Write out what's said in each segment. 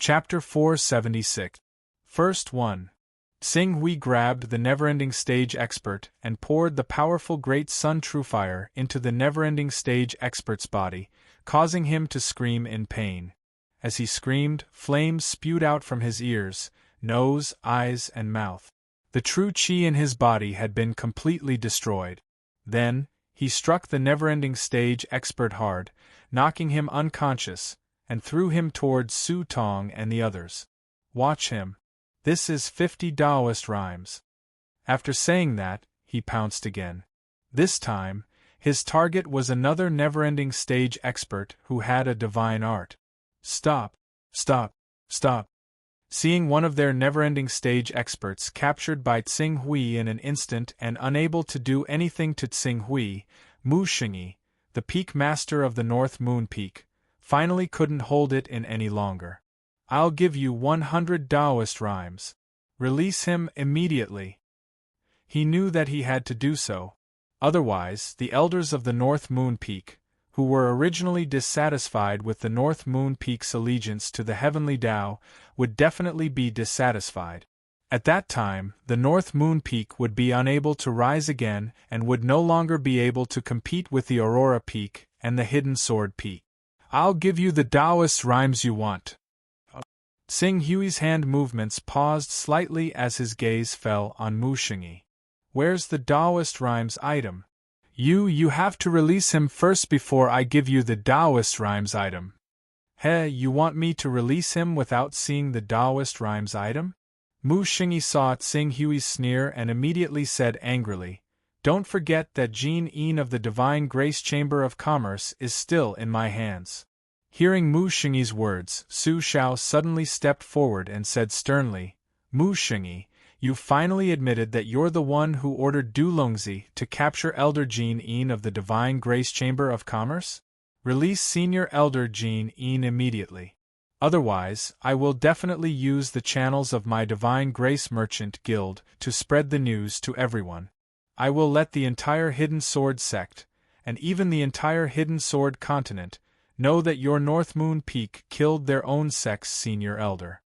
Chapter 476. First 1. Tsing Hui grabbed the never-ending stage expert and poured the powerful Great Sun Truefire into the never-ending stage expert's body, causing him to scream in pain. As he screamed, flames spewed out from his ears, nose, eyes, and mouth. The true qi in his body had been completely destroyed. Then, he struck the never-ending stage expert hard, knocking him unconscious, and threw him towards Su Tong and the others. Watch him. This is 50 Taoist rhymes. After saying that, he pounced again. This time, his target was another never-ending stage expert who had a divine art. Stop! Stop! Stop! Seeing one of their never-ending stage experts captured by Tsing Hui in an instant and unable to do anything to Tsing Hui, Mu Xingyi, the peak master of the North Moon Peak, finally couldn't hold it in any longer. I'll give you 100 Taoist rhymes. Release him immediately. He knew that he had to do so. Otherwise, the elders of the North Moon Peak, who were originally dissatisfied with the North Moon Peak's allegiance to the heavenly Tao, would definitely be dissatisfied. At that time, the North Moon Peak would be unable to rise again and would no longer be able to compete with the Aurora Peak and the Hidden Sword Peak. I'll give you the Taoist rhymes you want. Tsing Hui's hand movements paused slightly as his gaze fell on Mu Xingyi. Where's the Taoist rhymes item? You have to release him first before I give you the Taoist rhymes item. You want me to release him without seeing the Taoist rhymes item? Mu Xingyi saw Tsing Hui's sneer and immediately said angrily, Don't forget that Jin Yin of the Divine Grace Chamber of Commerce is still in my hands. Hearing Mu Xingyi's words, Su Xiao suddenly stepped forward and said sternly, Mu Xingyi, you finally admitted that you're the one who ordered Du Longzi to capture Elder Jin Yin of the Divine Grace Chamber of Commerce? Release Senior Elder Jin Yin immediately. Otherwise, I will definitely use the channels of my Divine Grace Merchant Guild to spread the news to everyone. I will let the entire Hidden Sword sect, and even the entire Hidden Sword continent, know that your North Moon Peak killed their own sect's senior elder.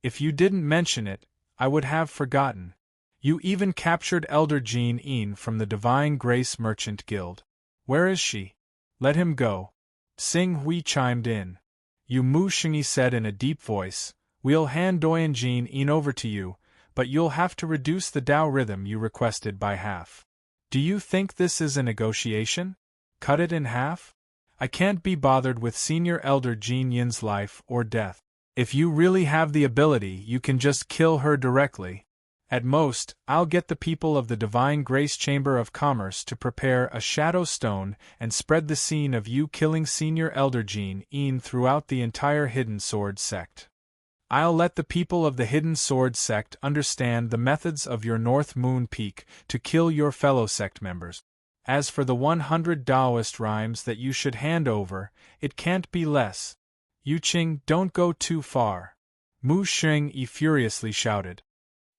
If you didn't mention it, I would have forgotten. You even captured Elder Jin Yin from the Divine Grace Merchant Guild. Where is she? Let him go. Tsing Hui chimed in. You, Mu Xingyi said in a deep voice, we'll hand Doyan Jin Yin over to you, but you'll have to reduce the Tao rhythm you requested by half. Do you think this is a negotiation? Cut it in half? I can't be bothered with Senior Elder Jin Yin's life or death. If you really have the ability, you can just kill her directly. At most, I'll get the people of the Divine Grace Chamber of Commerce to prepare a shadow stone and spread the scene of you killing Senior Elder Jin Yin throughout the entire Hidden Sword sect. I'll let the people of the Hidden Sword sect understand the methods of your North Moon Peak to kill your fellow sect members. As for the 100 Taoist rhymes that you should hand over, it can't be less. Yu Qing, don't go too far. Mu Xingyi furiously shouted.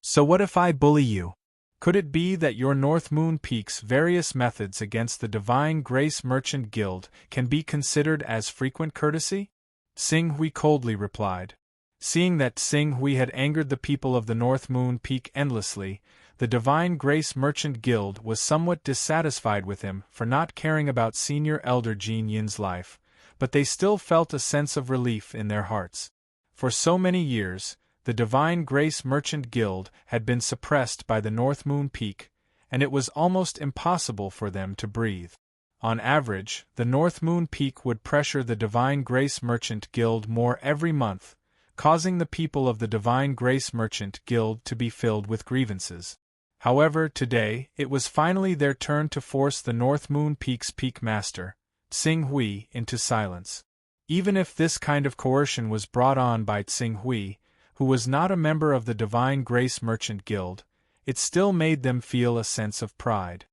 So what if I bully you? Could it be that your North Moon Peak's various methods against the Divine Grace Merchant Guild can be considered as frequent courtesy? Tsing Hui coldly replied. Seeing that Tsing Hui had angered the people of the North Moon Peak endlessly, the Divine Grace Merchant Guild was somewhat dissatisfied with him for not caring about Senior Elder Jin Yin's life, but they still felt a sense of relief in their hearts. For so many years, the Divine Grace Merchant Guild had been suppressed by the North Moon Peak, and it was almost impossible for them to breathe. On average, the North Moon Peak would pressure the Divine Grace Merchant Guild more every month, causing the people of the Divine Grace Merchant Guild to be filled with grievances. However, today, it was finally their turn to force the North Moon Peak's Peak Master, Tsing Hui, into silence. Even if this kind of coercion was brought on by Tsing Hui, who was not a member of the Divine Grace Merchant Guild, it still made them feel a sense of pride.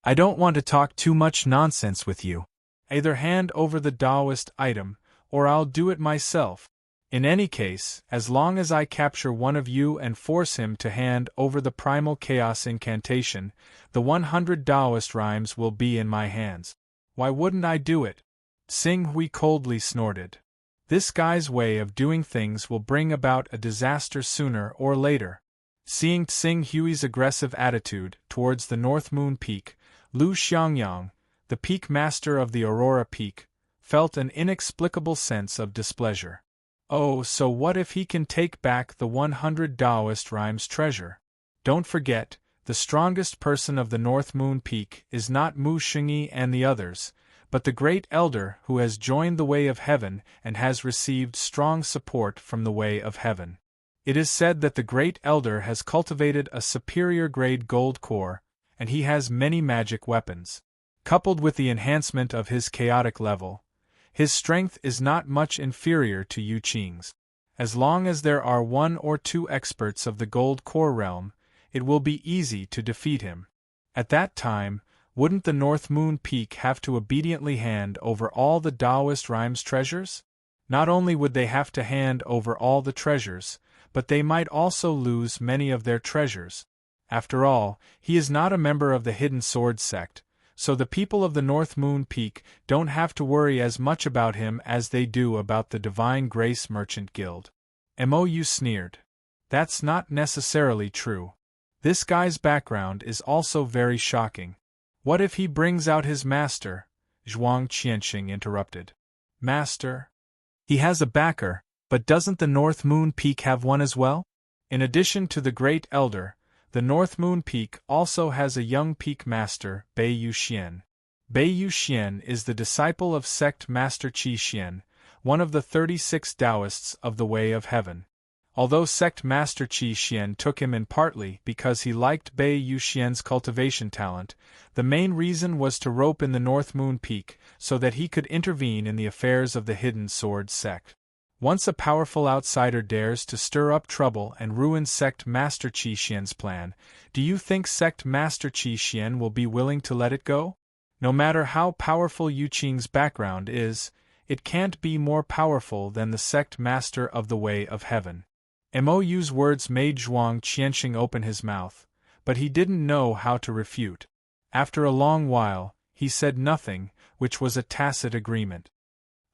I don't want to talk too much nonsense with you. Either hand over the Taoist item, or I'll do it myself. In any case, as long as I capture one of you and force him to hand over the Primal Chaos incantation, the 100 Taoist rhymes will be in my hands. Why wouldn't I do it? Tsing Hui coldly snorted. This guy's way of doing things will bring about a disaster sooner or later. Seeing Tsing Hui's aggressive attitude towards the North Moon Peak, Lu Xiangyang, the peak master of the Aurora Peak, felt an inexplicable sense of displeasure. Oh, so what if he can take back the 100 Taoist rhymes treasure? Don't forget, the strongest person of the North Moon Peak is not Mu Xingyi and the others, but the Great Elder who has joined the Way of Heaven and has received strong support from the Way of Heaven. It is said that the Great Elder has cultivated a superior-grade gold core, and he has many magic weapons. Coupled with the enhancement of his chaotic level, his strength is not much inferior to Yu Qing's. As long as there are 1 or 2 experts of the gold core realm, it will be easy to defeat him. At that time, wouldn't the North Moon Peak have to obediently hand over all the Taoist rhymes treasures? Not only would they have to hand over all the treasures, but they might also lose many of their treasures. After all, he is not a member of the Hidden Sword sect, so the people of the North Moon Peak don't have to worry as much about him as they do about the Divine Grace Merchant Guild. Mou sneered. That's not necessarily true. This guy's background is also very shocking. What if he brings out his master? Zhuang Qianxing interrupted. Master? He has a backer, but doesn't the North Moon Peak have one as well? In addition to the Great Elder, the North Moon Peak also has a young peak master, Bei Yuxian. Bei Yuxian is the disciple of Sect Master Qi Xian, one of the 36 Taoists of the Way of Heaven. Although Sect Master Qi Xian took him in partly because he liked Bei Yuxian's cultivation talent, the main reason was to rope in the North Moon Peak so that he could intervene in the affairs of the Hidden Sword sect. Once a powerful outsider dares to stir up trouble and ruin Sect Master Qi Xian's plan, do you think Sect Master Qi Xian will be willing to let it go? No matter how powerful Yu Qing's background is, it can't be more powerful than the Sect Master of the Way of Heaven. Mou's words made Zhuang Qianxing open his mouth, but he didn't know how to refute. After a long while, he said nothing, which was a tacit agreement.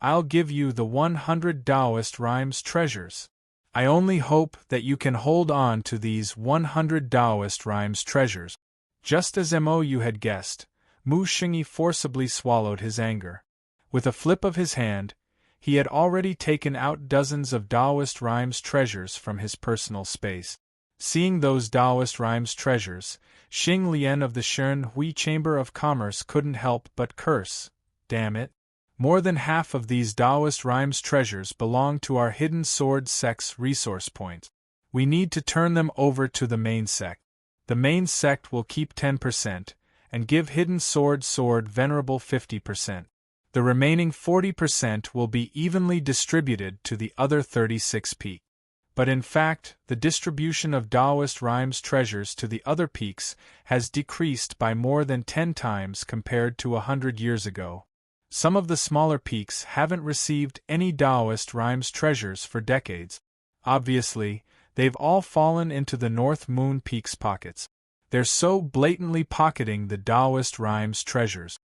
I'll give you the 100 Taoist rhymes treasures. I only hope that you can hold on to these 100 Taoist rhymes treasures. Just as Mou had guessed, Mu Xingyi forcibly swallowed his anger. With a flip of his hand, he had already taken out dozens of Taoist rhymes treasures from his personal space. Seeing those Taoist rhymes treasures, Xing Lian of the Shen Hui Chamber of Commerce couldn't help but curse. Damn it. More than half of these Taoist rhymes treasures belong to our Hidden Sword sect's resource point. We need to turn them over to the main sect. The main sect will keep 10%, and give Hidden Sword Venerable 50%. The remaining 40% will be evenly distributed to the other 36 peaks. But in fact, the distribution of Taoist rhymes treasures to the other peaks has decreased by more than 10 times compared to 100 years ago. Some of the smaller peaks haven't received any Taoist rhymes treasures for decades. Obviously, they've all fallen into the North Moon Peak's pockets. They're so blatantly pocketing the Taoist rhymes treasures.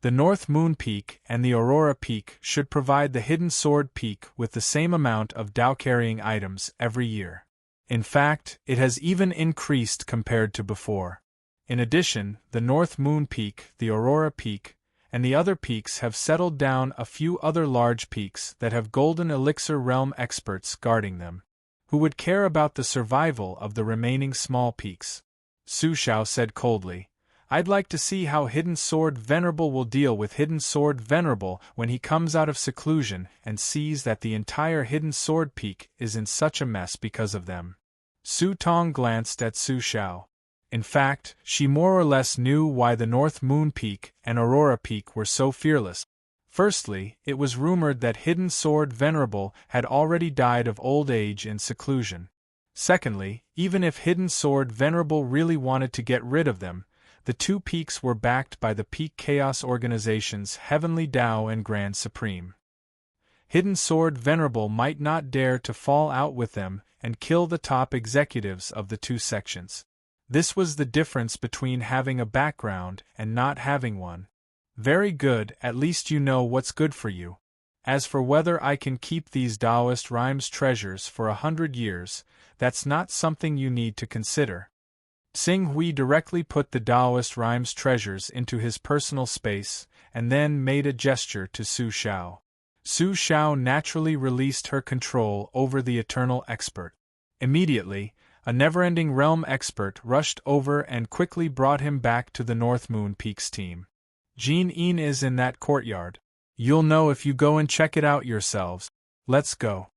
The North Moon Peak and the Aurora Peak should provide the Hidden Sword Peak with the same amount of Tao-carrying items every year. In fact, it has even increased compared to before. In addition, the North Moon Peak, the Aurora Peak, and the other peaks have settled down a few other large peaks that have Golden Elixir Realm experts guarding them, who would care about the survival of the remaining small peaks. Su Xiao said coldly, I'd like to see how Hidden Sword Venerable will deal with Hidden Sword Venerable when he comes out of seclusion and sees that the entire Hidden Sword Peak is in such a mess because of them. Su Tong glanced at Su Xiao. In fact, she more or less knew why the North Moon Peak and Aurora Peak were so fearless. Firstly, it was rumored that Hidden Sword Venerable had already died of old age in seclusion. Secondly, even if Hidden Sword Venerable really wanted to get rid of them, the two peaks were backed by the Peak Chaos Organization's Heavenly Tao and Grand Supreme. Hidden Sword Venerable might not dare to fall out with them and kill the top executives of the two sections. This was the difference between having a background and not having one. Very good, at least you know what's good for you. As for whether I can keep these Taoist rhymes treasures for 100 years, that's not something you need to consider. Xing Hui directly put the Taoist rhymes treasures into his personal space, and then made a gesture to Su Xiao. Su Xiao naturally released her control over the Eternal Expert. Immediately, a never-ending realm expert rushed over and quickly brought him back to the North Moon Peaks team. Jean Yin is in that courtyard. You'll know if you go and check it out yourselves. Let's go.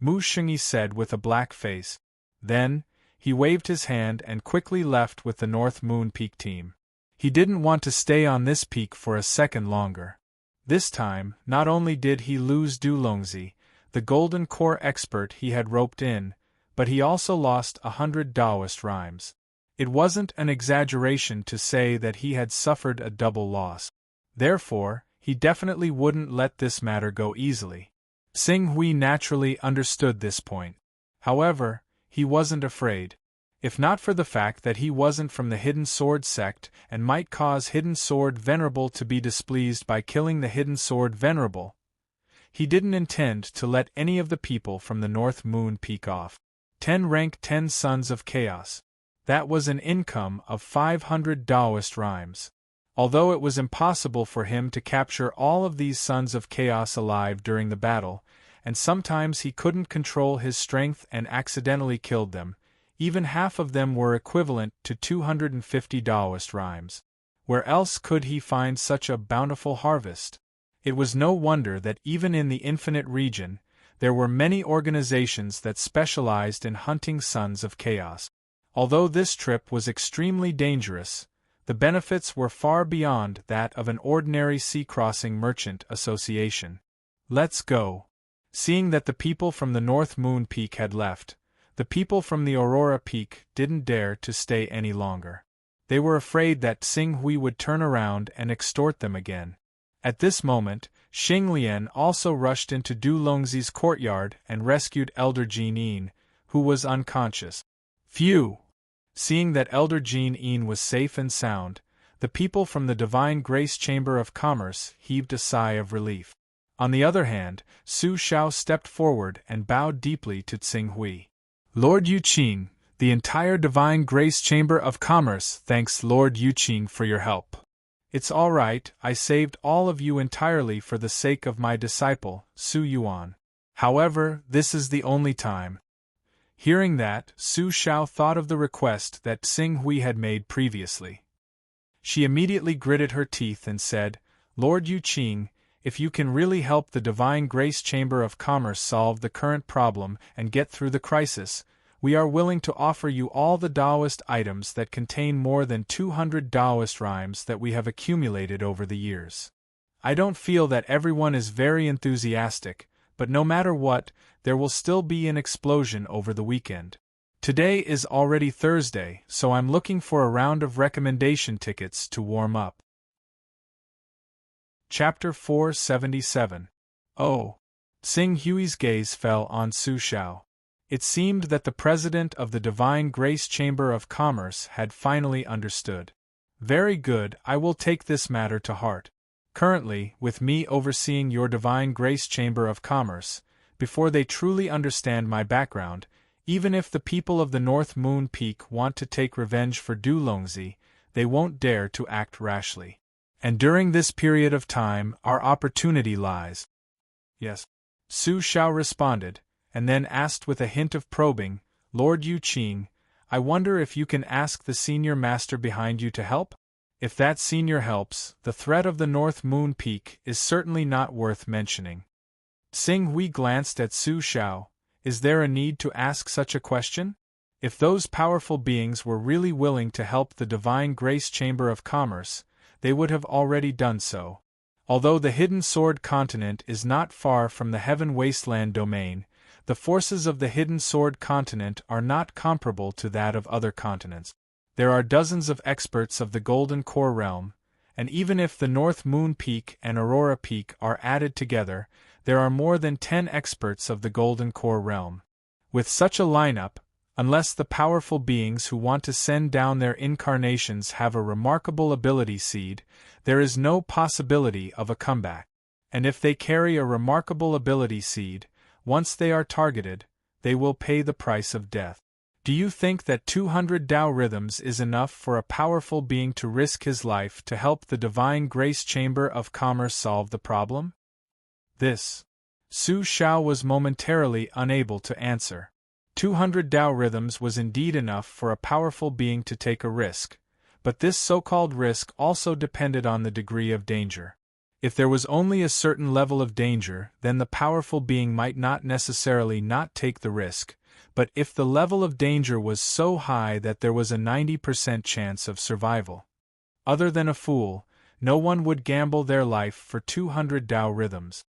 Mu Shengyi said with a black face. Then, he waved his hand and quickly left with the North Moon Peak team. He didn't want to stay on this peak for a second longer. This time, not only did he lose Du Longzi, the Golden Core expert he had roped in, but he also lost 100 Taoist rhymes. It wasn't an exaggeration to say that he had suffered a double loss. Therefore, he definitely wouldn't let this matter go easily. Xing Hui naturally understood this point. However, he wasn't afraid. If not for the fact that he wasn't from the Hidden Sword sect and might cause Hidden Sword Venerable to be displeased by killing the Hidden Sword Venerable, he didn't intend to let any of the people from the North Moon Peak off. 10 rank 10 Sons of Chaos. That was an income of 500 Taoist rhymes. Although it was impossible for him to capture all of these Sons of Chaos alive during the battle, and sometimes he couldn't control his strength and accidentally killed them, even half of them were equivalent to 250 Taoist rhymes. Where else could he find such a bountiful harvest? It was no wonder that even in the Infinite Region, there were many organizations that specialized in hunting Sons of Chaos. Although this trip was extremely dangerous, the benefits were far beyond that of an ordinary sea-crossing merchant association. Let's go. Seeing that the people from the North Moon Peak had left, the people from the Aurora Peak didn't dare to stay any longer. They were afraid that Xing Hui would turn around and extort them again. At this moment, Xing Lian also rushed into Du Longzi's courtyard and rescued Elder Jean Yin, who was unconscious. Phew! Seeing that Elder Jean Yin was safe and sound, the people from the Divine Grace Chamber of Commerce heaved a sigh of relief. On the other hand, Su Xiao stepped forward and bowed deeply to Xing Hui. Lord Yuqing, the entire Divine Grace Chamber of Commerce thanks Lord Yuqing for your help. It's all right, I saved all of you entirely for the sake of my disciple, Su Yuan. However, this is the only time. Hearing that, Su Xiao thought of the request that Xing Hui had made previously. She immediately gritted her teeth and said, Lord Yuqing, if you can really help the Divine Grace Chamber of Commerce solve the current problem and get through the crisis, we are willing to offer you all the Taoist items that contain more than 200 Taoist rhymes that we have accumulated over the years. I don't feel that everyone is very enthusiastic, but no matter what, there will still be an explosion over the weekend. Today is already Thursday, so I'm looking for a round of recommendation tickets to warm up. Chapter 477. Oh. Xing Hui's gaze fell on Su Xiao. It seemed that the president of the Divine Grace Chamber of Commerce had finally understood. Very good, I will take this matter to heart. Currently, with me overseeing your Divine Grace Chamber of Commerce, before they truly understand my background, even if the people of the North Moon Peak want to take revenge for Du Longzi, they won't dare to act rashly. And during this period of time, our opportunity lies. Yes. Su Xiao responded, and then asked with a hint of probing, Lord Yuqing, I wonder if you can ask the senior master behind you to help? If that senior helps, the threat of the North Moon Peak is certainly not worth mentioning. Xing Hui glanced at Su Xiao. Is there a need to ask such a question? If those powerful beings were really willing to help the Divine Grace Chamber of Commerce, they would have already done so. Although the Hidden Sword Continent is not far from the Heaven Wasteland domain, the forces of the Hidden Sword Continent are not comparable to that of other continents. There are dozens of experts of the Golden Core realm, and even if the North Moon Peak and Aurora Peak are added together, there are more than 10 experts of the Golden Core realm. With such a lineup, unless the powerful beings who want to send down their incarnations have a remarkable ability seed, there is no possibility of a comeback. And if they carry a remarkable ability seed, once they are targeted, they will pay the price of death. Do you think that 200 Tao rhythms is enough for a powerful being to risk his life to help the Divine Grace Chamber of Commerce solve the problem? This. Su Xiao was momentarily unable to answer. 200 Tao rhythms was indeed enough for a powerful being to take a risk, but this so-called risk also depended on the degree of danger. If there was only a certain level of danger, then the powerful being might not necessarily not take the risk, but if the level of danger was so high that there was a 90% chance of survival. Other than a fool, no one would gamble their life for 200 Tao rhythms.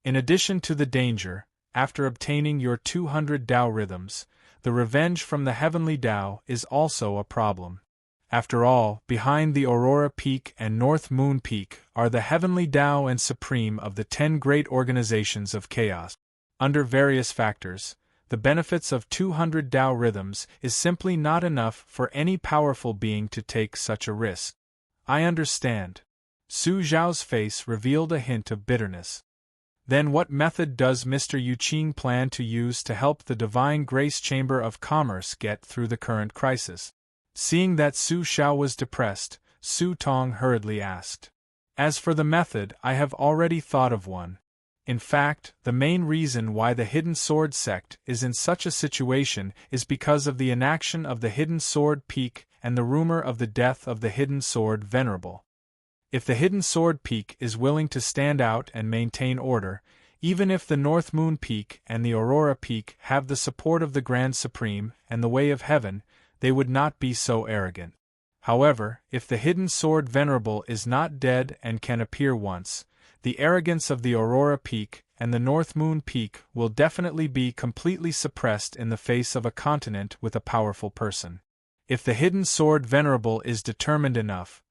In addition to the danger, after obtaining your 200 Tao rhythms, the revenge from the heavenly Tao is also a problem. After all, behind the Aurora Peak and North Moon Peak are the heavenly Tao and supreme of the 10 great organizations of chaos. Under various factors, the benefits of 200 Tao rhythms is simply not enough for any powerful being to take such a risk. I understand. Su Zhao's face revealed a hint of bitterness. Then what method does Mr. Yuqing plan to use to help the Divine Grace Chamber of Commerce get through the current crisis? Seeing that Su Xiao was depressed, Su Tong hurriedly asked. As for the method, I have already thought of one. In fact, the main reason why the Hidden Sword sect is in such a situation is because of the inaction of the Hidden Sword Peak and the rumor of the death of the Hidden Sword Venerable. If the Hidden Sword Peak is willing to stand out and maintain order, even if the North Moon Peak and the Aurora Peak have the support of the Grand Supreme and the Way of Heaven, they would not be so arrogant. However, if the Hidden Sword Venerable is not dead and can appear once, the arrogance of the Aurora Peak and the North Moon Peak will definitely be completely suppressed in the face of a continent with a powerful person. If the Hidden Sword Venerable is determined enough,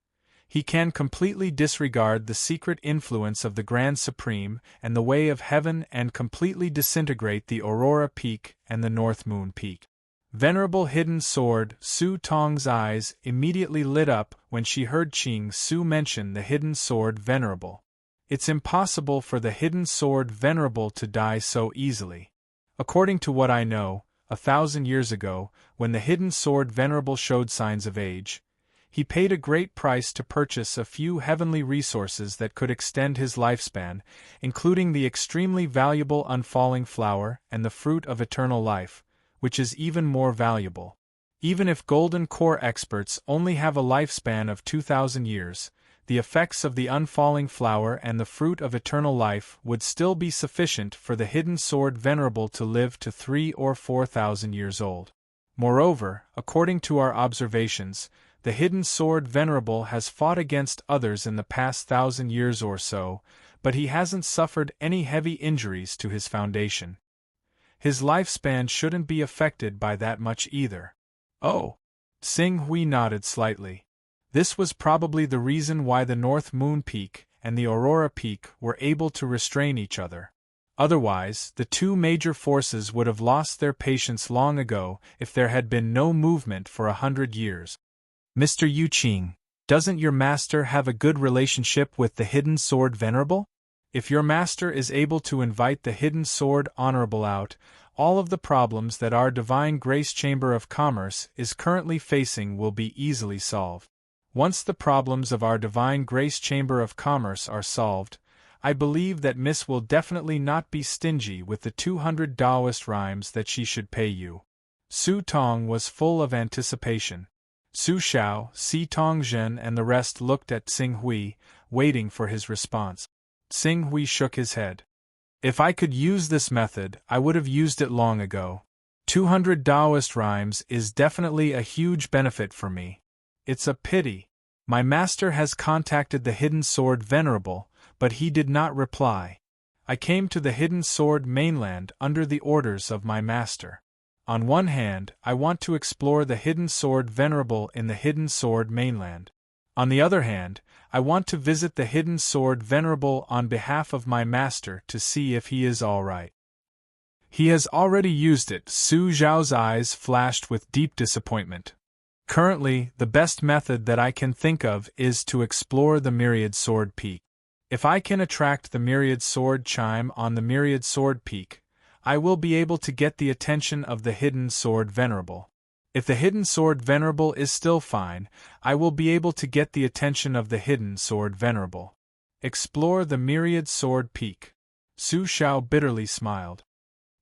he can completely disregard the secret influence of the Grand Supreme and the Way of Heaven and completely disintegrate the Aurora Peak and the North Moon Peak. Venerable Hidden Sword, Su Tong's eyes immediately lit up when she heard Qing Su mention the Hidden Sword Venerable. It's impossible for the Hidden Sword Venerable to die so easily. According to what I know, 1,000 years ago, when the Hidden Sword Venerable showed signs of age, he paid a great price to purchase a few heavenly resources that could extend his lifespan, including the extremely valuable unfalling flower and the fruit of eternal life, which is even more valuable. Even if Golden Core experts only have a lifespan of 2,000 years, the effects of the unfalling flower and the fruit of eternal life would still be sufficient for the Hidden Sword Venerable to live to 3,000 or 4,000 years old. Moreover, according to our observations, the Hidden Sword Venerable has fought against others in the past 1,000 years or so, but he hasn't suffered any heavy injuries to his foundation. His lifespan shouldn't be affected by that much either. Oh! Xing Hui nodded slightly. This was probably the reason why the North Moon Peak and the Aurora Peak were able to restrain each other. Otherwise, the two major forces would have lost their patience long ago if there had been no movement for 100 years. Mr. Yuqing, doesn't your master have a good relationship with the Hidden Sword Venerable? If your master is able to invite the Hidden Sword Honorable out, all of the problems that our Divine Grace Chamber of Commerce is currently facing will be easily solved. Once the problems of our Divine Grace Chamber of Commerce are solved, I believe that Miss will definitely not be stingy with the 200 Taoist rhymes that she should pay you. Su Tong was full of anticipation. Su Xiao, Si Tongzhen and the rest looked at Xing Hui, waiting for his response. Xing Hui shook his head. If I could use this method, I would have used it long ago. 200 Taoist rhymes is definitely a huge benefit for me. It's a pity. My master has contacted the Hidden Sword Venerable, but he did not reply. I came to the Hidden Sword mainland under the orders of my master. On one hand, I want to explore the Hidden Sword Venerable in the Hidden Sword mainland. On the other hand, I want to visit the Hidden Sword Venerable on behalf of my master to see if he is all right. He has already used it. Su Zhao's eyes flashed with deep disappointment. Currently, the best method that I can think of is to explore the Myriad Sword Peak. If I can attract the myriad sword chime on the myriad sword peak, I will be able to get the attention of the hidden sword venerable. If the hidden sword venerable is still fine, I will be able to get the attention of the hidden sword venerable. Explore the myriad sword peak. Su Xiao bitterly smiled.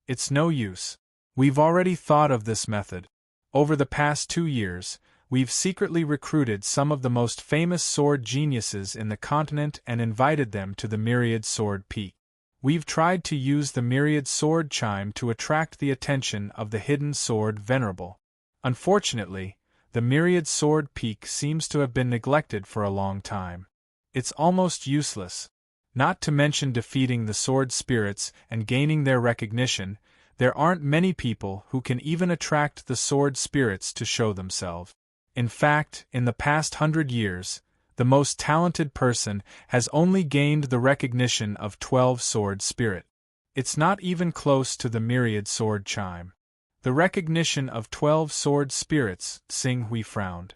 It's no use. We've already thought of this method. Over the past 2 years, we've secretly recruited some of the most famous sword geniuses in the continent and invited them to the myriad sword peak. We've tried to use the myriad sword chime to attract the attention of the hidden sword venerable. Unfortunately, the myriad sword peak seems to have been neglected for a long time. It's almost useless. Not to mention defeating the sword spirits and gaining their recognition, there aren't many people who can even attract the sword spirits to show themselves. In fact, in the past 100 years, the most talented person has only gained the recognition of 12 sword spirit. It's not even close to the myriad sword chime. The recognition of 12 sword spirits, Xing Hui frowned.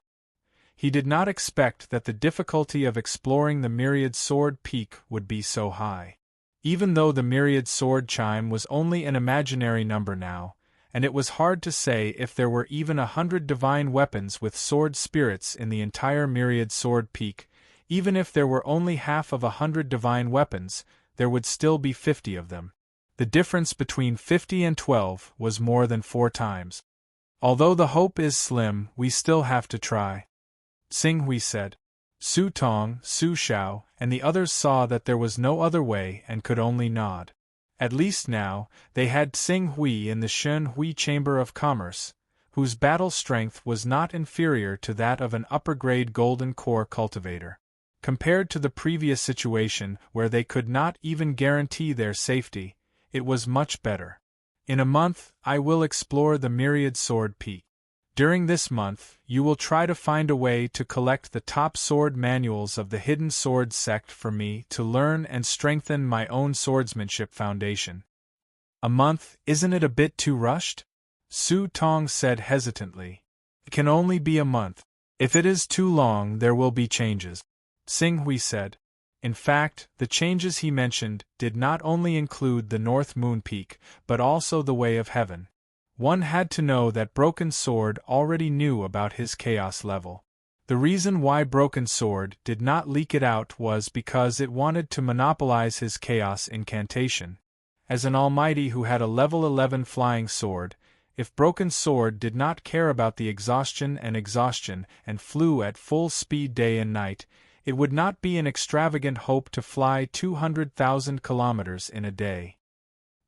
He did not expect that the difficulty of exploring the myriad sword peak would be so high. Even though the myriad sword chime was only an imaginary number now, and it was hard to say if there were even 100 divine weapons with sword spirits in the entire myriad sword peak, even if there were only half of 100 divine weapons, there would still be 50 of them. The difference between 50 and 12 was more than 4 times. Although the hope is slim, we still have to try. Xing Hui said. Su Tong, Su Xiao, and the others saw that there was no other way and could only nod. At least now, they had Xing Hui in the Shen Hui Chamber of Commerce, whose battle strength was not inferior to that of an upper-grade golden core cultivator. Compared to the previous situation where they could not even guarantee their safety, it was much better. In a month, I will explore the myriad sword peak. During this month, you will try to find a way to collect the top sword manuals of the hidden sword sect for me to learn and strengthen my own swordsmanship foundation. A month, isn't it a bit too rushed? Su Tong said hesitantly. It can only be a month. If it is too long, there will be changes. Xing Hui said. In fact, the changes he mentioned did not only include the North Moon Peak, but also the Way of Heaven. One had to know that Broken Sword already knew about his chaos level. The reason why Broken Sword did not leak it out was because it wanted to monopolize his chaos incantation. As an almighty who had a level 11 flying sword, if Broken Sword did not care about the exhaustion and flew at full speed day and night, it would not be an extravagant hope to fly 200,000 kilometers in a day.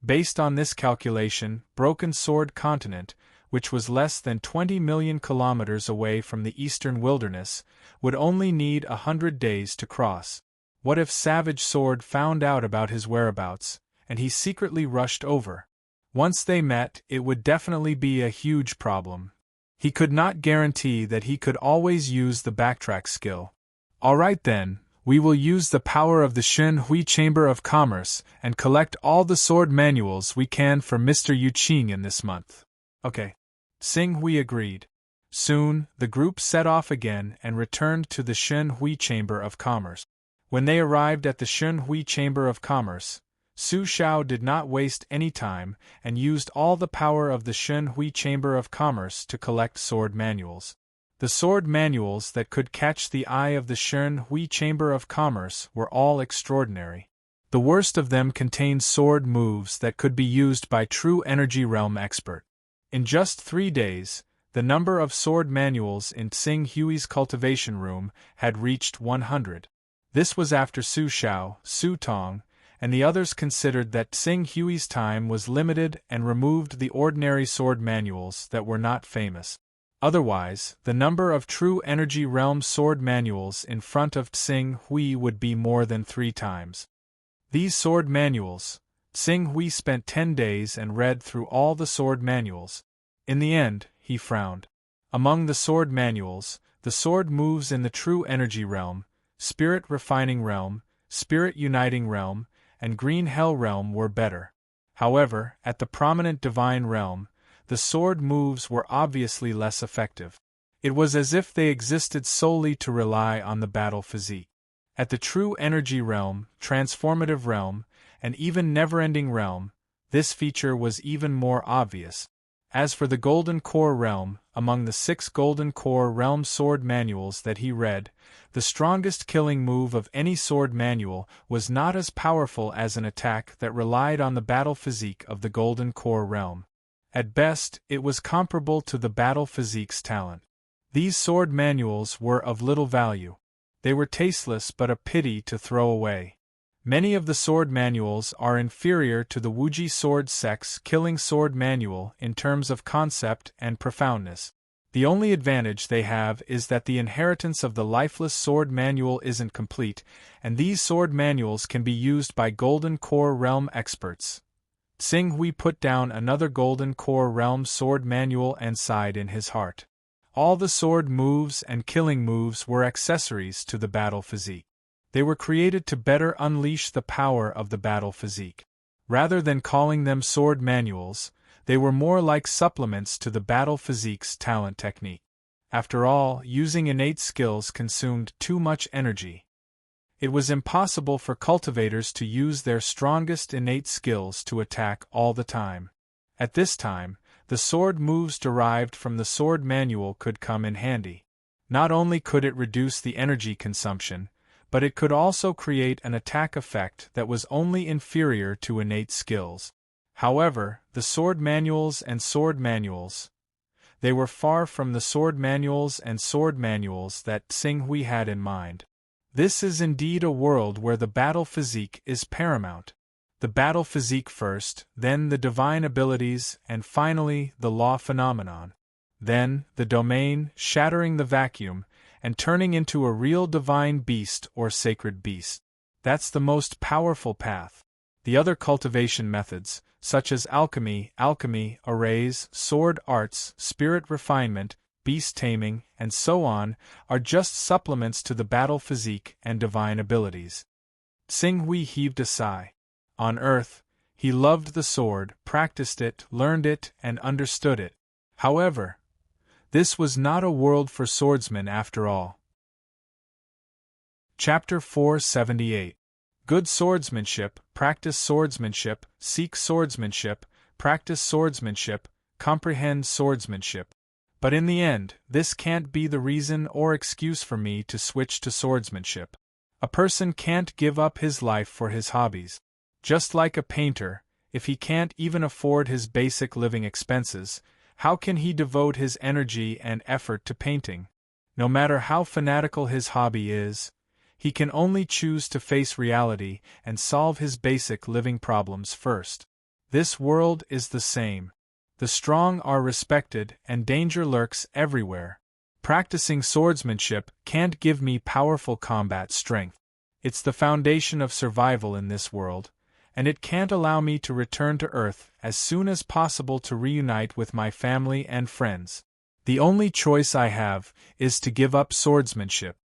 Based on this calculation, Broken Sword Continent, which was less than 20 million kilometers away from the eastern wilderness, would only need 100 days to cross. What if Savage Sword found out about his whereabouts, and he secretly rushed over? Once they met, it would definitely be a huge problem. He could not guarantee that he could always use the backtrack skill. All right then. We will use the power of the Shen Hui Chamber of Commerce and collect all the sword manuals we can for Mr. Yu Qing in this month. Okay. Xing Hui agreed. Soon, the group set off again and returned to the Shen Hui Chamber of Commerce. When they arrived at the Shen Hui Chamber of Commerce, Su Xiao did not waste any time and used all the power of the Shen Hui Chamber of Commerce to collect sword manuals. The sword manuals that could catch the eye of the Shen Hui Chamber of Commerce were all extraordinary. The worst of them contained sword moves that could be used by true energy realm expert. In just 3 days, the number of sword manuals in Xing Hui's cultivation room had reached 100. This was after Su Xiao, Su Tong, and the others considered that Xing Hui's time was limited and removed the ordinary sword manuals that were not famous. Otherwise, the number of true energy realm sword manuals in front of Xing Hui would be more than 3 times. These sword manuals, Xing Hui spent 10 days and read through all the sword manuals. In the end, he frowned. Among the sword manuals, the sword moves in the true energy realm, spirit refining realm, spirit uniting realm, and green hell realm were better. However, at the prominent divine realm, the sword moves were obviously less effective. It was as if they existed solely to rely on the battle physique. At the true energy realm, transformative realm, and even never-ending realm, this feature was even more obvious. As for the Golden Core realm, among the 6 Golden Core realm sword manuals that he read, the strongest killing move of any sword manual was not as powerful as an attack that relied on the battle physique of the Golden Core realm. At best, it was comparable to the battle physique's talent. These sword manuals were of little value. They were tasteless but a pity to throw away. Many of the sword manuals are inferior to the Wuji Sword Sex Killing Sword Manual in terms of concept and profoundness. The only advantage they have is that the inheritance of the lifeless sword manual isn't complete, and these sword manuals can be used by Golden Core Realm experts. Tsing Hui put down another Golden Core Realm sword manual and sighed in his heart. All the sword moves and killing moves were accessories to the battle physique. They were created to better unleash the power of the battle physique. Rather than calling them sword manuals, they were more like supplements to the battle physique's talent technique. After all, using innate skills consumed too much energy. It was impossible for cultivators to use their strongest innate skills to attack all the time. At this time, the sword moves derived from the sword manual could come in handy. Not only could it reduce the energy consumption, but it could also create an attack effect that was only inferior to innate skills. However, the sword manuals and sword manuals, they were far from the sword manuals and sword manuals that Tsing Hui had in mind. This is indeed a world where the battle physique is paramount. The battle physique first, then the divine abilities, and finally the law phenomenon. Then, the domain, shattering the vacuum, and turning into a real divine beast or sacred beast. That's the most powerful path. The other cultivation methods, such as alchemy, arrays, sword arts, spirit refinement, beast taming, and so on, are just supplements to the battle physique and divine abilities. Tsing Hui heaved a sigh. On Earth, he loved the sword, practiced it, learned it, and understood it. However, this was not a world for swordsmen after all. Chapter 478. Good swordsmanship, practice swordsmanship, seek swordsmanship, practice swordsmanship, comprehend swordsmanship. But in the end, this can't be the reason or excuse for me to switch to swordsmanship. A person can't give up his life for his hobbies. Just like a painter, if he can't even afford his basic living expenses, how can he devote his energy and effort to painting? No matter how fanatical his hobby is, he can only choose to face reality and solve his basic living problems first. This world is the same. The strong are respected and danger lurks everywhere. Practicing swordsmanship can't give me powerful combat strength. It's the foundation of survival in this world, and it can't allow me to return to Earth as soon as possible to reunite with my family and friends. The only choice I have is to give up swordsmanship.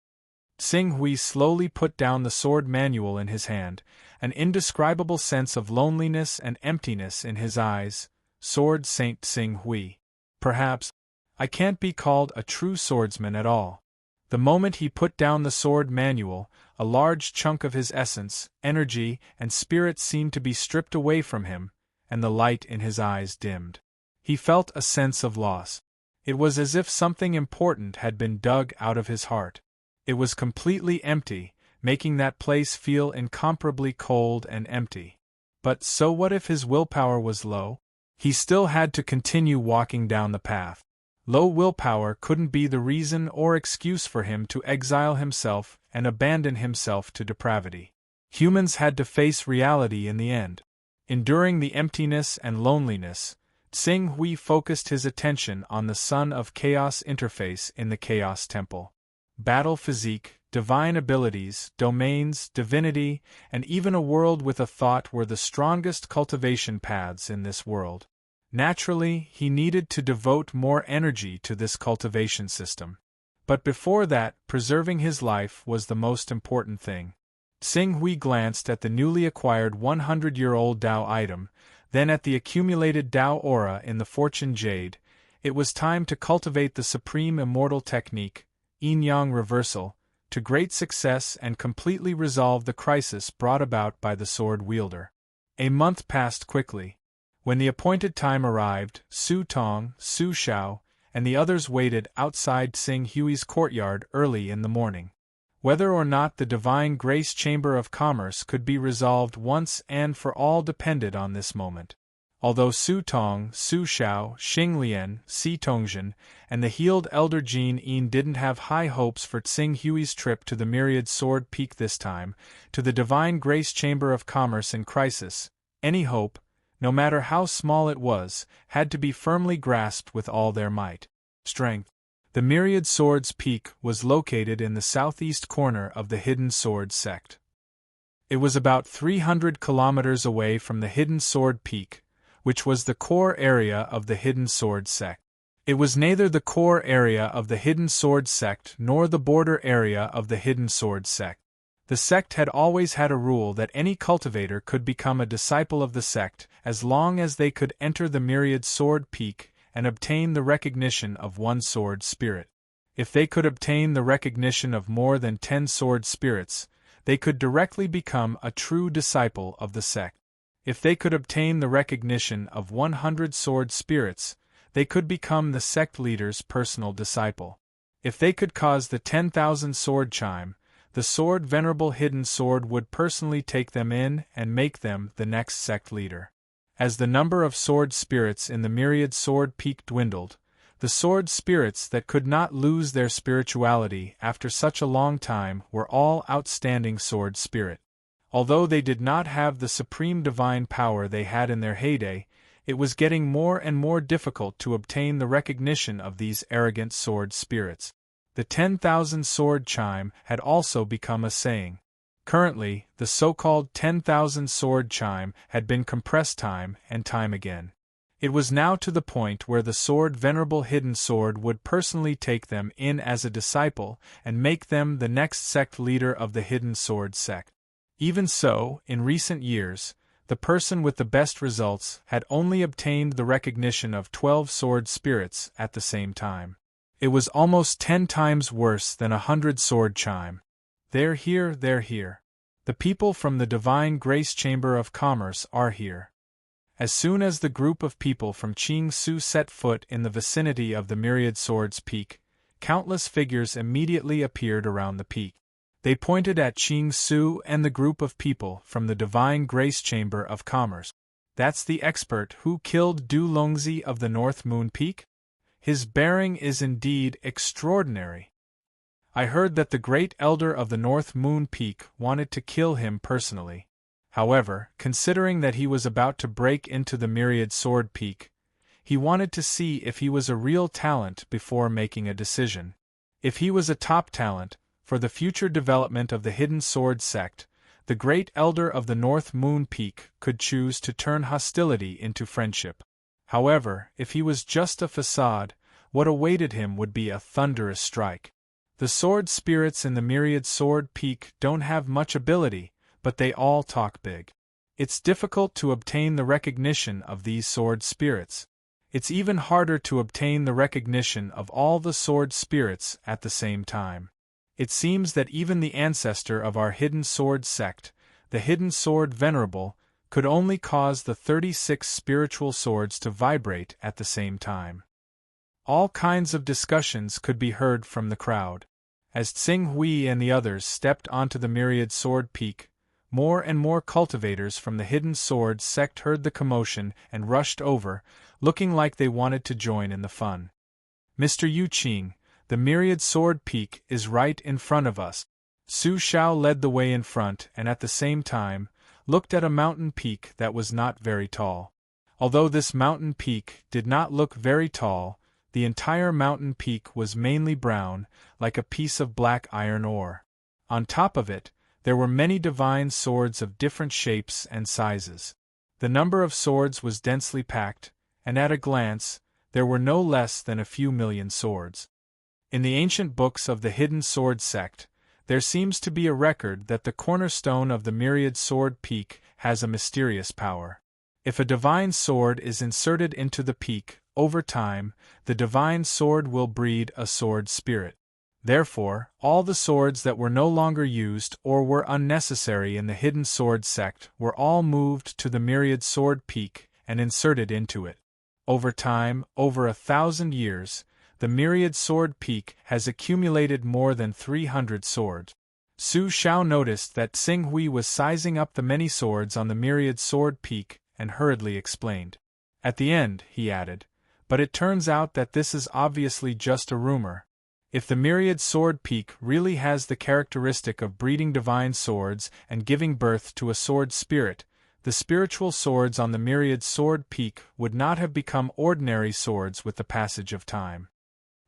Tsing Hui slowly put down the sword manual in his hand, an indescribable sense of loneliness and emptiness in his eyes. Sword Saint Tsing Hui. Perhaps I can't be called a true swordsman at all. The moment he put down the sword manual, a large chunk of his essence, energy, and spirit seemed to be stripped away from him, and the light in his eyes dimmed. He felt a sense of loss. It was as if something important had been dug out of his heart. It was completely empty, making that place feel incomparably cold and empty. But so what if his willpower was low? He still had to continue walking down the path. Low willpower couldn't be the reason or excuse for him to exile himself and abandon himself to depravity. Humans had to face reality in the end. Enduring the emptiness and loneliness, Tsing Hui focused his attention on the Son of Chaos interface in the Chaos Temple. Battle physique, divine abilities, domains, divinity, and even a world with a thought were the strongest cultivation paths in this world. Naturally, he needed to devote more energy to this cultivation system. But before that, preserving his life was the most important thing. Tsing Hui glanced at the newly acquired 100-year-old Dao item, then at the accumulated Dao aura in the Fortune Jade. It was time to cultivate the supreme immortal technique, yin-yang reversal, to great success and completely resolve the crisis brought about by the sword wielder. A month passed quickly. When the appointed time arrived, Su Tong, Su Shao, and the others waited outside Tsing Hui's courtyard early in the morning. Whether or not the Divine Grace Chamber of Commerce could be resolved once and for all depended on this moment. Although Su Tong, Su Shao, Xing Lian, Si Tongzhen, and the healed elder Jin Yin didn't have high hopes for Tsing Hui's trip to the Myriad Sword Peak this time, to the Divine Grace Chamber of Commerce in crisis, any hope, no matter how small it was, had to be firmly grasped with all their might. Strength. The Myriad Swords Peak was located in the southeast corner of the Hidden Sword Sect. It was about 300 kilometers away from the Hidden Sword Peak, which was the core area of the Hidden Sword Sect. It was neither the core area of the Hidden Sword Sect nor the border area of the Hidden Sword Sect. The sect had always had a rule that any cultivator could become a disciple of the sect as long as they could enter the Myriad Sword Peak and obtain the recognition of one sword spirit. If they could obtain the recognition of more than 10 sword spirits, they could directly become a true disciple of the sect. If they could obtain the recognition of 100 sword spirits, they could become the sect leader's personal disciple. If they could cause the 10,000 sword chime, the sword Venerable Hidden Sword would personally take them in and make them the next sect leader. As the number of sword spirits in the Myriad Sword Peak dwindled, the sword spirits that could not lose their spirituality after such a long time were all outstanding sword spirit. Although they did not have the supreme divine power they had in their heyday, it was getting more and more difficult to obtain the recognition of these arrogant sword spirits. The 10,000 sword chime had also become a saying. Currently, the so-called 10,000 sword chime had been compressed time and time again. It was now to the point where the sword Venerable Hidden Sword would personally take them in as a disciple and make them the next sect leader of the Hidden Sword sect. Even so, in recent years, the person with the best results had only obtained the recognition of 12 sword spirits at the same time. It was almost 10 times worse than 100 sword chime. They're here, they're here. The people from the Divine Grace Chamber of Commerce are here. As soon as the group of people from Qing Su set foot in the vicinity of the Myriad Swords Peak, countless figures immediately appeared around the peak. They pointed at Qing Su and the group of people from the Divine Grace Chamber of Commerce. That's the expert who killed Du Longzi of the North Moon Peak? His bearing is indeed extraordinary. I heard that the great elder of the North Moon Peak wanted to kill him personally. However, considering that he was about to break into the Myriad Sword Peak, he wanted to see if he was a real talent before making a decision. If he was a top talent, for the future development of the Hidden Sword sect, the great elder of the North Moon Peak could choose to turn hostility into friendship. However, if he was just a facade, what awaited him would be a thunderous strike. The sword spirits in the Myriad Sword Peak don't have much ability, but they all talk big. It's difficult to obtain the recognition of these sword spirits. It's even harder to obtain the recognition of all the sword spirits at the same time. It seems that even the ancestor of our Hidden Sword sect, the Hidden Sword Venerable, could only cause the 36 spiritual swords to vibrate at the same time. All kinds of discussions could be heard from the crowd. As Tsing Hui and the others stepped onto the Myriad Sword Peak, more and more cultivators from the Hidden Sword sect heard the commotion and rushed over, looking like they wanted to join in the fun. Mr. Yu Qing, the Myriad Sword Peak is right in front of us. Su Shao led the way in front and at the same time, looked at a mountain peak that was not very tall. Although this mountain peak did not look very tall, the entire mountain peak was mainly brown, like a piece of black iron ore. On top of it, there were many divine swords of different shapes and sizes. The number of swords was densely packed, and at a glance, there were no less than a few million swords. In the ancient books of the Hidden Sword sect, there seems to be a record that the cornerstone of the Myriad Sword Peak has a mysterious power. If a divine sword is inserted into the peak, over time, the divine sword will breed a sword spirit. Therefore, all the swords that were no longer used or were unnecessary in the hidden sword sect were all moved to the myriad sword peak and inserted into it. Over time, over 1,000 years, the myriad sword peak has accumulated more than 300 swords. Su Xiao noticed that Xing Hui was sizing up the many swords on the myriad sword peak and hurriedly explained. At the end, he added, but it turns out that this is obviously just a rumor. If the myriad sword peak really has the characteristic of breeding divine swords and giving birth to a sword spirit, the spiritual swords on the myriad sword peak would not have become ordinary swords with the passage of time.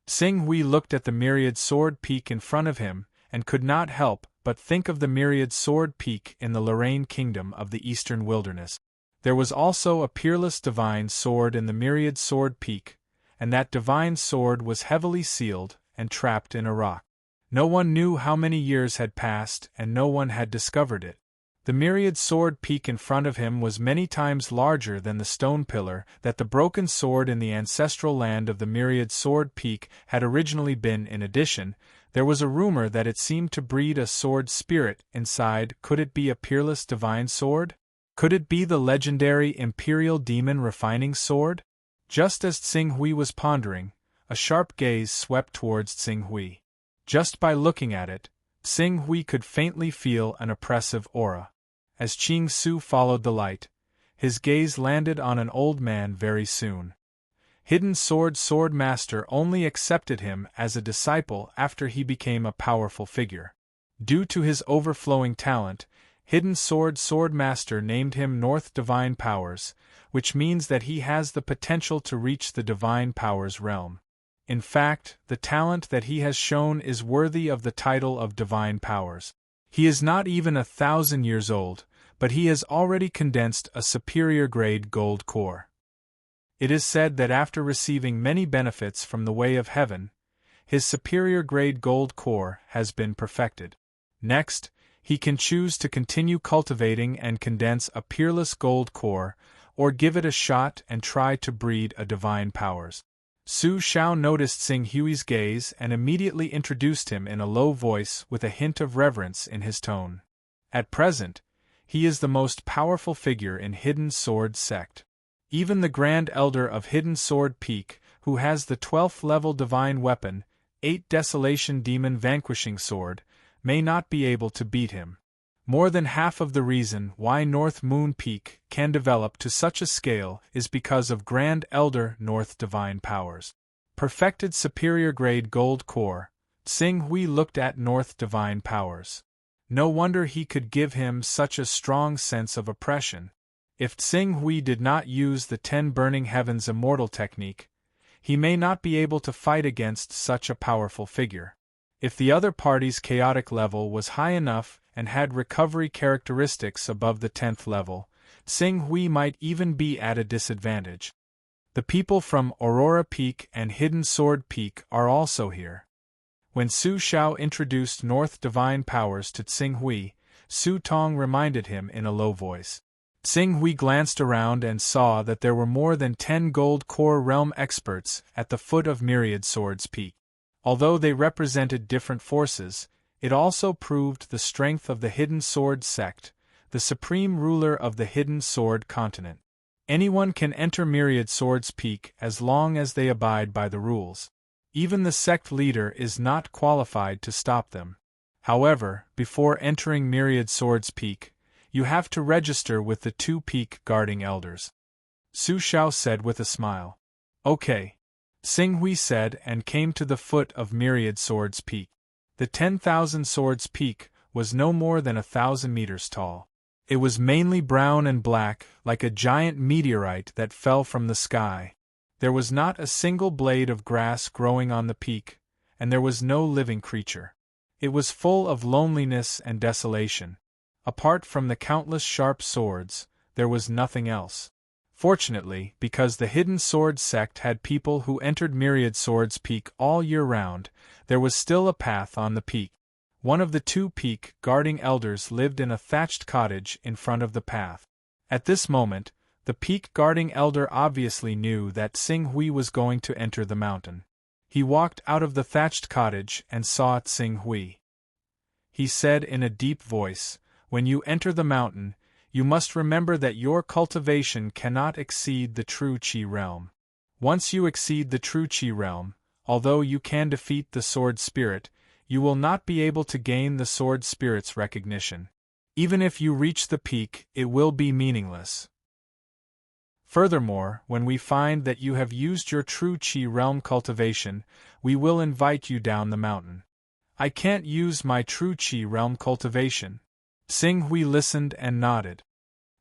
Xing Hui looked at the myriad sword peak in front of him and could not help but think of the myriad sword peak in the Lorraine kingdom of the eastern wilderness. There was also a peerless divine sword in the myriad sword peak, and that divine sword was heavily sealed and trapped in a rock. No one knew how many years had passed and no one had discovered it. The myriad sword peak in front of him was many times larger than the stone pillar that the broken sword in the ancestral land of the myriad sword peak had originally been. In addition, there was a rumor that it seemed to breed a sword spirit inside. Could it be a peerless divine sword? Could it be the legendary imperial demon refining sword? Just as Xing Hui was pondering, a sharp gaze swept towards Xing Hui. Just by looking at it, Xing Hui could faintly feel an oppressive aura. As Qing Su followed the light, his gaze landed on an old man very soon. Hidden Sword Master only accepted him as a disciple after he became a powerful figure. Due to his overflowing talent, Hidden Sword Master named him North Divine Powers, which means that he has the potential to reach the Divine Powers realm. In fact, the talent that he has shown is worthy of the title of Divine Powers. He is not even 1,000 years old, but he has already condensed a superior-grade gold core. It is said that after receiving many benefits from the way of heaven, his superior-grade gold core has been perfected. Next, he can choose to continue cultivating and condense a peerless gold core, or give it a shot and try to breed a Divine Powers. Su Xiao noticed Xing Hui's gaze and immediately introduced him in a low voice with a hint of reverence in his tone. At present, he is the most powerful figure in Hidden Sword Sect. Even the Grand Elder of Hidden Sword Peak, who has the 12th level divine weapon, 8 Desolation Demon Vanquishing Sword, may not be able to beat him. More than half of the reason why North Moon Peak can develop to such a scale is because of Grand Elder North Divine Powers. Perfected superior grade gold core, Xing Hui looked at North Divine Powers. No wonder he could give him such a strong sense of oppression. If Xing Hui did not use the 10 Burning Heavens Immortal technique, he may not be able to fight against such a powerful figure. If the other party's chaotic level was high enough and had recovery characteristics above the 10th level, Xing Hui might even be at a disadvantage. The people from Aurora Peak and Hidden Sword Peak are also here. When Su Xiao introduced North Divine Powers to Xing Hui, Su Tong reminded him in a low voice. Xing Hui glanced around and saw that there were more than 10 Gold Core Realm experts at the foot of Myriad Swords Peak. Although they represented different forces, it also proved the strength of the Hidden Sword Sect, the supreme ruler of the Hidden Sword Continent. Anyone can enter Myriad Swords Peak as long as they abide by the rules. Even the sect leader is not qualified to stop them. However, before entering Myriad Swords Peak, you have to register with the 2 peak guarding elders. Su Xiao said with a smile. Okay. Xing Hui said and came to the foot of Myriad Swords Peak. The 10,000 Swords Peak was no more than 1,000 meters tall. It was mainly brown and black, like a giant meteorite that fell from the sky. There was not a single blade of grass growing on the peak, and there was no living creature. It was full of loneliness and desolation. Apart from the countless sharp swords, there was nothing else. Fortunately, because the Hidden Sword Sect had people who entered Myriad Swords Peak all year round, there was still a path on the peak. One of the 2 peak guarding elders lived in a thatched cottage in front of the path. At this moment, the peak guarding elder obviously knew that Xing Hui was going to enter the mountain. He walked out of the thatched cottage and saw Tsing Hui. He said in a deep voice, "When you enter the mountain, you must remember that your cultivation cannot exceed the true Qi realm. Once you exceed the true Qi realm, although you can defeat the sword spirit, you will not be able to gain the sword spirit's recognition. Even if you reach the peak, it will be meaningless. Furthermore, when we find that you have used your true Qi realm cultivation, we will invite you down the mountain." "I can't use my true Qi realm cultivation." Tsing Hui listened and nodded.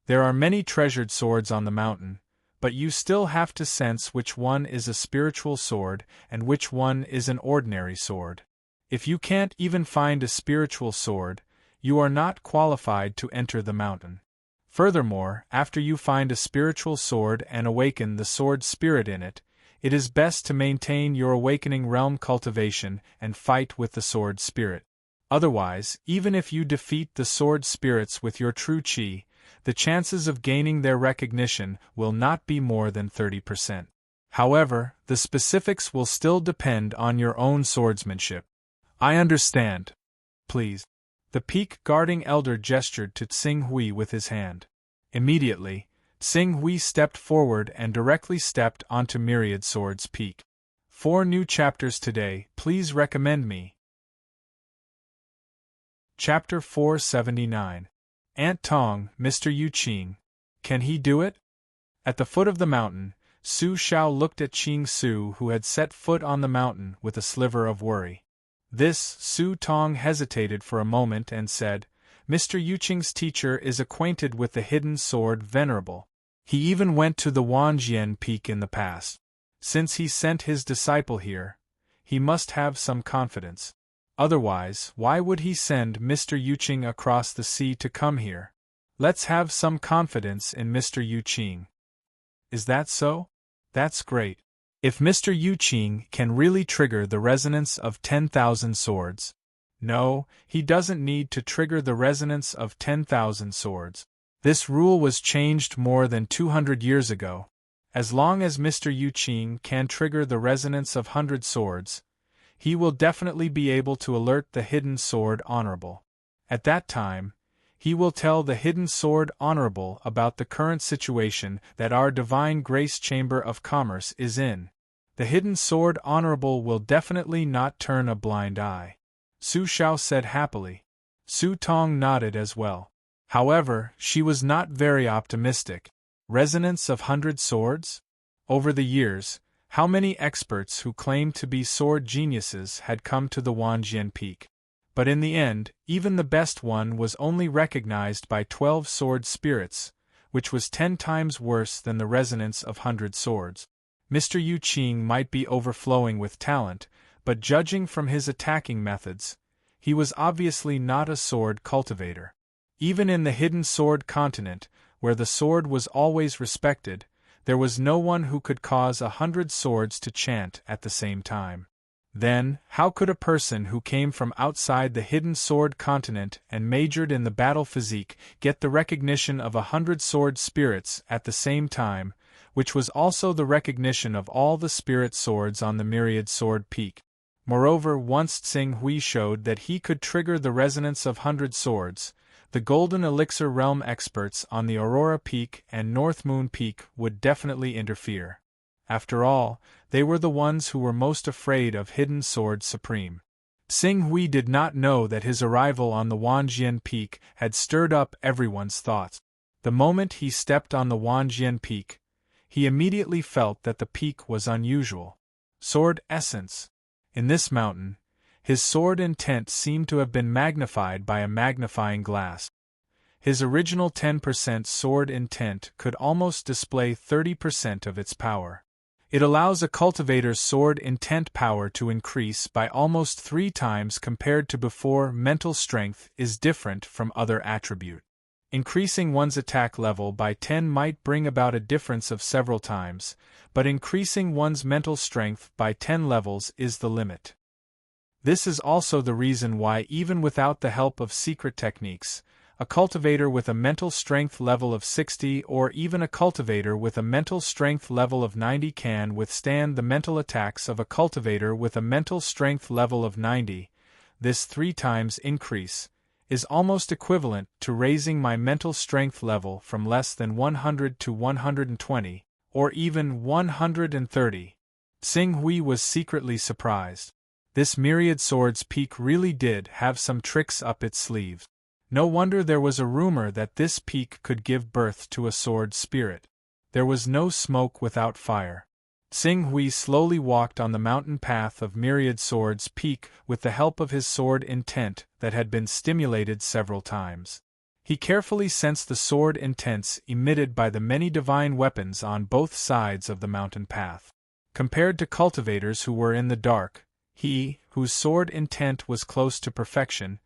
"There are many treasured swords on the mountain, but you still have to sense which one is a spiritual sword and which one is an ordinary sword. If you can't even find a spiritual sword, you are not qualified to enter the mountain. Furthermore, after you find a spiritual sword and awaken the sword spirit in it, it is best to maintain your awakening realm cultivation and fight with the sword spirit. Otherwise, even if you defeat the sword spirits with your true Qi, the chances of gaining their recognition will not be more than 30%. However, the specifics will still depend on your own swordsmanship." "I understand. Please." The peak guarding elder gestured to Tsing Hui with his hand. Immediately, Tsing Hui stepped forward and directly stepped onto Myriad Sword's peak. 4 new chapters today, please recommend me. Chapter 479. Aunt Tong, Mr. Yu Qing. Can he do it? At the foot of the mountain, Su Xiao looked at Qing Su, who had set foot on the mountain, with a sliver of worry. This, Su Tong hesitated for a moment and said, "Mr. Yu Qing's teacher is acquainted with the hidden sword Venerable. He even went to the Wanjian Peak in the past. Since he sent his disciple here, he must have some confidence. Otherwise, why would he send Mr. Yu Qing across the sea to come here? Let's have some confidence in Mr. Yu Qing." "Is that so? That's great. If Mr. Yu Qing can really trigger the resonance of 10,000 swords." "No, he doesn't need to trigger the resonance of 10,000 swords. This rule was changed more than 200 years ago. As long as Mr. Yu Qing can trigger the resonance of 100 swords, he will definitely be able to alert the hidden sword Honorable. At that time, he will tell the hidden sword Honorable about the current situation that our Divine Grace Chamber of Commerce is in. The hidden sword Honorable will definitely not turn a blind eye." Su Xiao said happily. Su Tong nodded as well. However, she was not very optimistic. Resonance of 100 swords? Over the years, how many experts who claimed to be sword geniuses had come to the Wanjian Peak? But in the end, even the best one was only recognized by 12 sword spirits, which was 10 times worse than the resonance of 100 swords. Mr. Yu Qing might be overflowing with talent, but judging from his attacking methods, he was obviously not a sword cultivator. Even in the hidden sword continent, where the sword was always respected, there was no one who could cause 100 swords to chant at the same time. Then, how could a person who came from outside the hidden sword continent and majored in the battle physique get the recognition of 100 sword spirits at the same time, which was also the recognition of all the spirit swords on the Myriad Sword Peak? Moreover, once Tsing Hui showed that he could trigger the resonance of 100 swords, the Golden Elixir Realm experts on the Aurora Peak and North Moon Peak would definitely interfere. After all, they were the ones who were most afraid of Hidden Sword Supreme. Tsing Hui did not know that his arrival on the Wanjian Peak had stirred up everyone's thoughts. The moment he stepped on the Wanjian Peak, he immediately felt that the peak was unusual. Sword essence. In this mountain, his sword intent seemed to have been magnified by a magnifying glass. His original 10% sword intent could almost display 30% of its power. It allows a cultivator's sword intent power to increase by almost 3 times compared to before. Mental strength is different from other attribute. Increasing one's attack level by 10 might bring about a difference of several times, but increasing one's mental strength by 10 levels is the limit. This is also the reason why, even without the help of secret techniques, A cultivator with a mental strength level of 60 or even a cultivator with a mental strength level of 90 can withstand the mental attacks of a cultivator with a mental strength level of 90. This 3 times increase is almost equivalent to raising my mental strength level from less than 100 to 120, or even 130. Xing Hui was secretly surprised. This myriad sword's peak really did have some tricks up its sleeves. No wonder there was a rumor that this peak could give birth to a sword spirit. There was no smoke without fire. Xing Hui slowly walked on the mountain path of Myriad Sword's peak with the help of his sword intent that had been stimulated several times. He carefully sensed the sword intents emitted by the many divine weapons on both sides of the mountain path. Compared to cultivators who were in the dark, he, whose sword intent was close to perfection,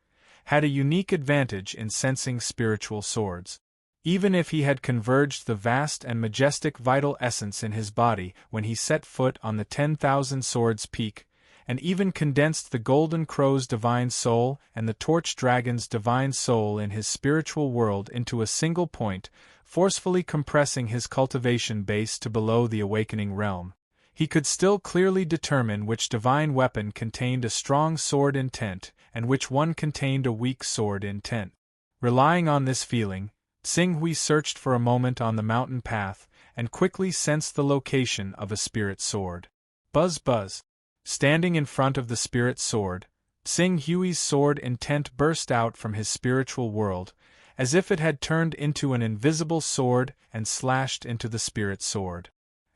had a unique advantage in sensing spiritual swords. Even if he had converged the vast and majestic vital essence in his body when he set foot on the 10,000 Swords Peak, and even condensed the Golden Crow's divine soul and the Torch Dragon's divine soul in his spiritual world into a single point, forcefully compressing his cultivation base to below the awakening realm, he could still clearly determine which divine weapon contained a strong sword intent and which one contained a weak sword intent. Relying on this feeling, Xing Hui searched for a moment on the mountain path and quickly sensed the location of a spirit sword. Buzz buzz. Standing in front of the spirit sword, Xing Hui's sword intent burst out from his spiritual world, as if it had turned into an invisible sword and slashed into the spirit sword.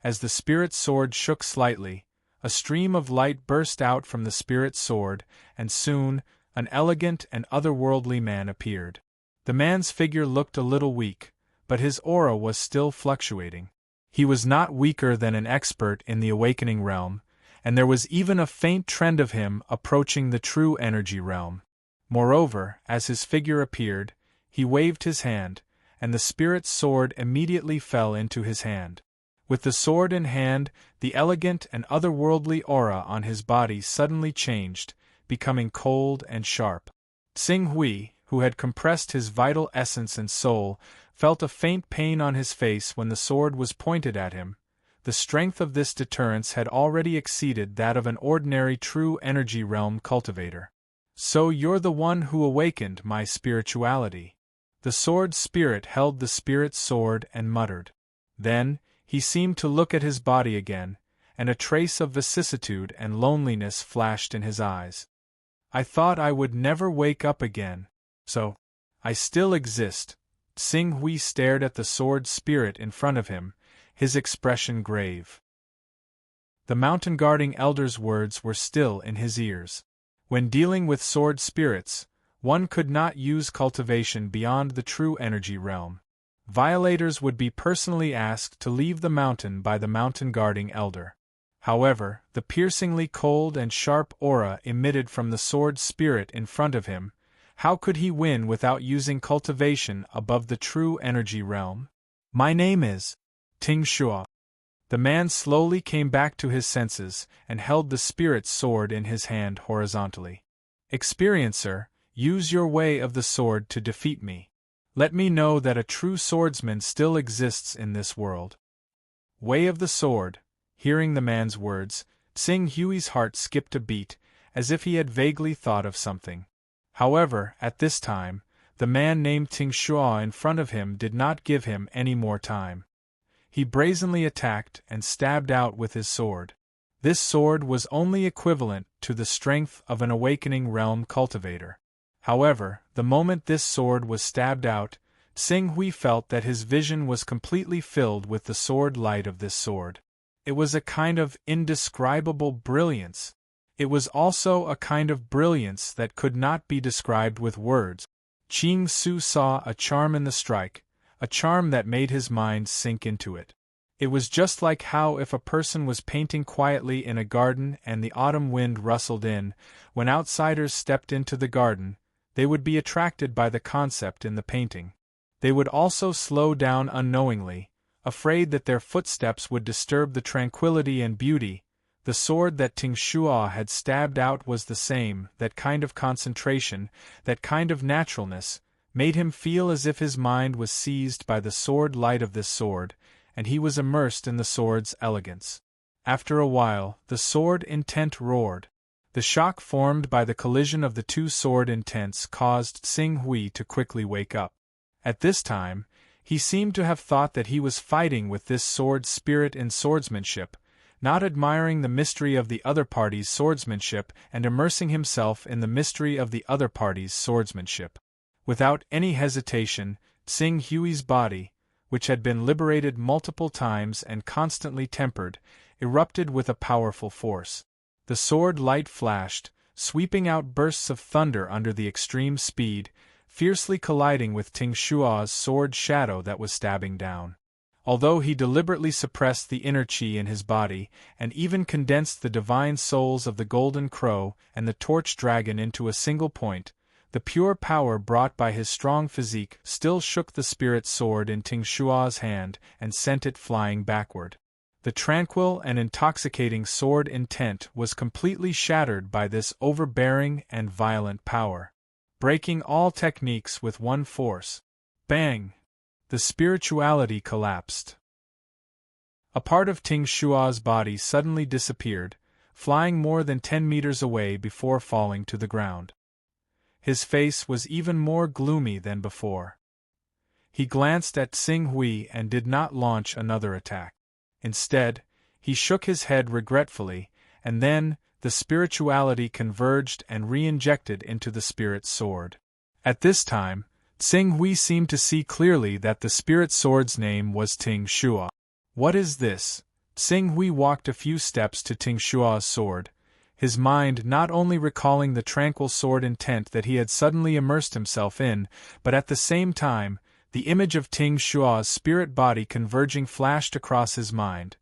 As the spirit sword shook slightly, a stream of light burst out from the spirit sword, and soon, an elegant and otherworldly man appeared. The man's figure looked a little weak, but his aura was still fluctuating. He was not weaker than an expert in the awakening realm, and there was even a faint trend of him approaching the true energy realm. Moreover, as his figure appeared, he waved his hand, and the spirit's sword immediately fell into his hand. With the sword in hand, the elegant and otherworldly aura on his body suddenly changed, becoming cold and sharp. Xing Hui, who had compressed his vital essence and soul, felt a faint pain on his face when the sword was pointed at him. The strength of this deterrence had already exceeded that of an ordinary true energy realm cultivator. "So you're the one who awakened my spirituality." The sword spirit held the spirit's sword and muttered. Then, he seemed to look at his body again, and a trace of vicissitude and loneliness flashed in his eyes. "I thought I would never wake up again. So, I still exist." Xing Hui stared at the sword spirit in front of him, his expression grave. The mountain guarding elder's words were still in his ears. When dealing with sword spirits, one could not use cultivation beyond the true energy realm. Violators would be personally asked to leave the mountain by the mountain guarding elder. However, the piercingly cold and sharp aura emitted from the sword spirit in front of him, how could he win without using cultivation above the true energy realm? "My name is Ting Shua." The man slowly came back to his senses and held the spirit's sword in his hand horizontally. "Experiencer, use your way of the sword to defeat me. Let me know that a true swordsman still exists in this world." Way of the sword. Hearing the man's words, Xing Hui's heart skipped a beat, as if he had vaguely thought of something. However, at this time, the man named Ting Shua in front of him did not give him any more time. He brazenly attacked and stabbed out with his sword. This sword was only equivalent to the strength of an awakening realm cultivator. However, the moment this sword was stabbed out, Xing Hui felt that his vision was completely filled with the sword light of this sword. It was a kind of indescribable brilliance. It was also a kind of brilliance that could not be described with words. Qing Su saw a charm in the strike, a charm that made his mind sink into it. It was just like how if a person was painting quietly in a garden and the autumn wind rustled in, when outsiders stepped into the garden, they would be attracted by the concept in the painting. They would also slow down unknowingly, afraid that their footsteps would disturb the tranquility and beauty. The sword that Ting Shua had stabbed out was the same, that kind of concentration, that kind of naturalness, made him feel as if his mind was seized by the sword light of this sword, and he was immersed in the sword's elegance. After a while, the sword intent roared. The shock formed by the collision of the two sword intents caused Tsing Hui to quickly wake up. At this time, he seemed to have thought that he was fighting with this sword spirit in swordsmanship, not admiring the mystery of the other party's swordsmanship and immersing himself in the mystery of the other party's swordsmanship. Without any hesitation, Tsing Hui's body, which had been liberated multiple times and constantly tempered, erupted with a powerful force. The sword light flashed, sweeping out bursts of thunder under the extreme speed, fiercely colliding with Ting Shua's sword shadow that was stabbing down. Although he deliberately suppressed the inner qi in his body, and even condensed the divine souls of the Golden Crow and the Torch Dragon into a single point, the pure power brought by his strong physique still shook the spirit sword in Ting Shua's hand and sent it flying backward. The tranquil and intoxicating sword intent was completely shattered by this overbearing and violent power, breaking all techniques with one force. Bang! The spirituality collapsed. A part of Ting Shua's body suddenly disappeared, flying more than 10 meters away before falling to the ground. His face was even more gloomy than before. He glanced at Tsing Hui and did not launch another attack. Instead, he shook his head regretfully, and then, the spirituality converged and re-injected into the spirit sword. At this time, Tsing Hui seemed to see clearly that the spirit sword's name was Ting Shua. What is this? Tsing Hui walked a few steps to Ting Shua's sword, his mind not only recalling the tranquil sword intent that he had suddenly immersed himself in, but at the same time, the image of Ting Shua's spirit body converging flashed across his mind.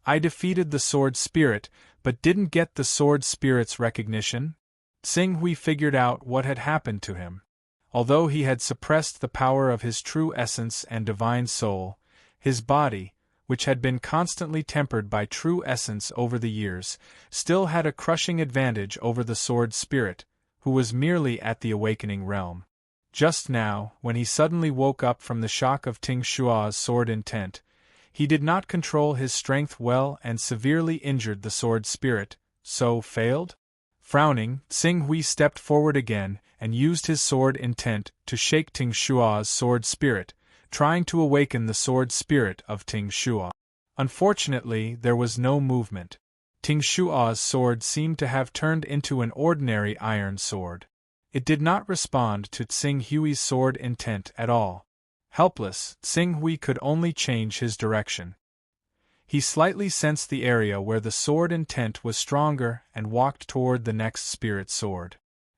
I defeated the sword spirit, but didn't get the sword spirit's recognition? Tsing Hui figured out what had happened to him. Although he had suppressed the power of his true essence and divine soul, his body, which had been constantly tempered by true essence over the years, still had a crushing advantage over the sword spirit, who was merely at the awakening realm. Just now, when he suddenly woke up from the shock of Ting Shua's sword intent, he did not control his strength well and severely injured the sword spirit, so failed? Frowning, Tsing Hui stepped forward again and used his sword intent to shake Ting Shua's sword spirit, trying to awaken the sword spirit of Ting Shua. Unfortunately, there was no movement. Ting Shua's sword seemed to have turned into an ordinary iron sword. It did not respond to Tsing Hui's sword intent at all. Helpless, Tsing Hui could only change his direction. He slightly sensed the area where the sword intent was stronger and walked toward the next spirit sword.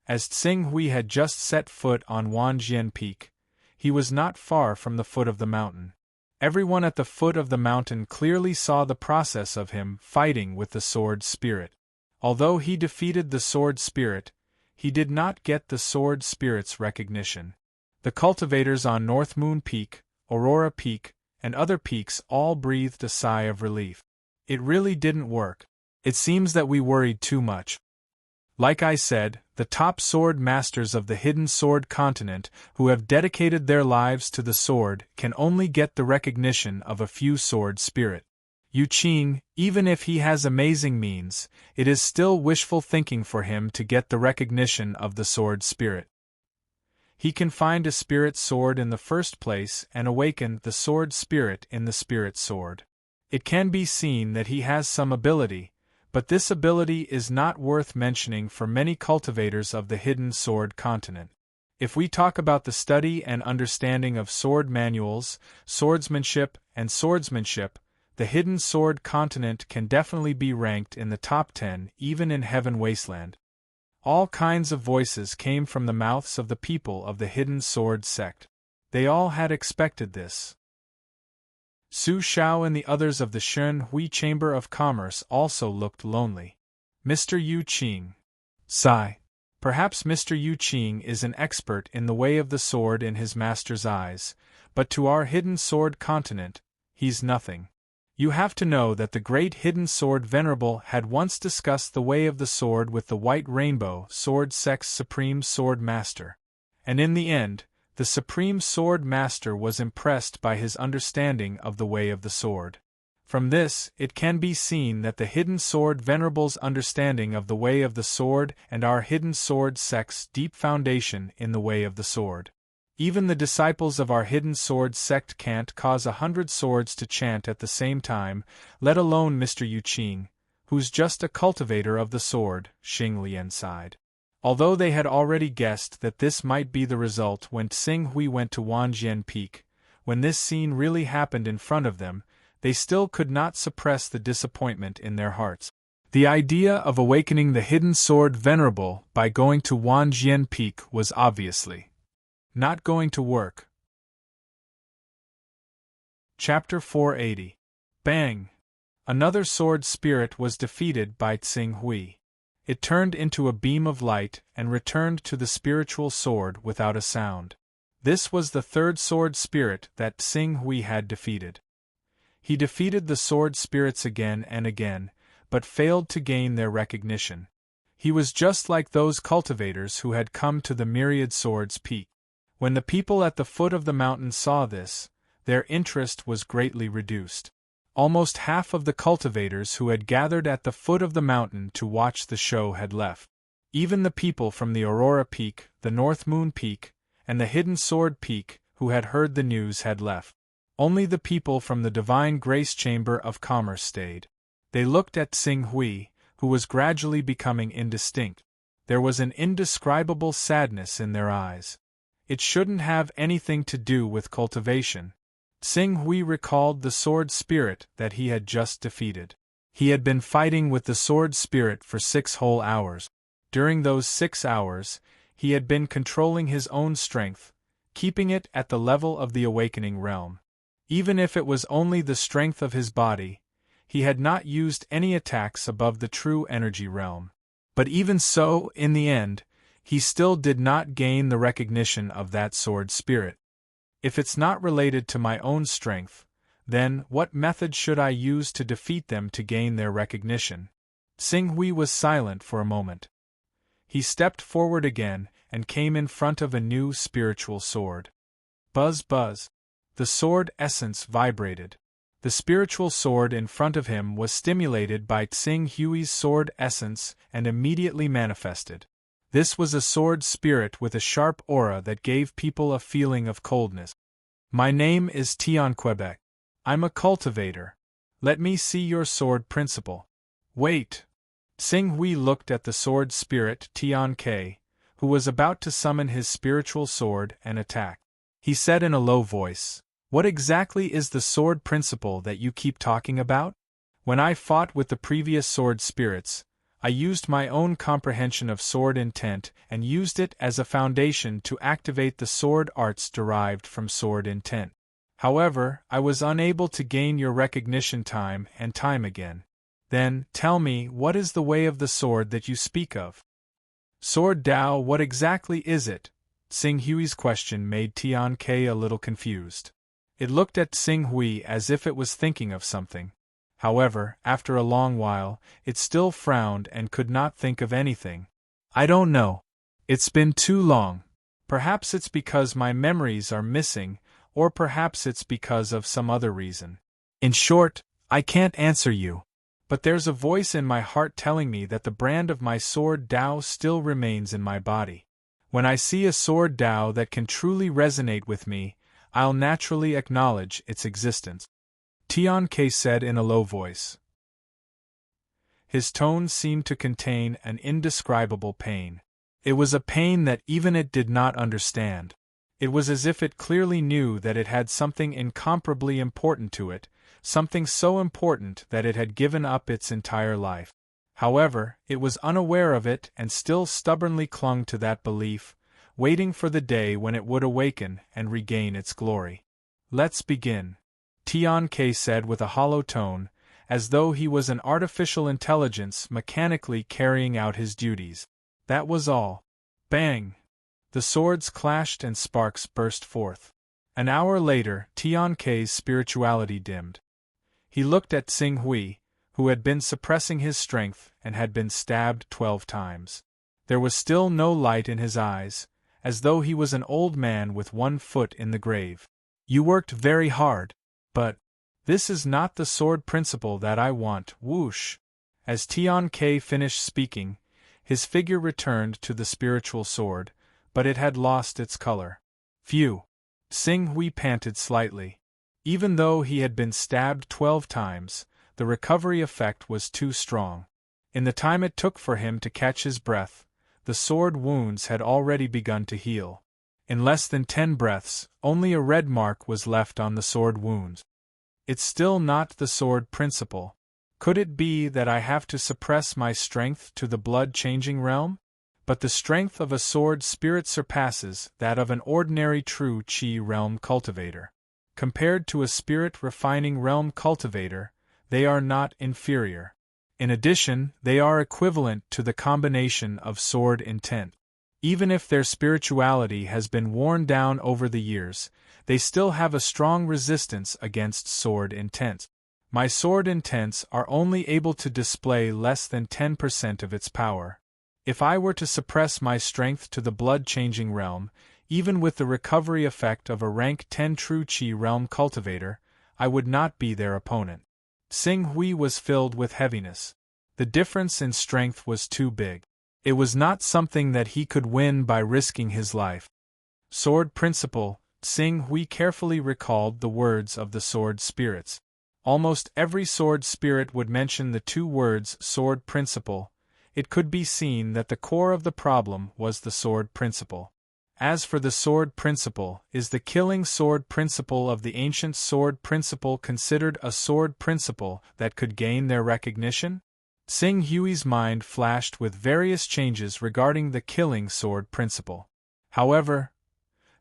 As Tsing Hui had just set foot on Wanjian Peak, he was not far from the foot of the mountain. Everyone at the foot of the mountain clearly saw the process of him fighting with the sword spirit. Although he defeated the sword spirit, he did not get the sword spirit's recognition. The cultivators on North Moon Peak, Aurora Peak, and other peaks all breathed a sigh of relief. It really didn't work. It seems that we worried too much. Like I said, the top sword masters of the hidden sword continent who have dedicated their lives to the sword can only get the recognition of a few sword spirit. Yu Qing, even if he has amazing means, it is still wishful thinking for him to get the recognition of the sword spirit. He can find a spirit sword in the first place and awaken the sword spirit in the spirit sword. It can be seen that he has some ability, but this ability is not worth mentioning for many cultivators of the hidden sword continent. If we talk about the study and understanding of sword manuals, swordsmanship, and swordsmanship, the hidden sword continent can definitely be ranked in the top 10 even in Heaven Wasteland. All kinds of voices came from the mouths of the people of the hidden sword sect. They all had expected this. Su Shao and the others of the Shen Hui Chamber of Commerce also looked lonely. Mr. Yu Qing. Sigh. Perhaps Mr. Yu Qing is an expert in the way of the sword in his master's eyes, but to our hidden sword continent, he's nothing. You have to know that the great hidden sword Venerable had once discussed the way of the sword with the White Rainbow Sword Sect's supreme sword master. And in the end, The Supreme Sword Master was impressed by his understanding of the way of the sword. From this, it can be seen that the Hidden Sword Venerable's understanding of the way of the sword and our Hidden Sword sect's deep foundation in the way of the sword. Even the disciples of our Hidden Sword sect can't cause 100 swords to chant at the same time, let alone Mr. Yu Qing, who's just a cultivator of the sword, Xing Lian sighed. Although they had already guessed that this might be the result when Tsing Hui went to Wanjian Peak, when this scene really happened in front of them, they still could not suppress the disappointment in their hearts. The idea of awakening the Hidden Sword Venerable by going to Wanjian Peak was obviously not going to work. Chapter 480. Bang! Another sword spirit was defeated by Tsing Hui. It turned into a beam of light and returned to the spiritual sword without a sound. This was the third sword spirit that Tsing Hui had defeated. He defeated the sword spirits again and again, but failed to gain their recognition. He was just like those cultivators who had come to the Myriad Swords Peak. When the people at the foot of the mountain saw this, their interest was greatly reduced. Almost half of the cultivators who had gathered at the foot of the mountain to watch the show had left. Even the people from the Aurora Peak, the North Moon Peak, and the Hidden Sword Peak who had heard the news had left. Only the people from the Divine Grace Chamber of Commerce stayed. They looked at Tsing Hui, who was gradually becoming indistinct. There was an indescribable sadness in their eyes. It shouldn't have anything to do with cultivation. Tsing Hui recalled the sword spirit that he had just defeated. He had been fighting with the sword spirit for 6 whole hours. During those 6 hours, he had been controlling his own strength, keeping it at the level of the awakening realm. Even if it was only the strength of his body, he had not used any attacks above the true energy realm. But even so, in the end, he still did not gain the recognition of that sword spirit. If it's not related to my own strength, then what method should I use to defeat them to gain their recognition? Tsing Hui was silent for a moment. He stepped forward again and came in front of a new spiritual sword. Buzz buzz. The sword essence vibrated. The spiritual sword in front of him was stimulated by Tsing Hui's sword essence and immediately manifested. This was a sword spirit with a sharp aura that gave people a feeling of coldness. My name is Tian Quebec. I'm a cultivator. Let me see your sword principle. Wait. Tsing Hui looked at the sword spirit Tian Ke, who was about to summon his spiritual sword and attack. He said in a low voice, "What exactly is the sword principle that you keep talking about? When I fought with the previous sword spirits, I used my own comprehension of sword intent and used it as a foundation to activate the sword arts derived from sword intent. However, I was unable to gain your recognition time and time again. Then, tell me, what is the way of the sword that you speak of?" Sword Dao, what exactly is it? Tsing Hui's question made Tian Ke a little confused. It looked at Tsing Hui as if it was thinking of something. However, after a long while, it still frowned and could not think of anything. I don't know. It's been too long. Perhaps it's because my memories are missing, or perhaps it's because of some other reason. In short, I can't answer you. But there's a voice in my heart telling me that the brand of my sword Dao still remains in my body. When I see a sword Dao that can truly resonate with me, I'll naturally acknowledge its existence. Tian Ke said in a low voice. His tone seemed to contain an indescribable pain. It was a pain that even it did not understand. It was as if it clearly knew that it had something incomparably important to it, something so important that it had given up its entire life. However, it was unaware of it and still stubbornly clung to that belief, waiting for the day when it would awaken and regain its glory. Let's begin, Tian Ke said with a hollow tone, as though he was an artificial intelligence mechanically carrying out his duties. That was all. Bang! The swords clashed and sparks burst forth. An hour later, Tian Ke's spirituality dimmed. He looked at Tsing Hui, who had been suppressing his strength and had been stabbed 12 times. There was still no light in his eyes, as though he was an old man with one foot in the grave. You worked very hard, but this is not the sword principle that I want. Whoosh! As Tian Ke finished speaking, his figure returned to the spiritual sword, but it had lost its color. Phew! Xing Hui panted slightly. Even though he had been stabbed 12 times, the recovery effect was too strong. In the time it took for him to catch his breath, the sword wounds had already begun to heal. In less than 10 breaths, only a red mark was left on the sword wound. It's still not the sword principle. Could it be that I have to suppress my strength to the blood-changing realm? But the strength of a sword spirit surpasses that of an ordinary true Qi realm cultivator. Compared to a spirit-refining realm cultivator, they are not inferior. In addition, they are equivalent to the combination of sword intent. Even if their spirituality has been worn down over the years, they still have a strong resistance against sword intent. My sword intents are only able to display less than 10% of its power. If I were to suppress my strength to the blood-changing realm, even with the recovery effect of a rank 10 true Qi realm cultivator, I would not be their opponent. Xing Hui was filled with heaviness. The difference in strength was too big. It was not something that he could win by risking his life. Sword principle. Xing Hui carefully recalled the words of the sword spirits. Almost every sword spirit would mention the 2 words sword principle. It could be seen that the core of the problem was the sword principle. As for the sword principle, is the killing sword principle of the ancient sword principle considered a sword principle that could gain their recognition? Xing Hui's mind flashed with various changes regarding the killing sword principle. However,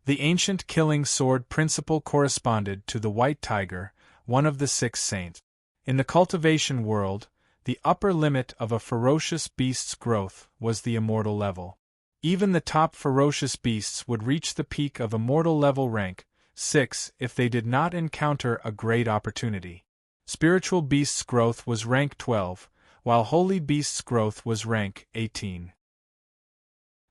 the ancient killing sword principle corresponded to the white tiger, one of the 6 saints. In the cultivation world, the upper limit of a ferocious beast's growth was the immortal level. Even the top ferocious beasts would reach the peak of immortal level rank 6 if they did not encounter a great opportunity. Spiritual beasts' growth was rank 12, while holy beasts' growth was rank 18.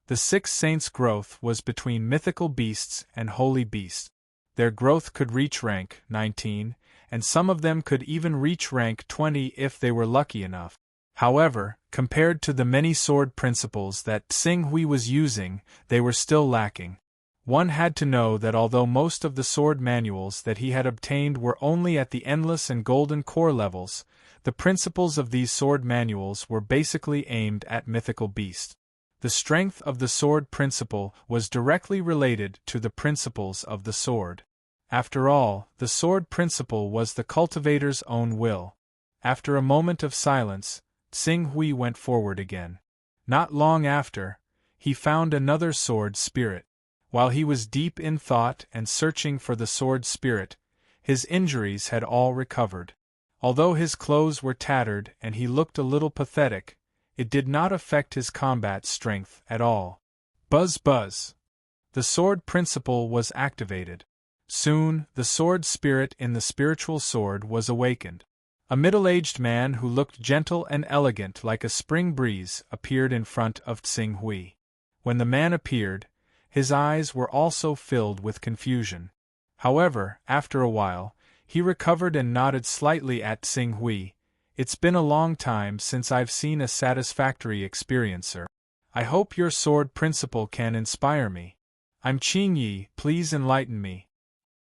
The 6 saints' growth was between mythical beasts and holy beasts. Their growth could reach rank 19, and some of them could even reach rank 20 if they were lucky enough. However, compared to the many sword principles that Xing Hui was using, they were still lacking. One had to know that although most of the sword manuals that he had obtained were only at the endless and golden core levels, the principles of these sword manuals were basically aimed at mythical beasts. The strength of the sword principle was directly related to the principles of the sword. After all, the sword principle was the cultivator's own will. After a moment of silence, Xing Hui went forward again. Not long after, he found another sword spirit. While he was deep in thought and searching for the sword spirit, his injuries had all recovered. Although his clothes were tattered and he looked a little pathetic, it did not affect his combat strength at all. Buzz buzz! The sword principle was activated. Soon, the sword spirit in the spiritual sword was awakened. A middle-aged man who looked gentle and elegant like a spring breeze appeared in front of Xing Hui. When the man appeared, his eyes were also filled with confusion. However, after a while, he recovered and nodded slightly at Xing Hui. It's been a long time since I've seen a satisfactory experiencer. I hope your sword principle can inspire me. I'm Qing Yi, please enlighten me.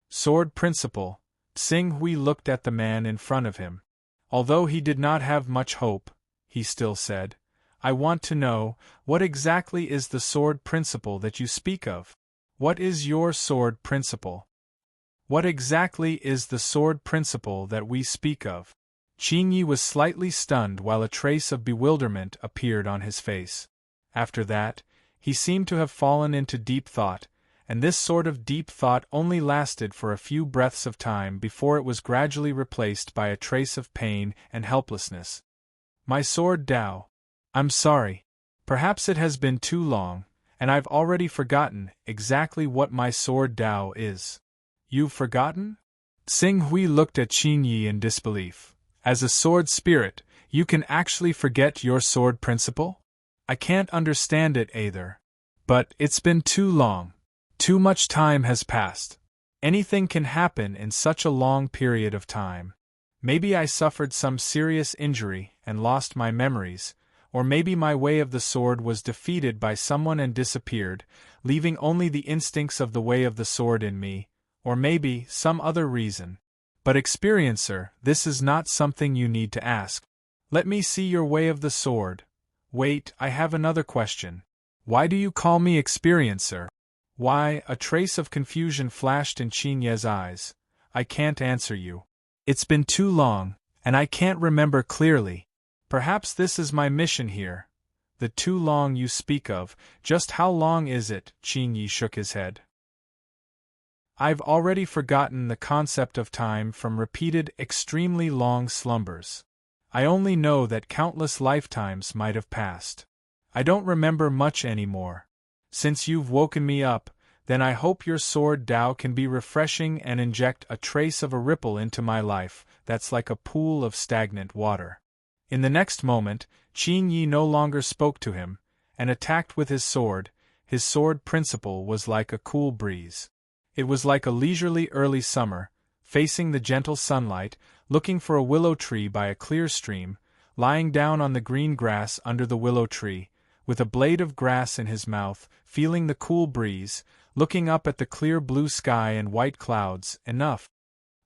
Sword principle. Xing Hui looked at the man in front of him. Although he did not have much hope, he still said, I want to know, what exactly is the sword principle that you speak of? What is your sword principle? What exactly is the sword principle that we speak of? Qing Yi was slightly stunned while a trace of bewilderment appeared on his face. After that, he seemed to have fallen into deep thought, and this sort of deep thought only lasted for a few breaths of time before it was gradually replaced by a trace of pain and helplessness. My sword Dao. I'm sorry. Perhaps it has been too long, and I've already forgotten exactly what my sword Dao is. You've forgotten? Xing Hui looked at Qing Yi in disbelief. As a sword spirit, you can actually forget your sword principle? I can't understand it either. But it's been too long. Too much time has passed. Anything can happen in such a long period of time. Maybe I suffered some serious injury and lost my memories, or maybe my way of the sword was defeated by someone and disappeared, leaving only the instincts of the way of the sword in me, or maybe some other reason. But experiencer, this is not something you need to ask. Let me see your way of the sword. Wait, I have another question. Why do you call me experiencer? Why? A trace of confusion flashed in Qin Ye's eyes. I can't answer you. It's been too long, and I can't remember clearly. Perhaps this is my mission here. The too long you speak of, just how long is it? Qin Yi shook his head. I've already forgotten the concept of time from repeated, extremely long slumbers. I only know that countless lifetimes might have passed. I don't remember much anymore. Since you've woken me up, then I hope your sword Tao can be refreshing and inject a trace of a ripple into my life that's like a pool of stagnant water. In the next moment, Qin Yi no longer spoke to him, and attacked with his sword. His sword principle was like a cool breeze. It was like a leisurely early summer, facing the gentle sunlight, looking for a willow tree by a clear stream, lying down on the green grass under the willow tree, with a blade of grass in his mouth, feeling the cool breeze, looking up at the clear blue sky and white clouds. Enough.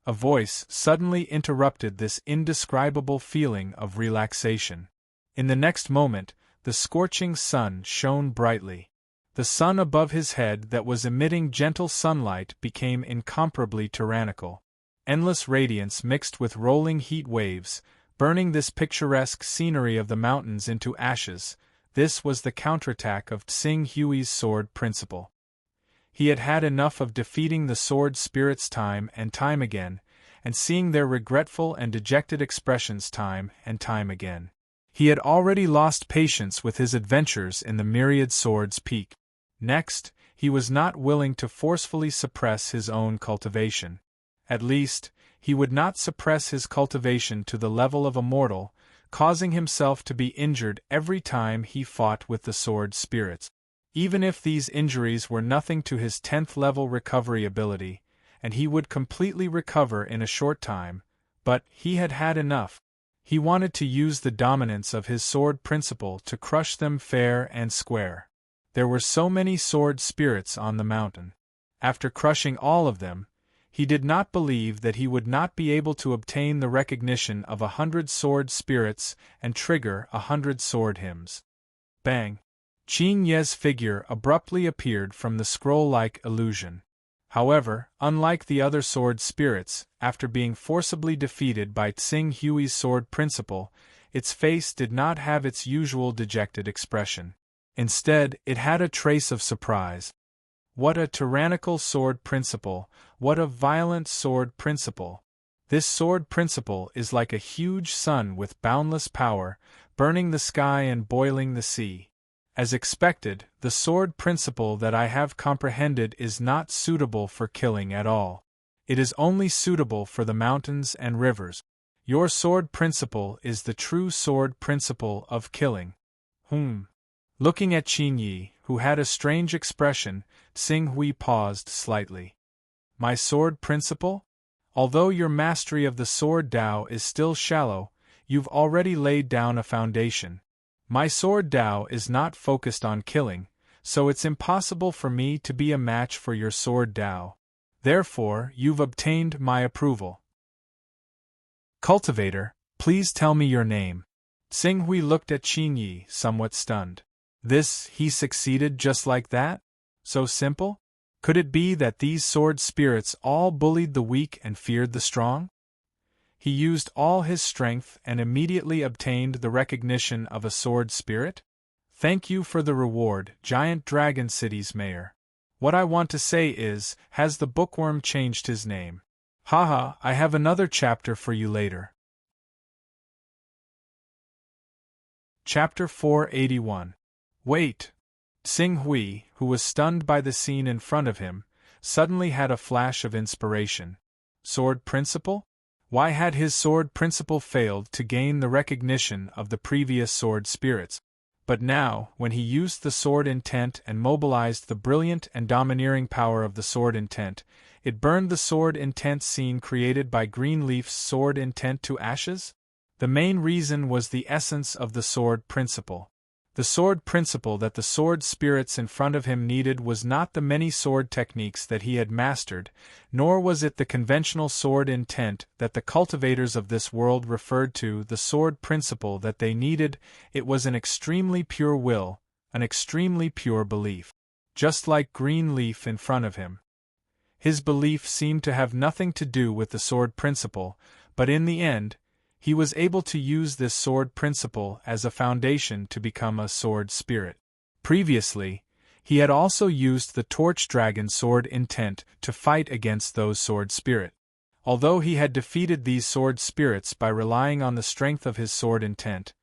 A voice suddenly interrupted this indescribable feeling of relaxation. In the next moment, the scorching sun shone brightly. The sun above his head that was emitting gentle sunlight became incomparably tyrannical. Endless radiance mixed with rolling heat waves, burning this picturesque scenery of the mountains into ashes. This was the counterattack of Tsing Hui's sword principle. He had had enough of defeating the sword spirits time and time again, and seeing their regretful and dejected expressions time and time again. He had already lost patience with his adventures in the myriad swords peak. Next, he was not willing to forcefully suppress his own cultivation. At least, he would not suppress his cultivation to the level of a mortal, causing himself to be injured every time he fought with the sword spirits. Even if these injuries were nothing to his 10th level recovery ability, and he would completely recover in a short time, but he had had enough. He wanted to use the dominance of his sword principle to crush them fair and square. There were so many sword spirits on the mountain. After crushing all of them, he did not believe that he would not be able to obtain the recognition of 100 sword spirits and trigger 100 sword hymns. Bang! Qin Ye's figure abruptly appeared from the scroll-like illusion. However, unlike the other sword spirits, after being forcibly defeated by Tsing Hui's sword principle, its face did not have its usual dejected expression. Instead, it had a trace of surprise. What a tyrannical sword principle, what a violent sword principle. This sword principle is like a huge sun with boundless power, burning the sky and boiling the sea. As expected, the sword principle that I have comprehended is not suitable for killing at all. It is only suitable for the mountains and rivers. Your sword principle is the true sword principle of killing. Looking at Qin Yi, who had a strange expression, Tsing Hui paused slightly. My sword principle? Although your mastery of the sword Tao is still shallow, you've already laid down a foundation. My sword Tao is not focused on killing, so it's impossible for me to be a match for your sword Tao. Therefore, you've obtained my approval. Cultivator, please tell me your name. Tsing Hui looked at Qin Yi, somewhat stunned. He succeeded just like that? So simple? Could it be that these sword spirits all bullied the weak and feared the strong? He used all his strength and immediately obtained the recognition of a sword spirit? Thank you for the reward, Giant Dragon City's mayor. What I want to say is, has the bookworm changed his name? Haha, I have another chapter for you later. Chapter 481. Wait! Tsing Hui, who was stunned by the scene in front of him, suddenly had a flash of inspiration. Sword principle? Why had his sword principle failed to gain the recognition of the previous sword spirits? But now, when he used the sword intent and mobilized the brilliant and domineering power of the sword intent, it burned the sword intent scene created by Greenleaf's sword intent to ashes? The main reason was the essence of the sword principle. The sword principle that the sword spirits in front of him needed was not the many sword techniques that he had mastered, nor was it the conventional sword intent that the cultivators of this world referred to the sword principle that they needed. It was an extremely pure will, an extremely pure belief. Just like Greenleaf in front of him. His belief seemed to have nothing to do with the sword principle, but in the end, he was able to use this sword principle as a foundation to become a sword spirit. Previously, he had also used the torch dragon sword intent to fight against those sword spirit. Although he had defeated these sword spirits by relying on the strength of his sword intent,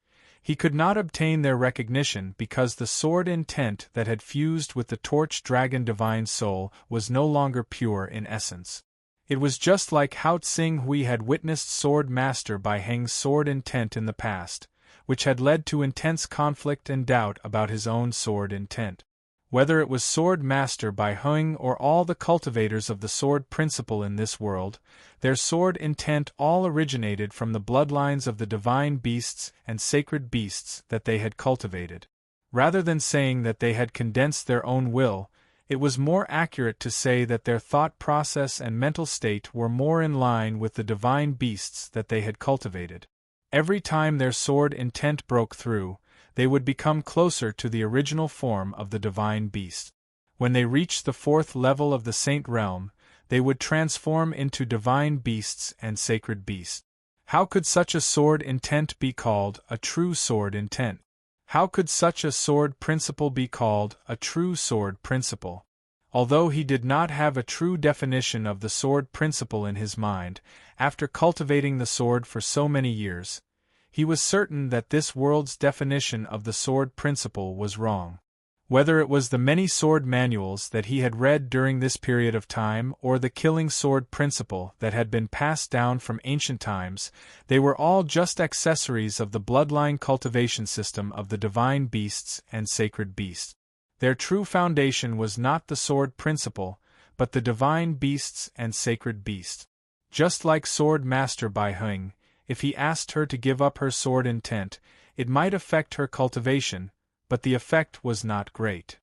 he could not obtain their recognition because the sword intent that had fused with the torch dragon divine soul was no longer pure in essence. It was just like Hao Tsing Hui had witnessed Sword Master Bai Heng's sword intent in the past, which had led to intense conflict and doubt about his own sword intent. Whether it was Sword Master Bai Heng or all the cultivators of the sword principle in this world, their sword intent all originated from the bloodlines of the divine beasts and sacred beasts that they had cultivated. Rather than saying that they had condensed their own will, it was more accurate to say that their thought process and mental state were more in line with the divine beasts that they had cultivated. Every time their sword intent broke through, they would become closer to the original form of the divine beast. When they reached the fourth level of the saint realm, they would transform into divine beasts and sacred beasts. How could such a sword intent be called a true sword intent? How could such a sword principle be called a true sword principle? Although he did not have a true definition of the sword principle in his mind, after cultivating the sword for so many years, he was certain that this world's definition of the sword principle was wrong. Whether it was the many sword manuals that he had read during this period of time or the killing sword principle that had been passed down from ancient times, they were all just accessories of the bloodline cultivation system of the divine beasts and sacred beasts. Their true foundation was not the sword principle, but the divine beasts and sacred beasts. Just like Sword Master Bai Heng, if he asked her to give up her sword intent, it might affect her cultivation, but the effect was not great.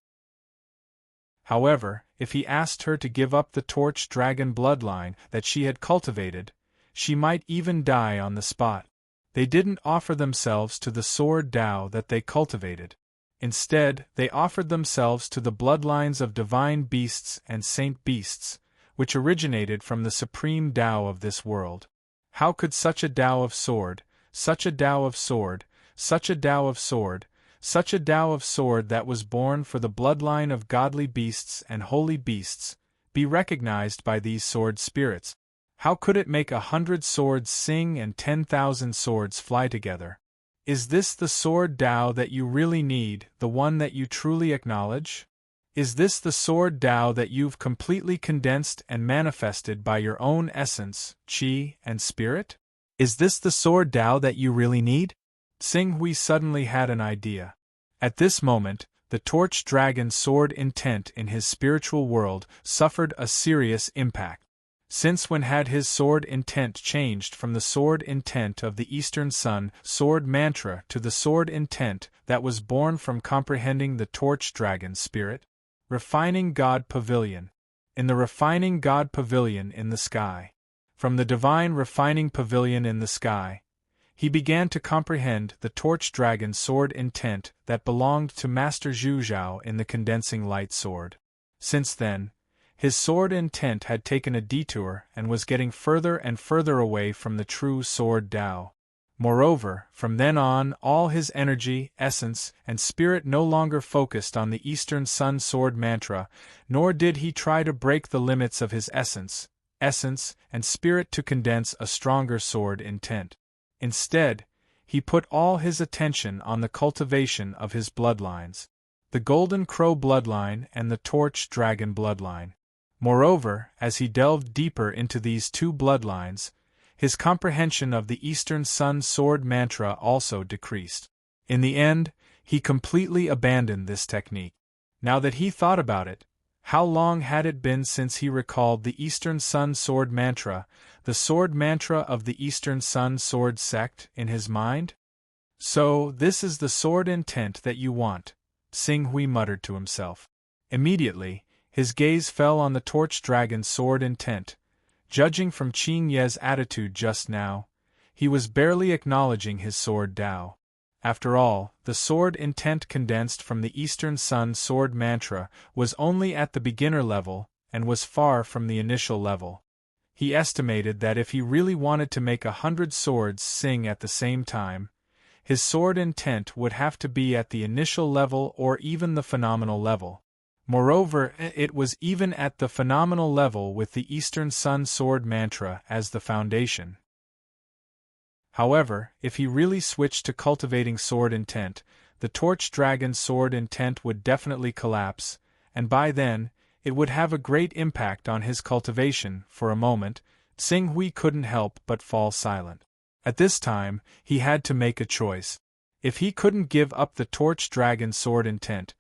However, if he asked her to give up the torch dragon bloodline that she had cultivated, she might even die on the spot. They didn't offer themselves to the sword Tao that they cultivated. Instead, they offered themselves to the bloodlines of divine beasts and saint beasts, which originated from the supreme Tao of this world. How could such a Tao of sword, such a Tao of sword, such a Tao of sword, such a Tao of sword that was born for the bloodline of godly beasts and holy beasts, be recognized by these sword spirits? How could it make 100 swords sing and 10,000 swords fly together? Is this the sword Tao that you really need, the one that you truly acknowledge? Is this the sword Tao that you've completely condensed and manifested by your own essence, qi, and spirit? Is this the sword Tao that you really need? Tsing Hui suddenly had an idea. At this moment, the torch dragon sword intent in his spiritual world suffered a serious impact. Since when had his sword intent changed from the sword intent of the Eastern Sun sword mantra to the sword intent that was born from comprehending the torch dragon spirit? Refining God Pavilion. In the refining God Pavilion in the sky. From the divine refining pavilion in the sky, he began to comprehend the torch dragon sword intent that belonged to Master Zhu Zhao in the condensing light sword. Since then, his sword intent had taken a detour and was getting further and further away from the true sword Tao. Moreover, from then on, all his energy, essence, and spirit no longer focused on the Eastern Sun sword mantra, nor did he try to break the limits of his essence, and spirit to condense a stronger sword intent. Instead, he put all his attention on the cultivation of his bloodlines, the Golden Crow bloodline and the Torch Dragon bloodline. Moreover, as he delved deeper into these two bloodlines, his comprehension of the Eastern Sun sword mantra also decreased. In the end, He completely abandoned this technique. Now that he thought about it, how long had it been since he recalled the Eastern Sun Sword mantra, the sword mantra of the Eastern Sun Sword sect, in his mind? So, this is the sword intent that you want, Xing Hui muttered to himself. Immediately, his gaze fell on the torch dragon's sword intent. Judging from Qing Ye's attitude just now, he was barely acknowledging his sword Dao. After all, the sword intent condensed from the Eastern Sun Sword mantra was only at the beginner level and was far from the initial level. He estimated that if he really wanted to make 100 swords sing at the same time, his sword intent would have to be at the initial level or even the phenomenal level. Moreover, it was even at the phenomenal level with the Eastern Sun Sword mantra as the foundation. However, if he really switched to cultivating sword intent, the torch dragon's sword intent would definitely collapse, and by then, it would have a great impact on his cultivation. For a moment, Xing Hui couldn't help but fall silent. At this time, he had to make a choice. If he couldn't give up the torch dragon's sword intent,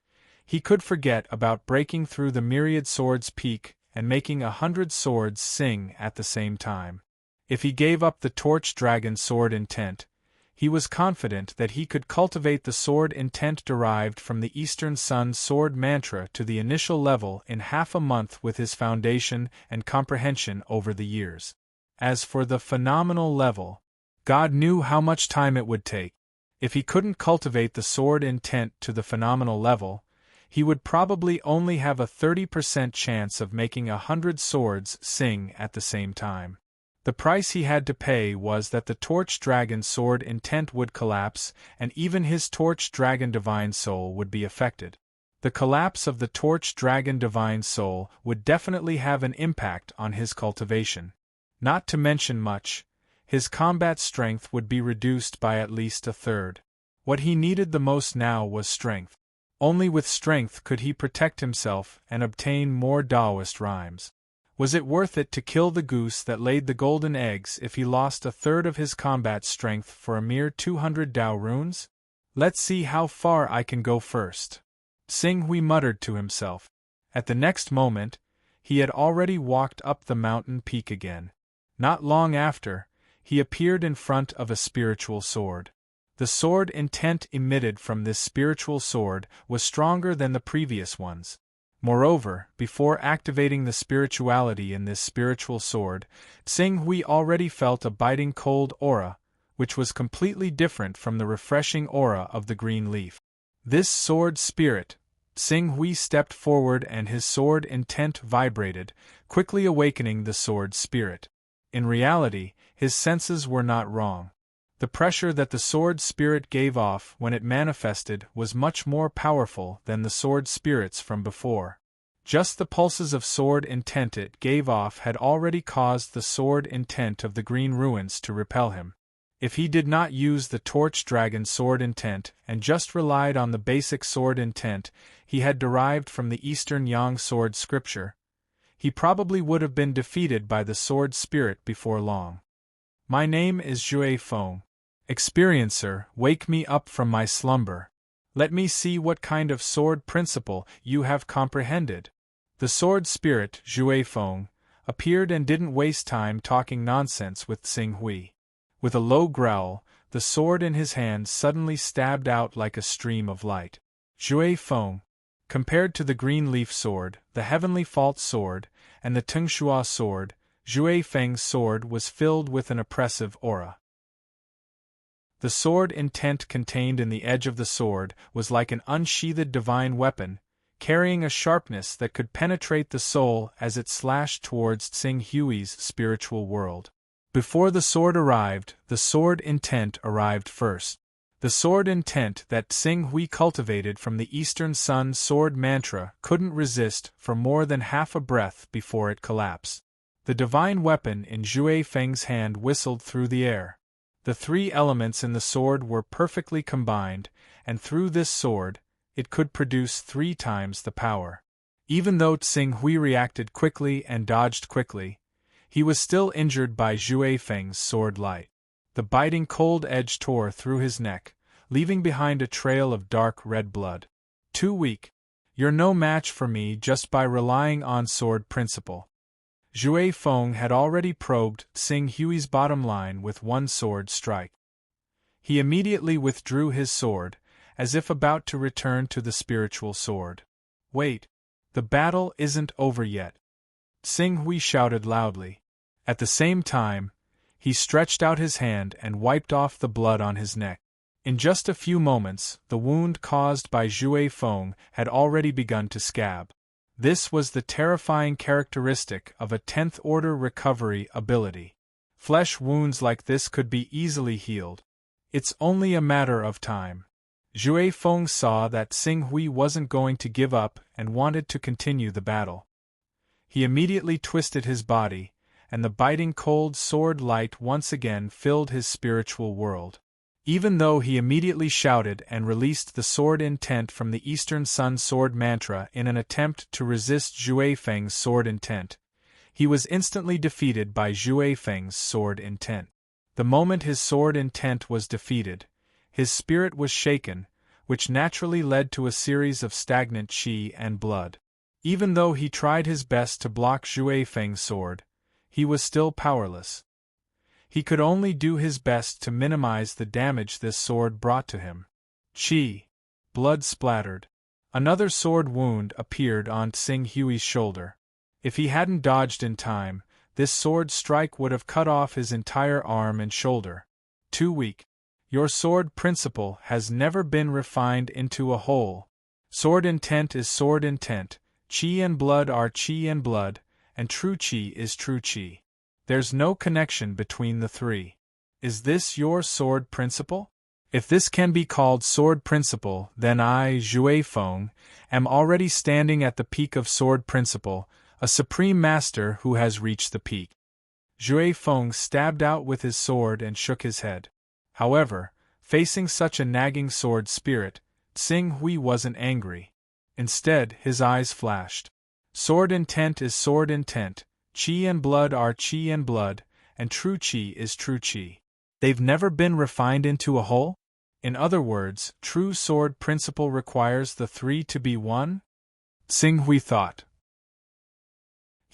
he could forget about breaking through the myriad swords peak and making 100 swords sing at the same time. If he gave up the torch dragon's sword intent, he was confident that he could cultivate the sword intent derived from the Eastern Sun Sword mantra to the initial level in half a month with his foundation and comprehension over the years. As for the phenomenal level, God knew how much time it would take. If he couldn't cultivate the sword intent to the phenomenal level, he would probably only have a 30% chance of making 100 swords sing at the same time. The price he had to pay was that the Torch Dragon's sword intent would collapse, and even his Torch Dragon Divine Soul would be affected. The collapse of the Torch Dragon Divine Soul would definitely have an impact on his cultivation. Not to mention much, his combat strength would be reduced by at least a third. What he needed the most now was strength. Only with strength could he protect himself and obtain more Taoist rhymes. Was it worth it to kill the goose that laid the golden eggs if he lost a third of his combat strength for a mere 200 Dao runes? Let's see how far I can go first. Xing Hui muttered to himself. At the next moment, he had already walked up the mountain peak again. Not long after, he appeared in front of a spiritual sword. The sword intent emitted from this spiritual sword was stronger than the previous ones. Moreover, before activating the spirituality in this spiritual sword, Xing Hui already felt a biting cold aura, which was completely different from the refreshing aura of the green leaf. This sword spirit, Xing Hui stepped forward and his sword intent vibrated, quickly awakening the sword spirit. In reality, his senses were not wrong. The pressure that the sword spirit gave off when it manifested was much more powerful than the sword spirits from before. Just the pulses of sword intent it gave off had already caused the sword intent of the green ruins to repel him. If he did not use the torch dragon sword intent and just relied on the basic sword intent he had derived from the Eastern Yang sword scripture, he probably would have been defeated by the sword spirit before long. My name is Jue Feng. Experiencer, wake me up from my slumber. Let me see what kind of sword principle you have comprehended. The sword spirit, Jue Feng, appeared and didn't waste time talking nonsense with Xing Hui. With a low growl, the sword in his hand suddenly stabbed out like a stream of light. Jue Feng, compared to the green leaf sword, the heavenly fault sword, and the Tengshua sword, Jue Feng's sword was filled with an oppressive aura. The sword intent contained in the edge of the sword was like an unsheathed divine weapon, carrying a sharpness that could penetrate the soul as it slashed towards Xing Hui's spiritual world. Before the sword arrived, the sword intent arrived first. The sword intent that Xing Hui cultivated from the Eastern Sun sword mantra couldn't resist for more than half a breath before it collapsed. The divine weapon in Jue Feng's hand whistled through the air. The three elements in the sword were perfectly combined, and through this sword, it could produce 3 times the power. Even though Xing Hui reacted quickly and dodged quickly, he was still injured by Jue Feng's sword light. The biting cold edge tore through his neck, leaving behind a trail of dark red blood. Too weak. You're no match for me just by relying on sword principle. Zhui Feng had already probed Xing Hui's bottom line with one sword strike. He immediately withdrew his sword, as if about to return to the spiritual sword. Wait, the battle isn't over yet. Xing Hui shouted loudly. At the same time, he stretched out his hand and wiped off the blood on his neck. In just a few moments, the wound caused by Zhui Feng had already begun to scab. This was the terrifying characteristic of a 10th-order recovery ability. Flesh wounds like this could be easily healed. It's only a matter of time. Zhui Feng saw that Xing Hui wasn't going to give up and wanted to continue the battle. He immediately twisted his body, and the biting cold sword light once again filled his spiritual world. Even though he immediately shouted and released the sword intent from the Eastern Sun sword mantra in an attempt to resist Zhui Feng's sword intent, he was instantly defeated by Zhui Feng's sword intent. The moment his sword intent was defeated, his spirit was shaken, which naturally led to a series of stagnant qi and blood. Even though he tried his best to block Zhui Feng's sword, he was still powerless. He could only do his best to minimize the damage this sword brought to him. Qi. Blood splattered. Another sword wound appeared on Xing Hui's shoulder. If he hadn't dodged in time, this sword strike would have cut off his entire arm and shoulder. Too weak. Your sword principle has never been refined into a whole. Sword intent is sword intent, qi and blood are qi and blood, and true qi is true qi. There's no connection between the three. Is this your sword principle? If this can be called sword principle, then I, Zhui Feng, am already standing at the peak of sword principle, a supreme master who has reached the peak. Zhui Feng stabbed out with his sword and shook his head. However, facing such a nagging sword spirit, Xing Hui wasn't angry. Instead, his eyes flashed. Sword intent is sword intent, qi and blood are qi and blood, and true qi is true qi. They've never been refined into a whole? In other words, true sword principle requires the three to be one? Xing Hui thought.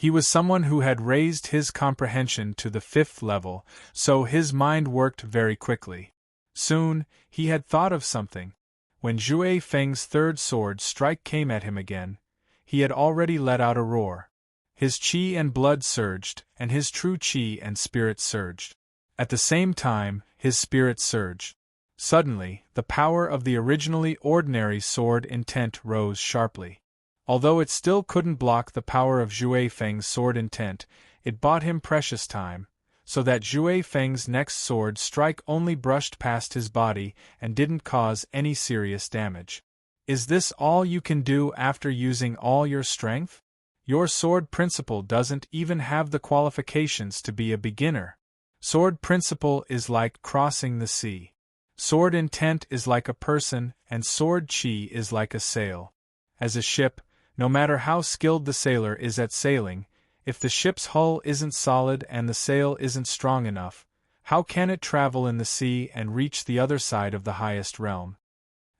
He was someone who had raised his comprehension to the 5th level, so his mind worked very quickly. Soon, he had thought of something. When Zhui Feng's third sword strike came at him again, he had already let out a roar. His qi and blood surged, and his true qi and spirit surged. At the same time, his spirit surged. Suddenly, the power of the originally ordinary sword intent rose sharply. Although it still couldn't block the power of Zhui Feng's sword intent, it bought him precious time, so that Zhui Feng's next sword strike only brushed past his body and didn't cause any serious damage. Is this all you can do after using all your strength? Your sword principle doesn't even have the qualifications to be a beginner. Sword principle is like crossing the sea. Sword intent is like a person, and sword qi is like a sail. As a ship, no matter how skilled the sailor is at sailing, if the ship's hull isn't solid and the sail isn't strong enough, how can it travel in the sea and reach the other side of the highest realm?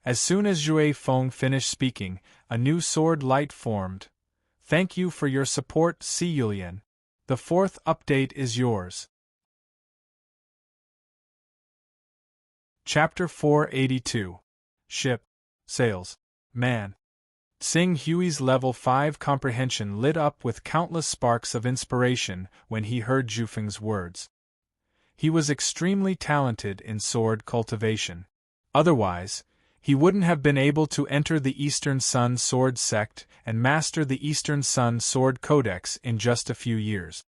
As soon as Zhui Feng finished speaking, a new sword light formed. Thank you for your support, Si Yulian. The 4th update is yours. Chapter 482. Ship. Sails. Man. Xing Hui's level 5 comprehension lit up with countless sparks of inspiration when he heard Zhu Feng's words. He was extremely talented in sword cultivation. Otherwise, he wouldn't have been able to enter the Eastern Sun Sword Sect and master the Eastern Sun Sword Codex in just a few years.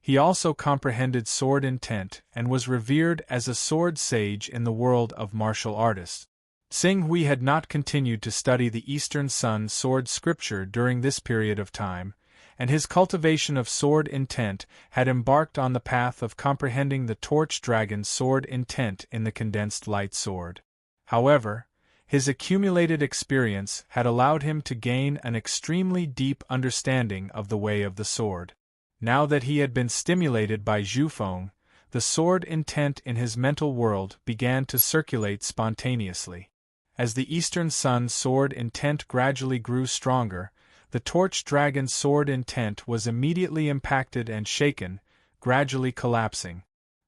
He also comprehended sword intent and was revered as a sword sage in the world of martial artists. Xing Hui had not continued to study the Eastern Sun sword scripture during this period of time, and his cultivation of sword intent had embarked on the path of comprehending the Torch Dragon's sword intent in the condensed light sword. However, his accumulated experience had allowed him to gain an extremely deep understanding of the way of the sword. Now that he had been stimulated by Zhu Feng, the sword intent in his mental world began to circulate spontaneously. As the Eastern Sun's sword intent gradually grew stronger, the Torch Dragon's sword intent was immediately impacted and shaken, gradually collapsing.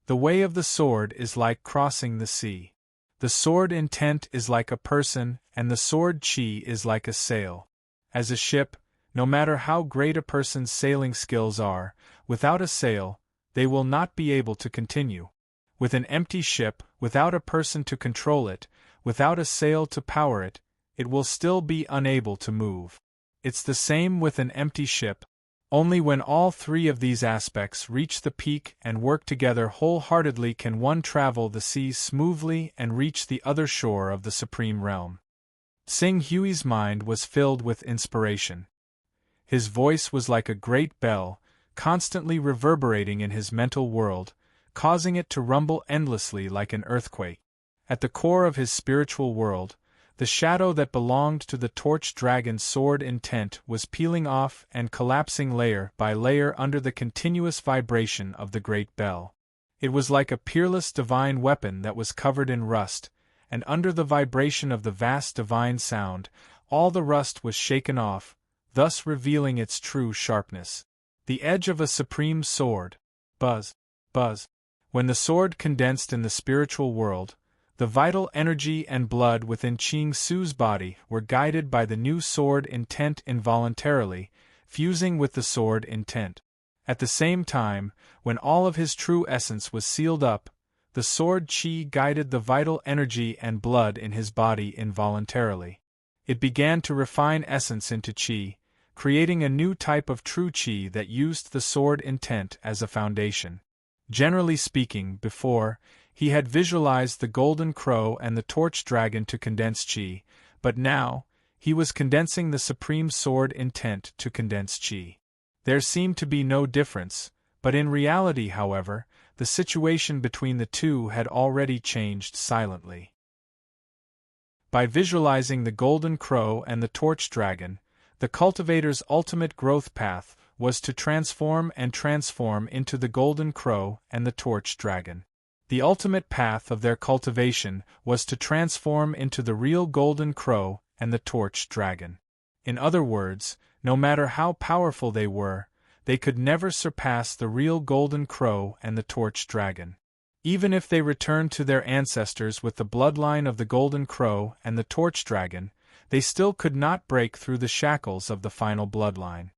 The way of the sword is like crossing the sea. The sword intent is like a person, and the sword chi is like a sail. As a ship, no matter how great a person's sailing skills are, without a sail, they will not be able to continue. With an empty ship, without a person to control it, without a sail to power it, it will still be unable to move. It's the same with an empty ship. Only when all three of these aspects reach the peak and work together wholeheartedly can one travel the seas smoothly and reach the other shore of the supreme realm. Sing Hui's mind was filled with inspiration. His voice was like a great bell, constantly reverberating in his mental world, causing it to rumble endlessly like an earthquake. At the core of his spiritual world, the shadow that belonged to the Torch Dragon's sword intent was peeling off and collapsing layer by layer under the continuous vibration of the great bell. It was like a peerless divine weapon that was covered in rust, and under the vibration of the vast divine sound, all the rust was shaken off, thus revealing its true sharpness. The edge of a supreme sword. Buzz, buzz. When the sword condensed in the spiritual world, the vital energy and blood within Ching Su's body were guided by the new sword intent involuntarily, fusing with the sword intent. At the same time, when all of his true essence was sealed up, the sword chi guided the vital energy and blood in his body involuntarily. It began to refine essence into chi, creating a new type of true chi that used the sword intent as a foundation. Generally speaking, before, he had visualized the Golden Crow and the Torch Dragon to condense chi, but now, he was condensing the Supreme Sword intent to condense chi. There seemed to be no difference, but in reality, however, the situation between the two had already changed silently. By visualizing the Golden Crow and the Torch Dragon, the cultivator's ultimate growth path was to transform into the Golden Crow and the Torch Dragon. The ultimate path of their cultivation was to transform into the real Golden Crow and the Torch Dragon. In other words, no matter how powerful they were, they could never surpass the real Golden Crow and the Torch Dragon. Even if they returned to their ancestors with the bloodline of the Golden Crow and the Torch Dragon, they still could not break through the shackles of the final bloodline.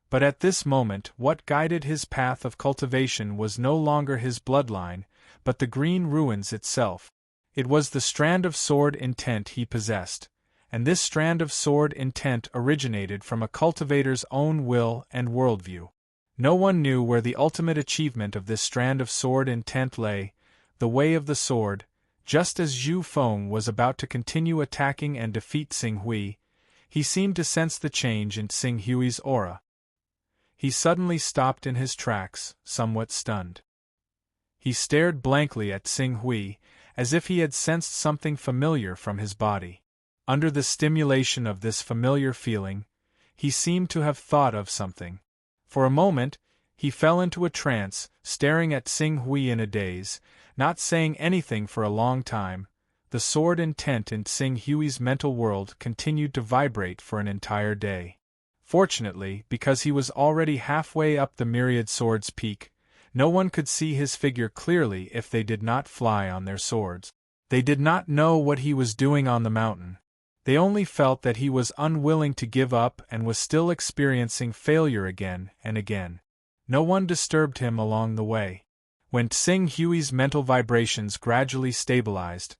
But at this moment, what guided his path of cultivation was no longer his bloodline, but the green ruins itself. It was the strand of sword intent he possessed, and this strand of sword intent originated from a cultivator's own will and worldview. No one knew where the ultimate achievement of this strand of sword intent lay, the way of the sword. Just as Zhu Feng was about to continue attacking and defeat Xing Hui, he seemed to sense the change in Xing Hui's aura. He suddenly stopped in his tracks, somewhat stunned. He stared blankly at Xing Hui, as if he had sensed something familiar from his body. Under the stimulation of this familiar feeling, he seemed to have thought of something. For a moment, he fell into a trance, staring at Xing Hui in a daze, not saying anything for a long time. The sword intent in Xing Hui's mental world continued to vibrate for an entire day. Fortunately, because he was already halfway up the Myriad Swords peak, no one could see his figure clearly if they did not fly on their swords. They did not know what he was doing on the mountain. They only felt that he was unwilling to give up and was still experiencing failure again and again. No one disturbed him along the way. When Xing Hui's mental vibrations gradually stabilized,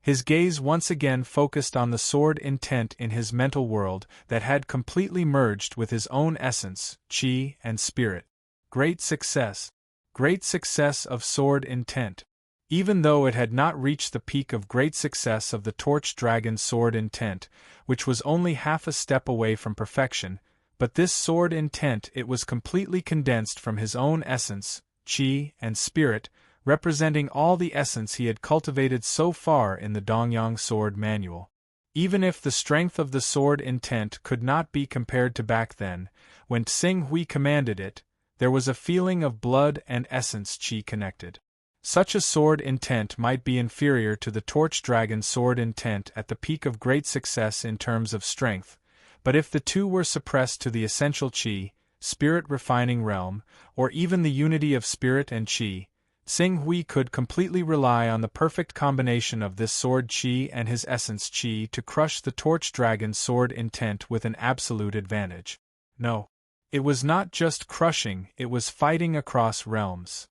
his gaze once again focused on the sword intent in his mental world that had completely merged with his own essence, chi, and spirit. Great success! Great success of sword intent! Even though it had not reached the peak of great success of the Torch Dragon's sword intent, which was only half a step away from perfection, but this sword intent it was completely condensed from his own essence, chi, and spirit, representing all the essence he had cultivated so far in the Dongyang Sword Manual. Even if the strength of the sword intent could not be compared to back then, when Xing Hui commanded it, there was a feeling of blood and essence chi connected. Such a sword intent might be inferior to the torch dragon sword intent at the peak of great success in terms of strength, but if the two were suppressed to the essential qi, spirit refining realm, or even the unity of spirit and qi, Xing Hui could completely rely on the perfect combination of this sword qi and his essence qi to crush the torch dragon sword intent with an absolute advantage. No. It was not just crushing, it was fighting across realms.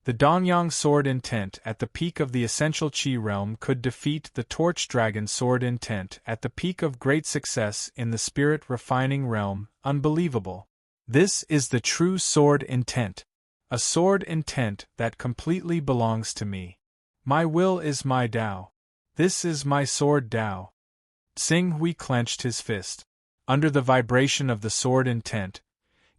The Dongyang sword intent at the peak of the essential qi realm could defeat the torch dragon sword intent at the peak of great success in the spirit refining realm. Unbelievable. This is the true sword intent. A sword intent that completely belongs to me. My will is my Tao. This is my sword Tao. Xing Hui clenched his fist. Under the vibration of the sword intent,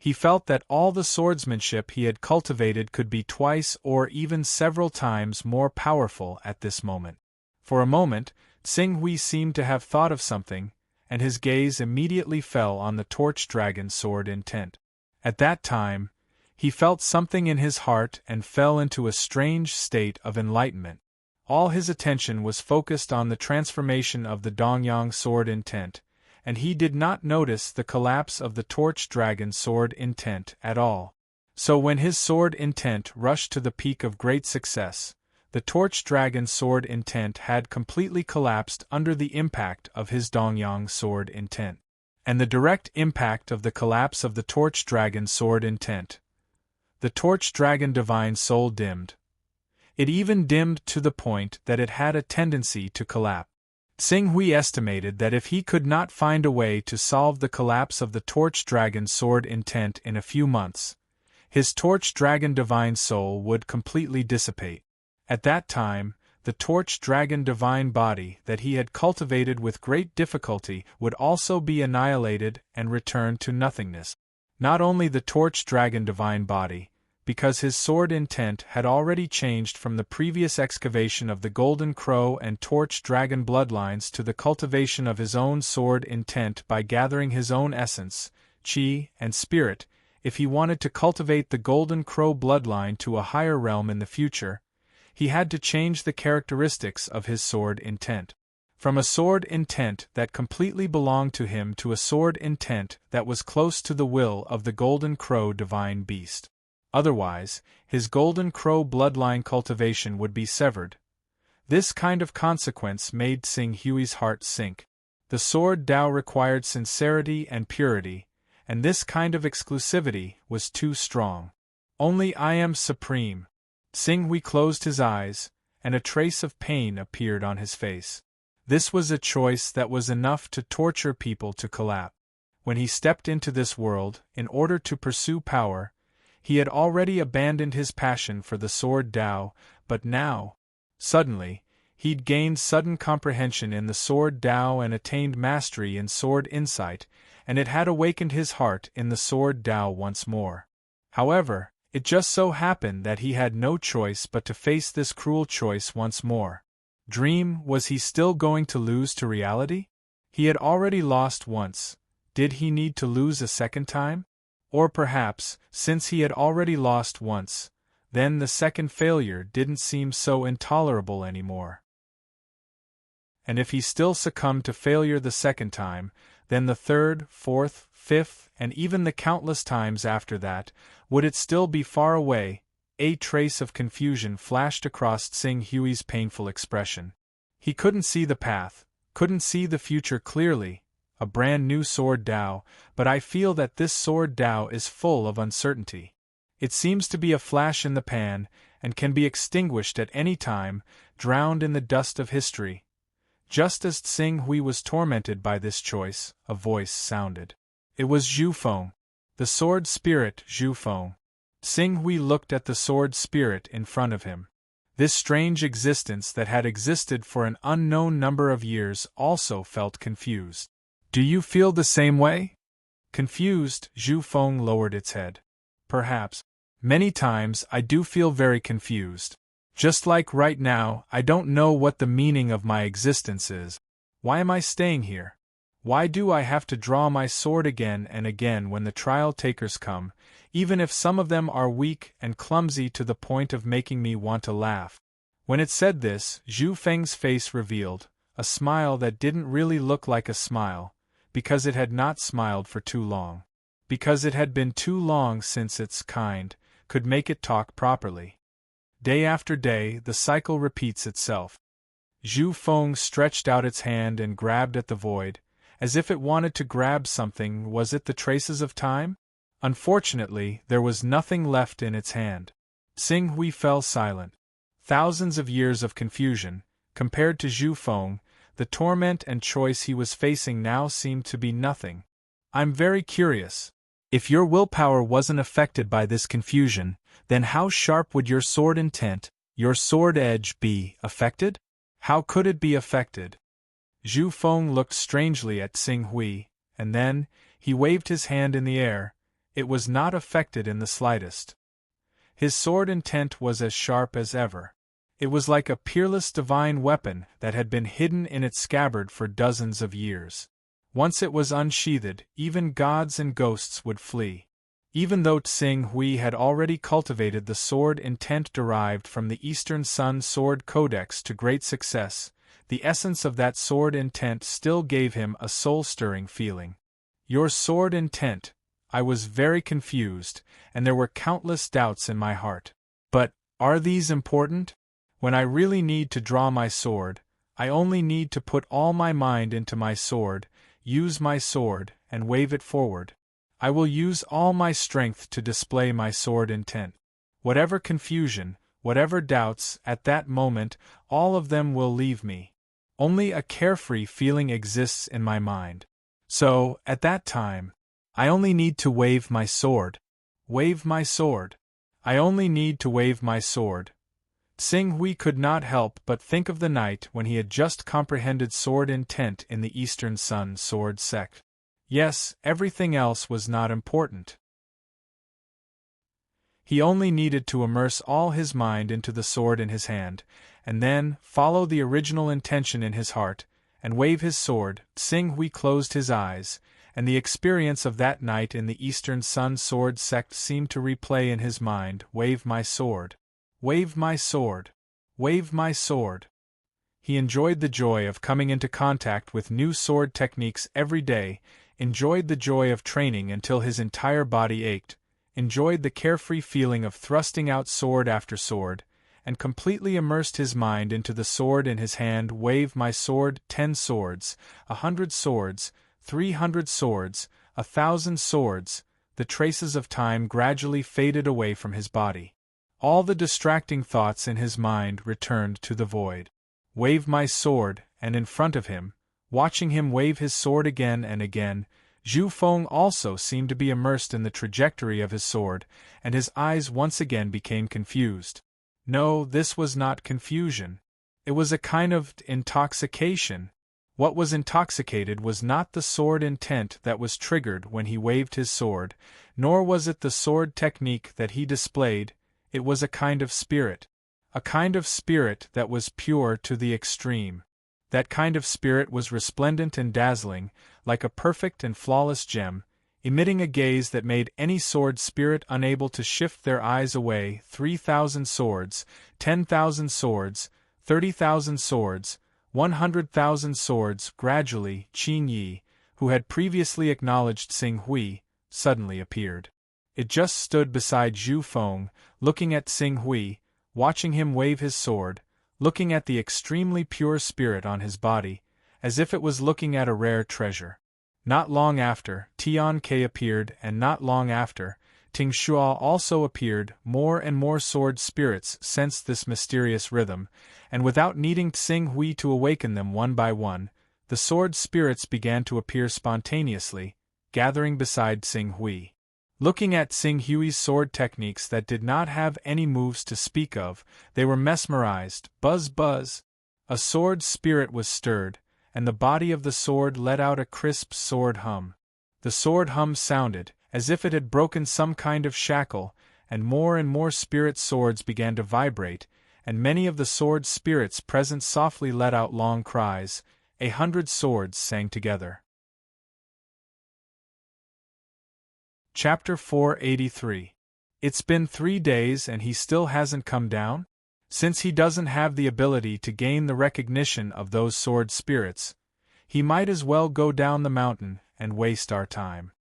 he felt that all the swordsmanship he had cultivated could be twice or even several times more powerful at this moment. For a moment, Xing Hui seemed to have thought of something, and his gaze immediately fell on the torch dragon sword intent. At that time, he felt something in his heart and fell into a strange state of enlightenment. All his attention was focused on the transformation of the Dongyang sword intent, and he did not notice the collapse of the torch dragon sword intent at all. So when his sword intent rushed to the peak of great success, the torch dragon sword intent had completely collapsed under the impact of his Dongyang sword intent. And the direct impact of the collapse of the torch dragon sword intent. The torch dragon divine soul dimmed. It even dimmed to the point that it had a tendency to collapse. Xing Hui estimated that if he could not find a way to solve the collapse of the torch dragon sword intent in a few months, his torch dragon divine soul would completely dissipate. At that time, the torch dragon divine body that he had cultivated with great difficulty would also be annihilated and return to nothingness. Not only the torch dragon divine body, because his sword intent had already changed from the previous excavation of the golden crow and torch dragon bloodlines to the cultivation of his own sword intent by gathering his own essence, qi, and spirit. If he wanted to cultivate the golden crow bloodline to a higher realm in the future, he had to change the characteristics of his sword intent. From a sword intent that completely belonged to him to a sword intent that was close to the will of the golden crow divine beast. Otherwise, his golden crow bloodline cultivation would be severed. This kind of consequence made Xing Hui's heart sink. The sword Tao required sincerity and purity, and this kind of exclusivity was too strong. Only I am supreme. Xing Hui closed his eyes, and a trace of pain appeared on his face. This was a choice that was enough to torture people to collapse. When he stepped into this world, in order to pursue power, he had already abandoned his passion for the sword Tao, but now, suddenly, he'd gained sudden comprehension in the sword Tao and attained mastery in sword insight, and it had awakened his heart in the sword Tao once more. However, it just so happened that he had no choice but to face this cruel choice once more. Dream, was he still going to lose to reality? He had already lost once. Did he need to lose a second time? Or perhaps, since he had already lost once, then the second failure didn't seem so intolerable anymore. And if he still succumbed to failure the second time, then the third, fourth, fifth, and even the countless times after that, would it still be far away? A trace of confusion flashed across Xing Hui's painful expression. He couldn't see the path, couldn't see the future clearly. A brand new sword Tao, but I feel that this sword Tao is full of uncertainty. It seems to be a flash in the pan, and can be extinguished at any time, drowned in the dust of history. Just as Xing Hui was tormented by this choice, a voice sounded. It was Zhu Feng. The sword spirit Zhu Feng. Xing Hui looked at the sword spirit in front of him. This strange existence that had existed for an unknown number of years also felt confused. Do you feel the same way? Confused, Zhu Feng lowered its head. Perhaps. Many times I do feel very confused. Just like right now, I don't know what the meaning of my existence is. Why am I staying here? Why do I have to draw my sword again and again when the trial takers come, even if some of them are weak and clumsy to the point of making me want to laugh." When it said this, Zhu Feng's face revealed a smile that didn't really look like a smile, because it had not smiled for too long. Because it had been too long since its kind could make it talk properly. Day after day, the cycle repeats itself. Zhu Feng stretched out its hand and grabbed at the void, as if it wanted to grab something. Was it the traces of time? Unfortunately, there was nothing left in its hand. Xing Hui fell silent. Thousands of years of confusion, compared to Zhu Feng, the torment and choice he was facing now seemed to be nothing. "I'm very curious. If your willpower wasn't affected by this confusion, then how sharp would your sword intent, your sword edge, be affected? How could it be affected?" Zhu Feng looked strangely at Xing Hui, and then he waved his hand in the air. It was not affected in the slightest. His sword intent was as sharp as ever. It was like a peerless divine weapon that had been hidden in its scabbard for dozens of years. Once it was unsheathed, even gods and ghosts would flee. Even though Xing Hui had already cultivated the sword intent derived from the Eastern Sun Sword Codex to great success, the essence of that sword intent still gave him a soul-stirring feeling. "Your sword intent." I was very confused, and there were countless doubts in my heart. But, are these important? When I really need to draw my sword, I only need to put all my mind into my sword, use my sword, and wave it forward. I will use all my strength to display my sword intent. Whatever confusion, whatever doubts, at that moment, all of them will leave me. Only a carefree feeling exists in my mind. So, at that time, I only need to wave my sword. Wave my sword. I only need to wave my sword. Xing Hui could not help but think of the night when he had just comprehended sword intent in the Eastern Sun Sword sect. Yes, everything else was not important. He only needed to immerse all his mind into the sword in his hand, and then follow the original intention in his heart, and wave his sword. Xing Hui closed his eyes, and the experience of that night in the Eastern Sun Sword sect seemed to replay in his mind. Wave my sword. Wave my sword. Wave my sword. He enjoyed the joy of coming into contact with new sword techniques every day, enjoyed the joy of training until his entire body ached, enjoyed the carefree feeling of thrusting out sword after sword, and completely immersed his mind into the sword in his hand. Wave my sword. 10 swords, 100 swords, 300 swords, 1,000 swords. The traces of time gradually faded away from his body. All the distracting thoughts in his mind returned to the void. Wave my sword, and in front of him, watching him wave his sword again and again, Zhu Feng also seemed to be immersed in the trajectory of his sword, and his eyes once again became confused. No, this was not confusion. It was a kind of intoxication. What was intoxicated was not the sword intent that was triggered when he waved his sword, nor was it the sword technique that he displayed. It was a kind of spirit. A kind of spirit that was pure to the extreme. That kind of spirit was resplendent and dazzling, like a perfect and flawless gem, emitting a gaze that made any sword spirit unable to shift their eyes away. 3,000 swords, 10,000 swords, 30,000 swords, 100,000 swords. Gradually, Qin Yi, who had previously acknowledged Xing Hui, suddenly appeared. It just stood beside Zhu Feng, looking at Xing Hui, watching him wave his sword, looking at the extremely pure spirit on his body, as if it was looking at a rare treasure. Not long after, Tian Ke appeared, and not long after, Ting Shua also appeared. More and more sword spirits sensed this mysterious rhythm, and without needing Xing Hui to awaken them one by one, the sword spirits began to appear spontaneously, gathering beside Xing Hui. Looking at Xing Hui's sword techniques that did not have any moves to speak of, they were mesmerized. Buzz buzz! A sword spirit was stirred, and the body of the sword let out a crisp sword hum. The sword hum sounded as if it had broken some kind of shackle, and more spirit swords began to vibrate, and many of the sword spirits present softly let out long cries. 100 swords sang together. Chapter 483. It's been 3 days and he still hasn't come down? Since he doesn't have the ability to gain the recognition of those sword spirits, he might as well go down the mountain and waste our time.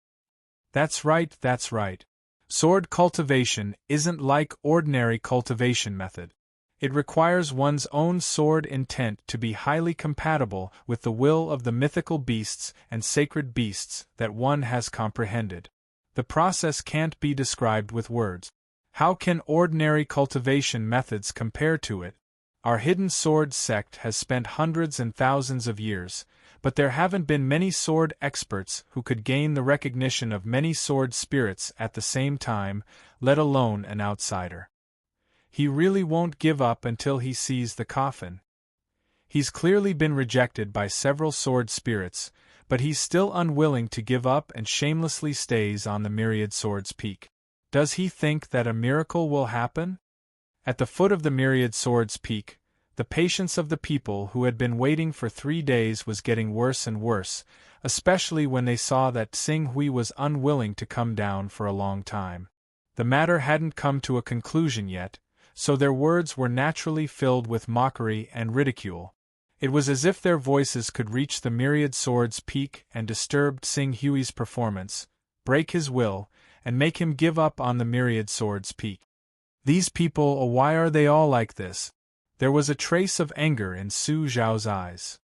That's right, that's right. Sword cultivation isn't like ordinary cultivation method. It requires one's own sword intent to be highly compatible with the will of the mythical beasts and sacred beasts that one has comprehended. The process can't be described with words. How can ordinary cultivation methods compare to it? Our hidden sword sect has spent hundreds and thousands of years, but there haven't been many sword experts who could gain the recognition of many sword spirits at the same time, let alone an outsider. He really won't give up until he sees the coffin. He's clearly been rejected by several sword spirits, but he's still unwilling to give up and shamelessly stays on the Myriad Sword's peak. Does he think that a miracle will happen? At the foot of the Myriad Sword's peak, the patience of the people who had been waiting for 3 days was getting worse and worse, especially when they saw that Tsing Hui was unwilling to come down for a long time. The matter hadn't come to a conclusion yet, so their words were naturally filled with mockery and ridicule. It was as if their voices could reach the Myriad Sword's peak and disturb Tsing Hui's performance, break his will, and make him give up on the Myriad Sword's peak. These people, why are they all like this? There was a trace of anger in Su Zhao's eyes.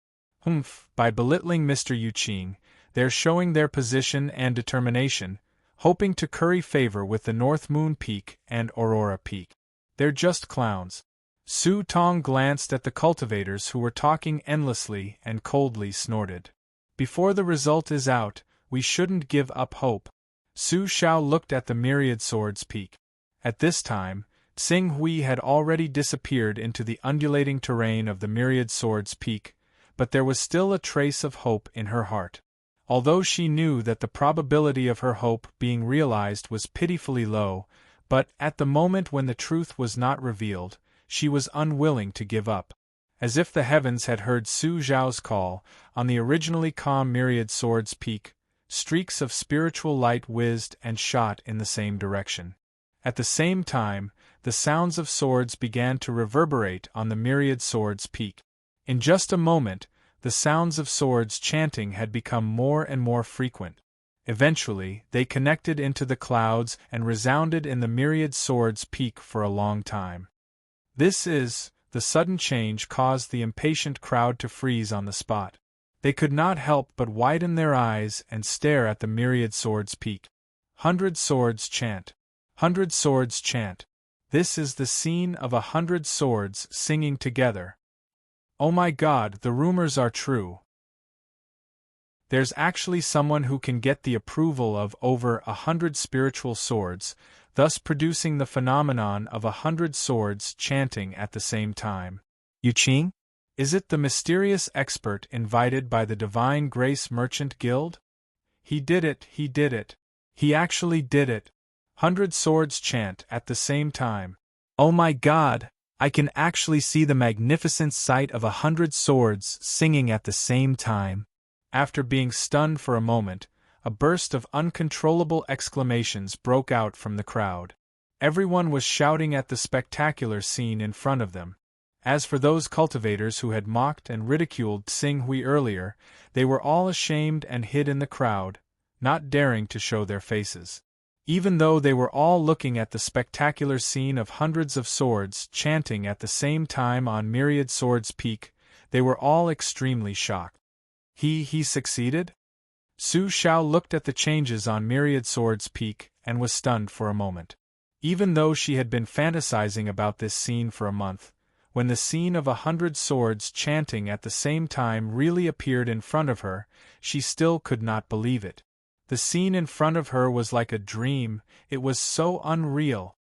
By belittling Mr. Yuqing, they're showing their position and determination, hoping to curry favor with the North Moon Peak and Aurora Peak. They're just clowns. Su Tong glanced at the cultivators who were talking endlessly and coldly snorted. Before the result is out, we shouldn't give up hope. Su Xiao looked at the Myriad Sword's peak. At this time, Tsing Hui had already disappeared into the undulating terrain of the Myriad Sword's peak, but there was still a trace of hope in her heart. Although she knew that the probability of her hope being realized was pitifully low, but at the moment when the truth was not revealed, she was unwilling to give up. As if the heavens had heard Su Zhao's call, on the originally calm Myriad Sword's peak, streaks of spiritual light whizzed and shot in the same direction. At the same time, the sounds of swords began to reverberate on the Myriad Sword's peak. In just a moment, the sounds of swords chanting had become more and more frequent. Eventually, they connected into the clouds and resounded in the Myriad Sword's peak for a long time. The sudden change caused the impatient crowd to freeze on the spot. They could not help but widen their eyes and stare at the Myriad Sword's peak. 100 swords chant. 100 swords chant. This is the scene of 100 swords singing together. Oh my God, the rumors are true. There's actually someone who can get the approval of over 100 spiritual swords, thus producing the phenomenon of 100 swords chanting at the same time. Yuqing? Is it the mysterious expert invited by the Divine Grace Merchant Guild? He did it, he did it. He actually did it. 100 swords chant at the same time. Oh my God, I can actually see the magnificent sight of 100 swords singing at the same time. After being stunned for a moment, a burst of uncontrollable exclamations broke out from the crowd. Everyone was shouting at the spectacular scene in front of them. As for those cultivators who had mocked and ridiculed Tsing Hui earlier, they were all ashamed and hid in the crowd, not daring to show their faces. Even though they were all looking at the spectacular scene of hundreds of swords chanting at the same time on Myriad Sword's peak, they were all extremely shocked. He succeeded? Su Xiao looked at the changes on Myriad Sword's peak and was stunned for a moment. Even though she had been fantasizing about this scene for a month, when the scene of 100 swords chanting at the same time really appeared in front of her, she still could not believe it. The scene in front of her was like a dream, it was so unreal.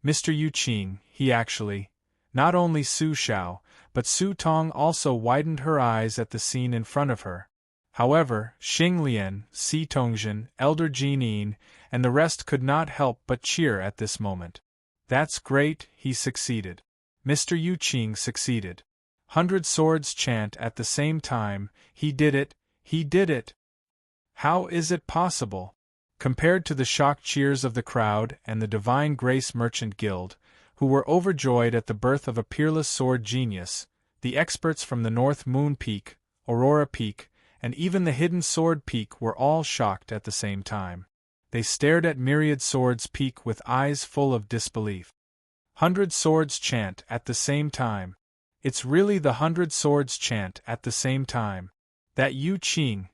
Mr. Yuqing, he actually. Not only Su Xiao, but Su Tong also widened her eyes at the scene in front of her. However, Xing Lian, Si Tongzhen, Elder Jinin, and the rest could not help but cheer at this moment. That's great, he succeeded. Mr. Yuqing succeeded. 100 swords chant at the same time, he did it, he did it. How is it possible? Compared to the shocked cheers of the crowd and the Divine Grace Merchant Guild, who were overjoyed at the birth of a peerless sword genius, the experts from the North Moon Peak, Aurora Peak, and even the Hidden Sword Peak were all shocked at the same time. They stared at Myriad Swords Peak with eyes full of disbelief. 100 Swords chant at the same time. It's really the 100 Swords chant at the same time. That Yu Qing,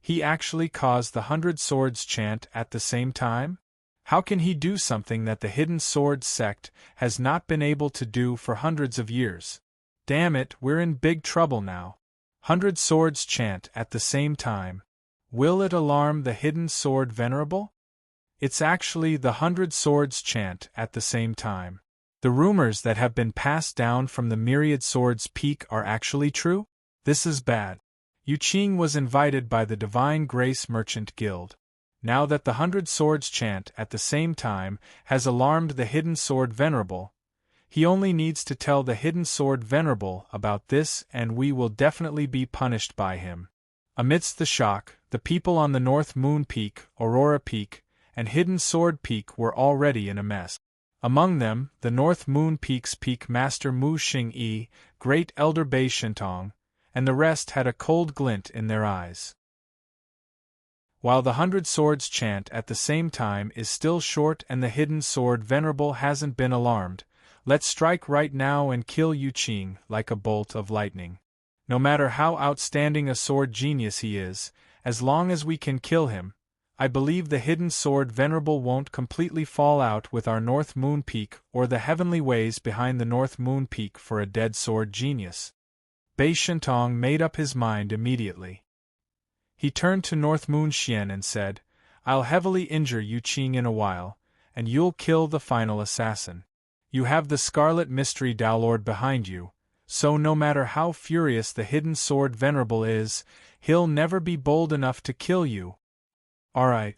he actually caused the 100 Swords chant at the same time? How can he do something that the Hidden Sword sect has not been able to do for hundreds of years? Damn it, we're in big trouble now. 100 Swords chant at the same time. Will it alarm the Hidden Sword Venerable? It's actually the 100 Swords chant at the same time. The rumors that have been passed down from the Myriad Swords Peak are actually true? This is bad. Yu Qing was invited by the Divine Grace Merchant Guild. Now that the 100 Swords chant at the same time has alarmed the Hidden Sword Venerable, he only needs to tell the Hidden Sword Venerable about this and we will definitely be punished by him. Amidst the shock, the people on the North Moon Peak, Aurora Peak, and Hidden Sword Peak were already in a mess. Among them, the North Moon Peak's Peak Master Mu Xing-yi, Great Elder Bei Shintong, and the rest had a cold glint in their eyes. While the 100 Swords chant at the same time is still short and the Hidden Sword Venerable hasn't been alarmed, let's strike right now and kill Yu Qing like a bolt of lightning. No matter how outstanding a sword genius he is, as long as we can kill him, I believe the Hidden Sword Venerable won't completely fall out with our North Moon Peak or the heavenly ways behind the North Moon Peak for a dead sword genius. Bei Shintong made up his mind immediately. He turned to North Moon Xian and said, I'll heavily injure Yu Qing in a while, and you'll kill the final assassin. You have the Scarlet Mystery Downlord behind you, so no matter how furious the Hidden Sword Venerable is, he'll never be bold enough to kill you. Alright.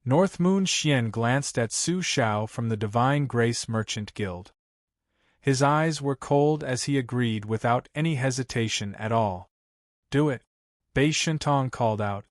North Moon Xian glanced at Su Xiao from the Divine Grace Merchant Guild. His eyes were cold as he agreed without any hesitation at all. Do it, Bei Shintong called out.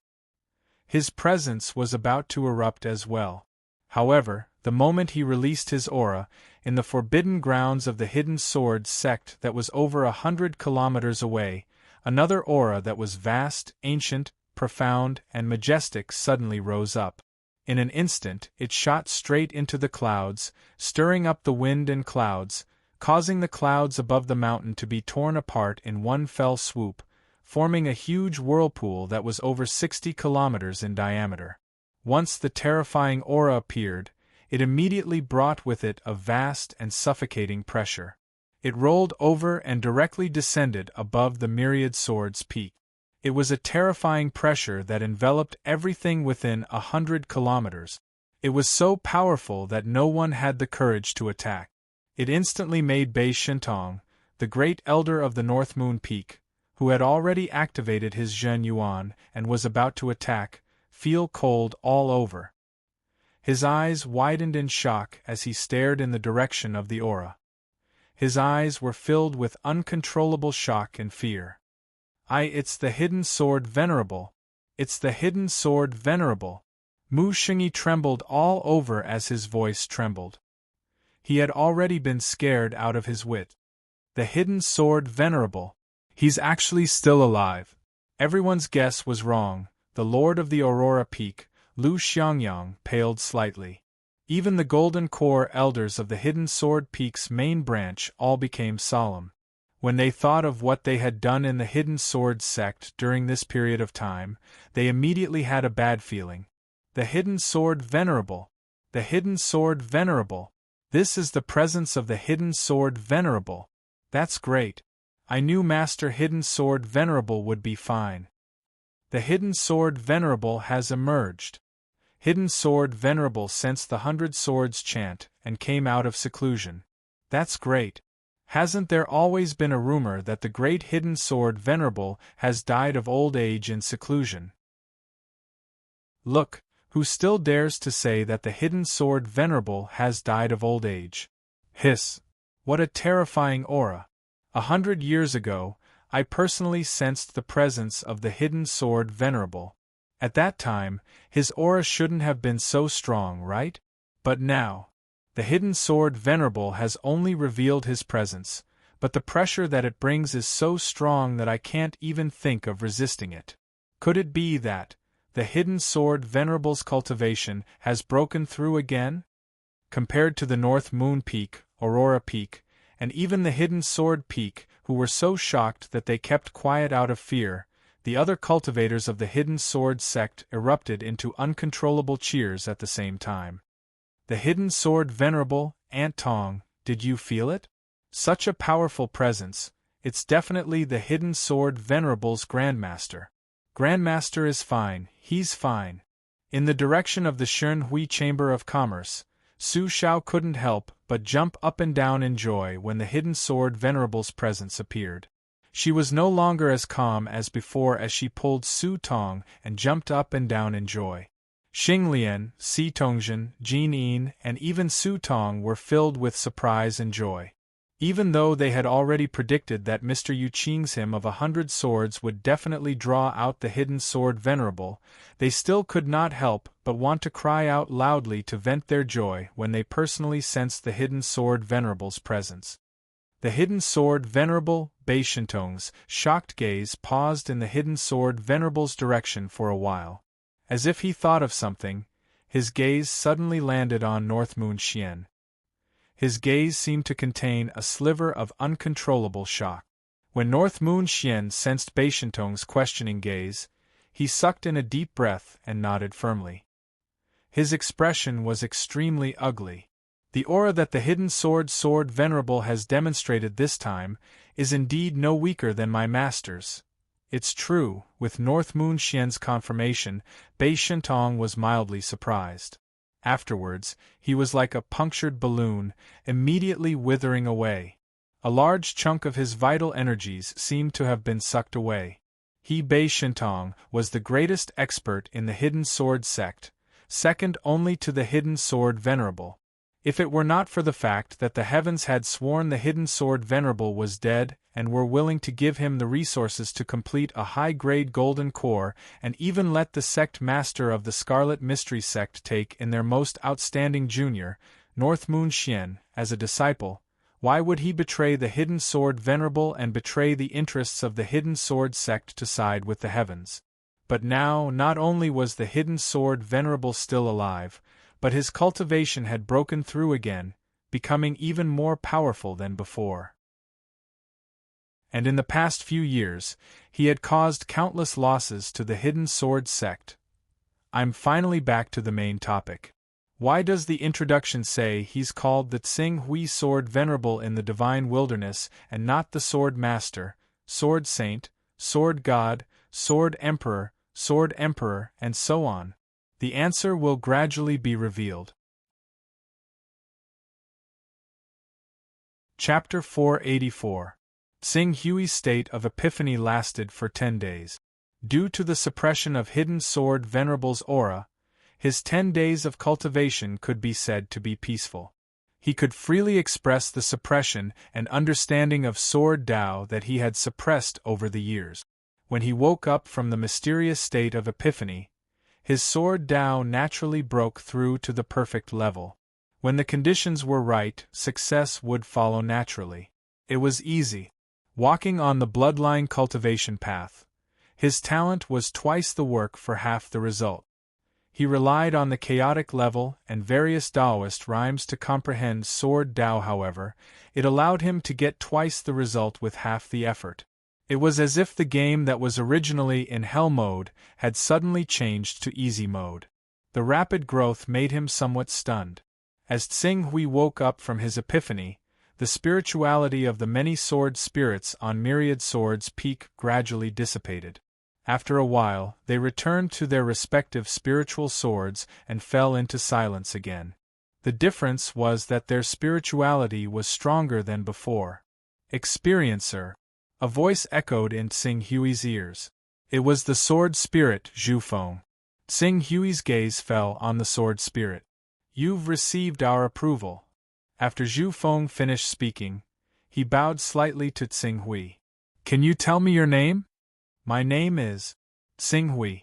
His presence was about to erupt as well. However, the moment he released his aura, in the forbidden grounds of the Hidden Sword sect that was over 100 kilometers away, another aura that was vast, ancient, profound, and majestic suddenly rose up. In an instant, it shot straight into the clouds, stirring up the wind and clouds, causing the clouds above the mountain to be torn apart in one fell swoop, forming a huge whirlpool that was over 60 kilometers in diameter. Once the terrifying aura appeared, it immediately brought with it a vast and suffocating pressure. It rolled over and directly descended above the Myriad Swords Peak. It was a terrifying pressure that enveloped everything within 100 kilometers. It was so powerful that no one had the courage to attack. It instantly made Bei Shintong, the great elder of the North Moon Peak, who had already activated his Zhen Yuan and was about to attack, feel cold all over. His eyes widened in shock as he stared in the direction of the aura. His eyes were filled with uncontrollable shock and fear. It's the Hidden Sword Venerable. It's the Hidden Sword Venerable. Mu Xingyi trembled all over as his voice trembled. He had already been scared out of his wit. The Hidden Sword Venerable. He's actually still alive. Everyone's guess was wrong. The Lord of the Aurora Peak, Lu Xiangyang, paled slightly. Even the Golden Core elders of the Hidden Sword Peak's main branch all became solemn. When they thought of what they had done in the Hidden Sword sect during this period of time, they immediately had a bad feeling. The Hidden Sword Venerable. The Hidden Sword Venerable. This is the presence of the Hidden Sword Venerable. That's great. I knew Master Hidden Sword Venerable would be fine. The Hidden Sword Venerable has emerged. Hidden Sword Venerable sensed the 100 Swords chant and came out of seclusion. That's great. Hasn't there always been a rumor that the great Hidden Sword Venerable has died of old age in seclusion? Look, who still dares to say that the Hidden Sword Venerable has died of old age? Hiss! What a terrifying aura! 100 years ago, I personally sensed the presence of the Hidden Sword Venerable. At that time, his aura shouldn't have been so strong, right? But now, the hidden sword Venerable has only revealed his presence, but the pressure that it brings is so strong that I can't even think of resisting it. Could it be that the hidden sword Venerable's cultivation has broken through again? Compared to the North Moon Peak, Aurora Peak, and even the Hidden Sword Peak, who were so shocked that they kept quiet out of fear, the other cultivators of the Hidden Sword sect erupted into uncontrollable cheers at the same time. The Hidden Sword Venerable, Aunt Tong, did you feel it? Such a powerful presence, it's definitely the Hidden Sword Venerable's Grandmaster. Grandmaster is fine, he's fine. In the direction of the Shenhui Chamber of Commerce, Su Xiao couldn't help but jump up and down in joy when the Hidden Sword Venerable's presence appeared. She was no longer as calm as before as she pulled Su Tong and jumped up and down in joy. Xing Lian, Si Tongzhen, Jin Yin, and even Su Tong were filled with surprise and joy. Even though they had already predicted that Mr. Yu Qing's hymn of 100 swords would definitely draw out the Hidden Sword Venerable, they still could not help but want to cry out loudly to vent their joy when they personally sensed the Hidden Sword Venerable's presence. The Hidden Sword Venerable, Bei Shintong's shocked gaze paused in the Hidden Sword Venerable's direction for a while. As if he thought of something, his gaze suddenly landed on North Moon Xian. His gaze seemed to contain a sliver of uncontrollable shock. When North Moon Xian sensed Bei Shintong's questioning gaze, he sucked in a deep breath and nodded firmly. His expression was extremely ugly. The aura that the Hidden Sword Venerable has demonstrated this time is indeed no weaker than my master's. It's true, with North Moon Xian's confirmation, Bei Shintong was mildly surprised. Afterwards, he was like a punctured balloon, immediately withering away. A large chunk of his vital energies seemed to have been sucked away. He, Bei Shintong, was the greatest expert in the Hidden Sword sect, second only to the Hidden Sword Venerable. If it were not for the fact that the heavens had sworn the Hidden Sword Venerable was dead and were willing to give him the resources to complete a high-grade golden core and even let the sect master of the Scarlet Mystery sect take in their most outstanding junior, North Moon Xian, as a disciple, why would he betray the Hidden Sword Venerable and betray the interests of the Hidden Sword sect to side with the heavens? But now, not only was the Hidden Sword Venerable still alive, but his cultivation had broken through again, becoming even more powerful than before. And in the past few years, he had caused countless losses to the Hidden Sword sect. I'm finally back to the main topic. Why does the introduction say he's called the Tsing Hui Sword Venerable in the Divine Wilderness and not the Sword Master, Sword Saint, Sword God, Sword Emperor, and so on? The answer will gradually be revealed. Chapter 484. Tsing Hui's state of epiphany lasted for 10 days. Due to the suppression of Hidden Sword Venerable's aura, his 10 days of cultivation could be said to be peaceful. He could freely express the suppression and understanding of Sword Dao that he had suppressed over the years. When he woke up from the mysterious state of epiphany, his Sword Dao naturally broke through to the perfect level. When the conditions were right, success would follow naturally. It was easy. Walking on the bloodline cultivation path, his talent was twice the work for half the result. He relied on the chaotic level and various Taoist rhymes to comprehend Sword Dao. However, it allowed him to get twice the result with half the effort. It was as if the game that was originally in hell mode had suddenly changed to easy mode. The rapid growth made him somewhat stunned. As Tsing Hui woke up from his epiphany, the spirituality of the many sword spirits on Myriad Swords Peak gradually dissipated. After a while, they returned to their respective spiritual swords and fell into silence again. The difference was that their spirituality was stronger than before. Experiencer. A voice echoed in Tsing Hui's ears. It was the sword spirit, Zhu Feng. Tsing Hui's gaze fell on the sword spirit. You've received our approval. After Zhu Feng finished speaking, he bowed slightly to Tsing Hui. Can you tell me your name? My name is Tsing Hui.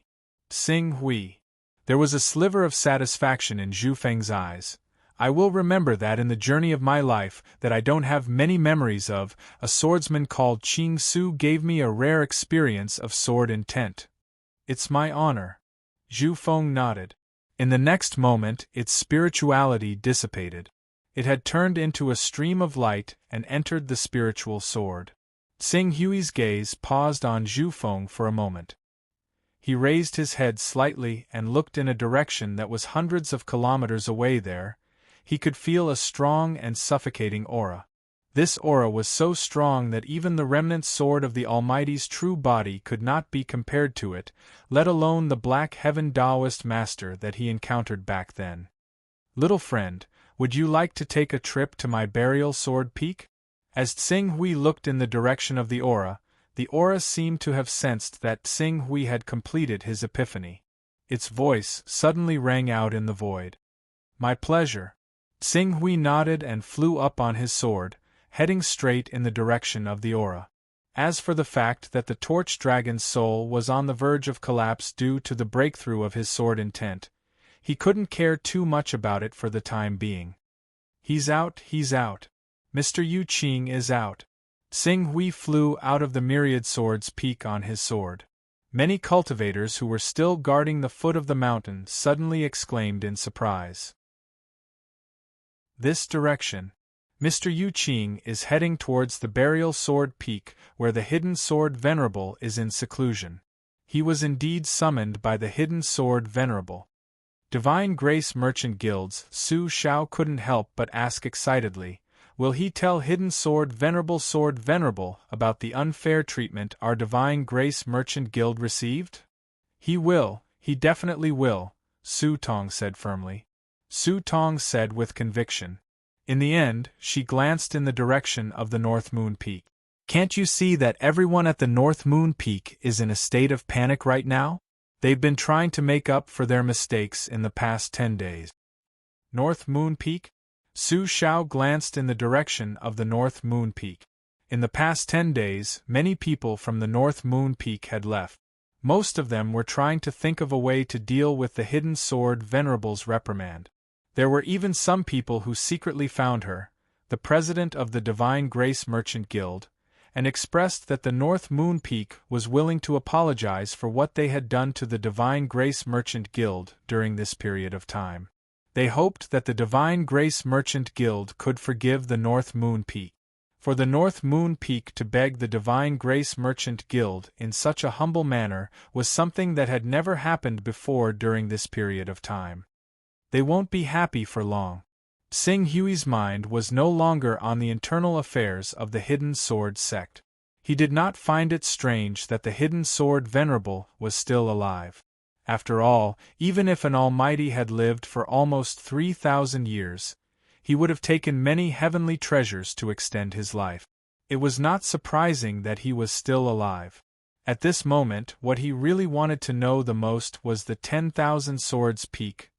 Xing Hui. There was a sliver of satisfaction in Zhu Feng's eyes. I will remember that in the journey of my life that I don't have many memories of. A swordsman called Qing Su gave me a rare experience of sword intent. It's my honor. Zhu Feng nodded. In the next moment, its spirituality dissipated. It had turned into a stream of light and entered the spiritual sword. Xing Hui's gaze paused on Zhu Feng for a moment. He raised his head slightly and looked in a direction that was hundreds of kilometers away. There, he could feel a strong and suffocating aura. This aura was so strong that even the remnant sword of the Almighty's true body could not be compared to it, let alone the Black Heaven Taoist master that he encountered back then. Little friend, would you like to take a trip to my burial sword peak? As Xing Hui looked in the direction of the aura seemed to have sensed that Xing Hui had completed his epiphany. Its voice suddenly rang out in the void. My pleasure. Xing Hui nodded and flew up on his sword, heading straight in the direction of the aura. As for the fact that the torch dragon's soul was on the verge of collapse due to the breakthrough of his sword intent, he couldn't care too much about it for the time being. He's out. Mr. Yu Qing is out. Xing Hui flew out of the myriad swords peak on his sword. Many cultivators who were still guarding the foot of the mountain suddenly exclaimed in surprise. This direction. Mr. Yu Qing is heading towards the burial sword peak where the hidden sword venerable is in seclusion. He was indeed summoned by the hidden sword venerable. Divine Grace Merchant Guild's Su Shao couldn't help but ask excitedly, will he tell hidden sword venerable about the unfair treatment our Divine Grace Merchant Guild received? He will, he definitely will, Su Tong said firmly. Su Tong said with conviction. In the end, she glanced in the direction of the North Moon Peak. Can't you see that everyone at the North Moon Peak is in a state of panic right now? They've been trying to make up for their mistakes in the past 10 days. North Moon Peak? Su Shao glanced in the direction of the North Moon Peak. In the past 10 days, many people from the North Moon Peak had left. Most of them were trying to think of a way to deal with the hidden sword venerable's reprimand. There were even some people who secretly found her, the president of the Divine Grace Merchant Guild, and expressed that the North Moon Peak was willing to apologize for what they had done to the Divine Grace Merchant Guild during this period of time. They hoped that the Divine Grace Merchant Guild could forgive the North Moon Peak. For the North Moon Peak to beg the Divine Grace Merchant Guild in such a humble manner was something that had never happened before during this period of time. They won't be happy for long. Xing Hui's mind was no longer on the internal affairs of the Hidden Sword sect. He did not find it strange that the Hidden Sword Venerable was still alive. After all, even if an Almighty had lived for almost 3,000 years, he would have taken many heavenly treasures to extend his life. It was not surprising that he was still alive. At this moment, what he really wanted to know the most was the 10,000 Swords Peak.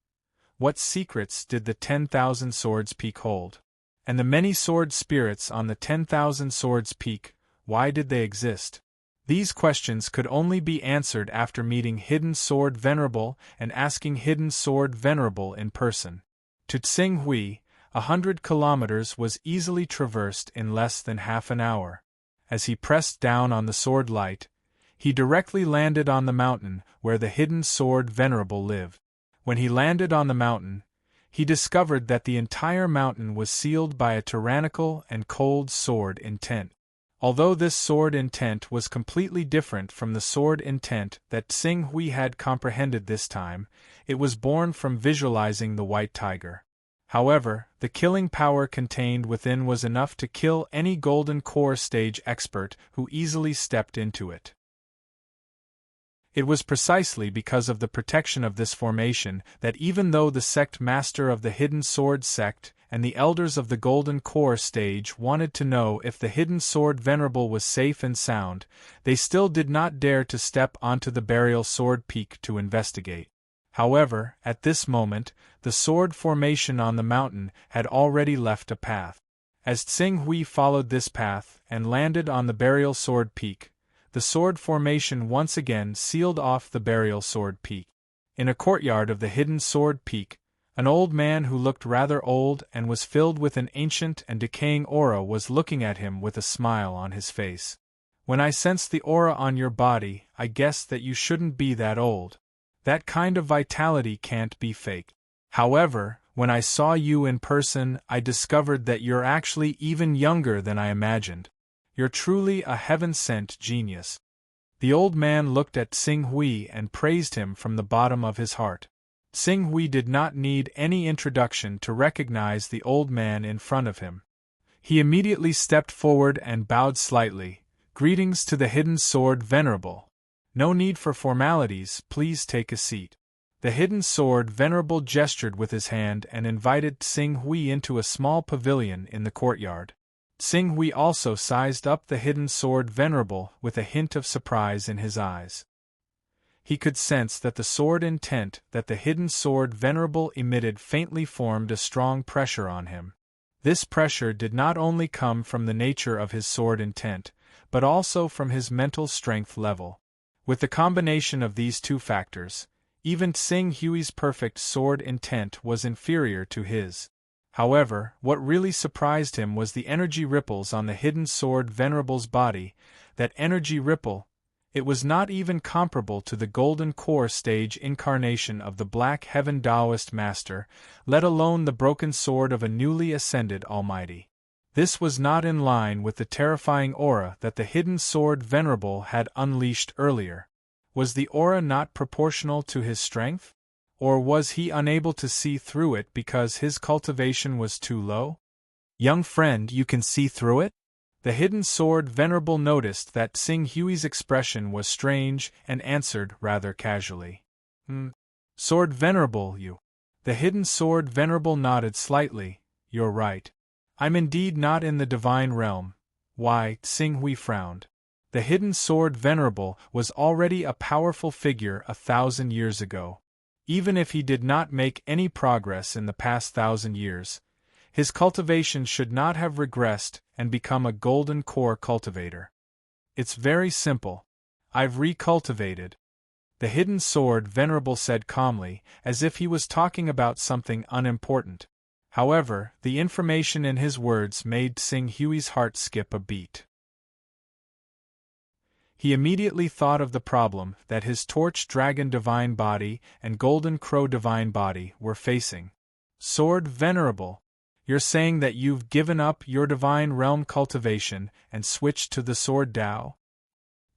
What secrets did the 10,000 Swords Peak hold? And the many sword spirits on the 10,000 Swords Peak, why did they exist? These questions could only be answered after meeting Hidden Sword Venerable and asking Hidden Sword Venerable in person. To Xing Hui, 100 kilometers was easily traversed in less than half an hour. As he pressed down on the sword light, he directly landed on the mountain where the Hidden Sword Venerable lived. When he landed on the mountain, he discovered that the entire mountain was sealed by a tyrannical and cold sword intent. Although this sword intent was completely different from the sword intent that Xing Hui had comprehended this time, it was born from visualizing the white tiger. However, the killing power contained within was enough to kill any Golden Core stage expert who easily stepped into it. It was precisely because of the protection of this formation that even though the sect master of the Hidden Sword sect and the elders of the Golden Core stage wanted to know if the Hidden Sword Venerable was safe and sound, they still did not dare to step onto the burial sword peak to investigate. However, at this moment, the sword formation on the mountain had already left a path. As Xing Hui followed this path and landed on the burial sword peak, the sword formation once again sealed off the burial sword peak. In a courtyard of the hidden sword peak, an old man who looked rather old and was filled with an ancient and decaying aura was looking at him with a smile on his face. When I sensed the aura on your body, I guessed that you shouldn't be that old. That kind of vitality can't be fake. However, when I saw you in person, I discovered that you're actually even younger than I imagined. You're truly a heaven-sent genius. The old man looked at Xing Hui and praised him from the bottom of his heart. Xing Hui did not need any introduction to recognize the old man in front of him. He immediately stepped forward and bowed slightly. Greetings to the hidden sword, Venerable. No need for formalities, please take a seat. The hidden sword Venerable gestured with his hand and invited Xing Hui into a small pavilion in the courtyard. Xing Hui also sized up the hidden sword Venerable with a hint of surprise in his eyes. He could sense that the sword intent that the hidden sword Venerable emitted faintly formed a strong pressure on him. This pressure did not only come from the nature of his sword intent, but also from his mental strength level. With the combination of these two factors, even Xing Hui's perfect sword intent was inferior to his. However, what really surprised him was the energy ripples on the hidden sword Venerable's body. That energy ripple, it was not even comparable to the golden core stage incarnation of the Black Heaven Taoist Master, let alone the broken sword of a newly ascended Almighty. This was not in line with the terrifying aura that the hidden sword Venerable had unleashed earlier. Was the aura not proportional to his strength? Or was he unable to see through it because his cultivation was too low? Young friend, you can see through it? The hidden sword Venerable noticed that Xing Hui's expression was strange and answered rather casually. Sword Venerable, you. The hidden sword Venerable nodded slightly. You're right. I'm indeed not in the divine realm. Why? Xing Hui frowned. The hidden sword Venerable was already a powerful figure 1,000 years ago. Even if he did not make any progress in the past 1,000 years, his cultivation should not have regressed and become a golden core cultivator. It's very simple. I've recultivated. The hidden sword Venerable said calmly, as if he was talking about something unimportant. However, the information in his words made Xing Hui's heart skip a beat. He immediately thought of the problem that his torch dragon divine body and golden crow divine body were facing. Sword Venerable, you're saying that you've given up your divine realm cultivation and switched to the sword Tao?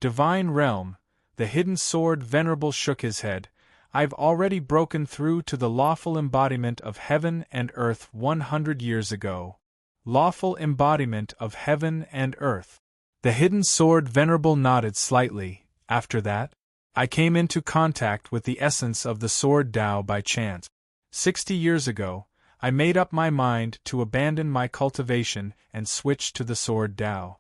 Divine realm, the hidden sword Venerable shook his head. I've already broken through to the lawful embodiment of heaven and earth 100 years ago. Lawful embodiment of heaven and earth. The hidden sword Venerable nodded slightly. After that, I came into contact with the essence of the sword Tao by chance. 60 years ago, I made up my mind to abandon my cultivation and switch to the sword Tao.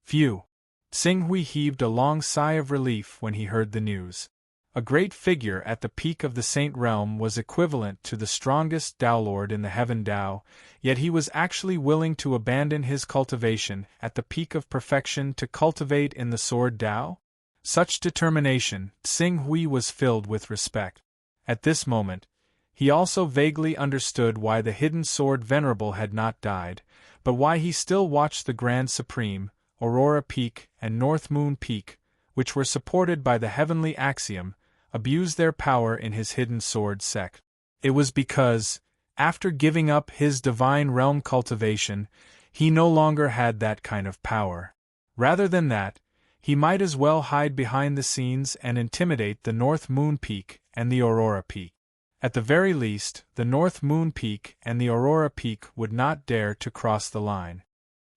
Phew! Xing Hui heaved a long sigh of relief when he heard the news. A great figure at the peak of the Saint Realm was equivalent to the strongest Tao Lord in the Heaven Tao, yet he was actually willing to abandon his cultivation at the peak of perfection to cultivate in the Sword Tao? Such determination, Xing Hui was filled with respect. At this moment, he also vaguely understood why the hidden sword Venerable had not died, but why he still watched the Grand Supreme, Aurora Peak and North Moon Peak, which were supported by the heavenly axiom, abuse their power in his hidden sword sect. It was because, after giving up his divine realm cultivation, he no longer had that kind of power. Rather than that, he might as well hide behind the scenes and intimidate the North Moon Peak and the Aurora Peak. At the very least, the North Moon Peak and the Aurora Peak would not dare to cross the line.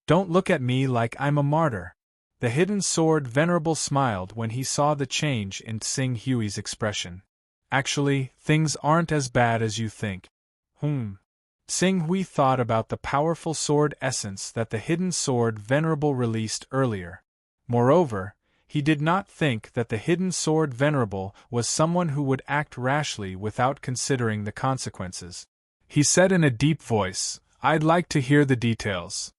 Don't look at me like I'm a martyr. The hidden sword Venerable smiled when he saw the change in Xing Hui's expression. Actually, things aren't as bad as you think. Xing Hui thought about the powerful sword essence that the hidden sword Venerable released earlier. Moreover, he did not think that the hidden sword Venerable was someone who would act rashly without considering the consequences. He said in a deep voice, I'd like to hear the details.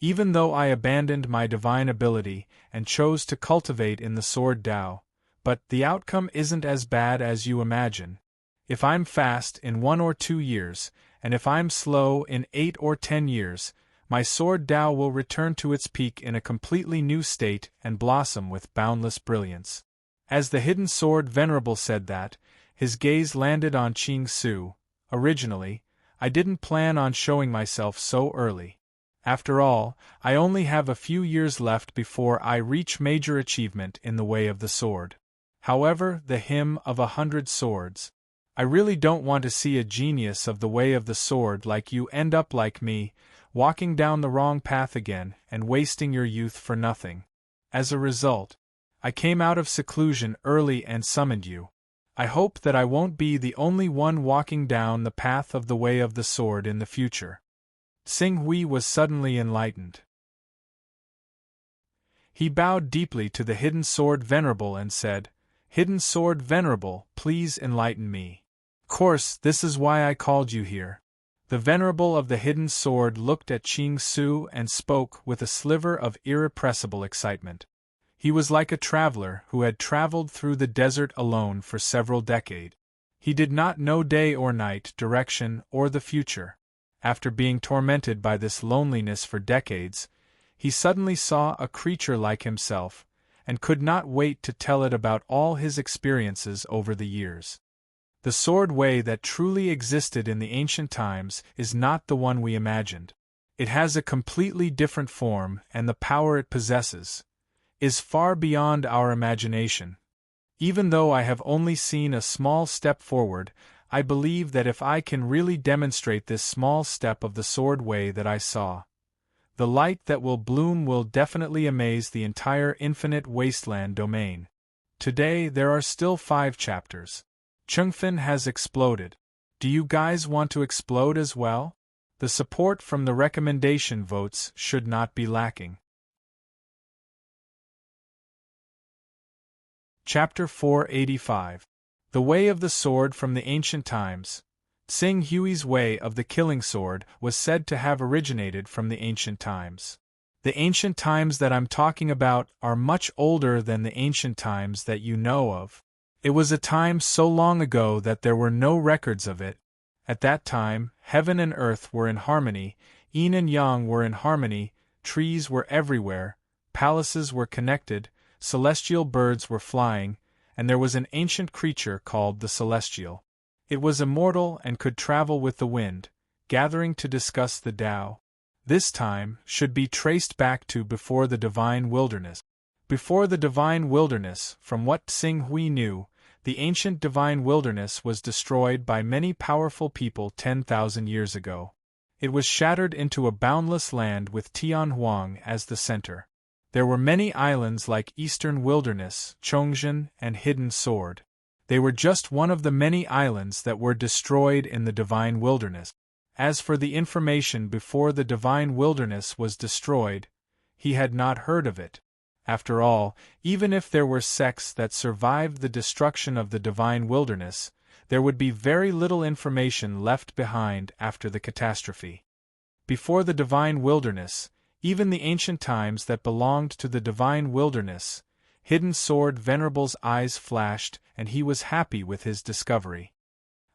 Even though I abandoned my divine ability and chose to cultivate in the sword Tao, but the outcome isn't as bad as you imagine. If I'm fast in 1 or 2 years, and if I'm slow in 8 or 10 years, my sword Tao will return to its peak in a completely new state and blossom with boundless brilliance. As the hidden sword Venerable said that, his gaze landed on Qing Su. Originally, I didn't plan on showing myself so early. After all, I only have a few years left before I reach major achievement in the way of the sword. However, the hymn of 100 swords. I really don't want to see a genius of the way of the sword like you end up like me, walking down the wrong path again and wasting your youth for nothing. As a result, I came out of seclusion early and summoned you. I hope that I won't be the only one walking down the path of the way of the sword in the future. Xing Hui was suddenly enlightened. He bowed deeply to the Hidden Sword Venerable and said, "Hidden Sword Venerable, please enlighten me. Of course, this is why I called you here." The Venerable of the Hidden Sword looked at Qing Su and spoke with a sliver of irrepressible excitement. He was like a traveler who had traveled through the desert alone for several decades. He did not know day or night, direction, or the future. After being tormented by this loneliness for decades, he suddenly saw a creature like himself, and could not wait to tell it about all his experiences over the years. The sword way that truly existed in the ancient times is not the one we imagined. It has a completely different form, and the power it possesses is far beyond our imagination. Even though I have only seen a small step forward, I believe that if I can really demonstrate this small step of the sword way that I saw, the light that will bloom will definitely amaze the entire infinite wasteland domain. Today there are still 5 chapters. Chengfen has exploded. Do you guys want to explode as well? The support from the recommendation votes should not be lacking. Chapter 485. The Way of the Sword from the Ancient Times. Xing Hui's way of the killing sword was said to have originated from the ancient times. The ancient times that I'm talking about are much older than the ancient times that you know of. It was a time so long ago that there were no records of it. At that time, heaven and earth were in harmony, yin and yang were in harmony, trees were everywhere, palaces were connected, celestial birds were flying, and there was an ancient creature called the Celestial. It was immortal and could travel with the wind, gathering to discuss the Tao. This time should be traced back to before the divine wilderness. Before the divine wilderness, from what Xing Hui knew, the ancient divine wilderness was destroyed by many powerful people 10,000 years ago. It was shattered into a boundless land with Tianhuang as the center. There were many islands like Eastern Wilderness, Chongzhen, and Hidden Sword. They were just one of the many islands that were destroyed in the Divine Wilderness. As for the information before the Divine Wilderness was destroyed, he had not heard of it. After all, even if there were sects that survived the destruction of the Divine Wilderness, there would be very little information left behind after the catastrophe. Before the Divine Wilderness, even the ancient times that belonged to the Divine Wilderness, Hidden Sword Venerable's eyes flashed and he was happy with his discovery.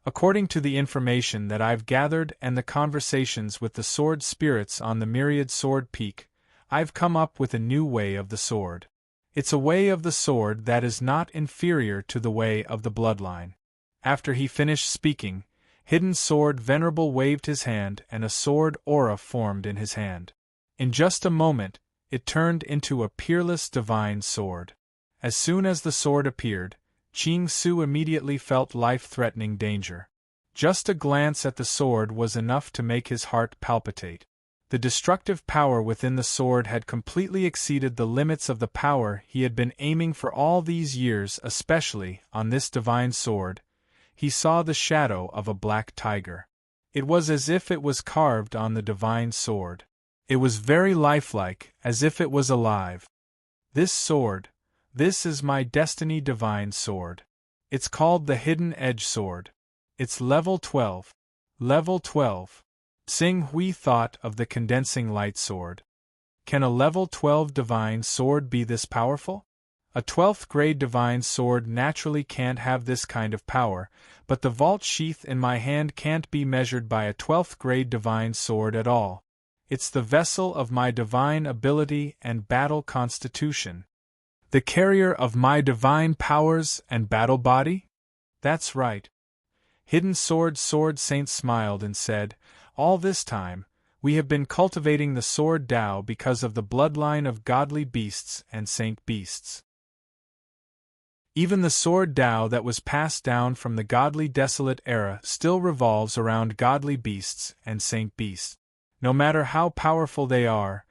According to the information that I've gathered and the conversations with the sword spirits on the Myriad Sword Peak, I've come up with a new way of the sword. It's a way of the sword that is not inferior to the way of the bloodline. After he finished speaking, Hidden Sword Venerable waved his hand and a sword aura formed in his hand. In just a moment, it turned into a peerless divine sword. As soon as the sword appeared, Qing Su immediately felt life-threatening danger. Just a glance at the sword was enough to make his heart palpitate. The destructive power within the sword had completely exceeded the limits of the power he had been aiming for all these years, especially on this divine sword. He saw the shadow of a black tiger. It was as if it was carved on the divine sword. It was very lifelike, as if it was alive. This sword, this is my destiny divine sword. It's called the Hidden Edge Sword. It's level 12. Level 12. Xing Hui thought of the condensing light sword. Can a level 12 divine sword be this powerful? A 12th grade divine sword naturally can't have this kind of power, but the vault sheath in my hand can't be measured by a 12th grade divine sword at all. It's the vessel of my divine ability and battle constitution. The carrier of my divine powers and battle body? That's right. Hidden Sword Saint smiled and said, all this time, we have been cultivating the sword Tao because of the bloodline of godly beasts and saint beasts. Even the sword Tao that was passed down from the godly desolate era still revolves around godly beasts and saint beasts. No matter how powerful they are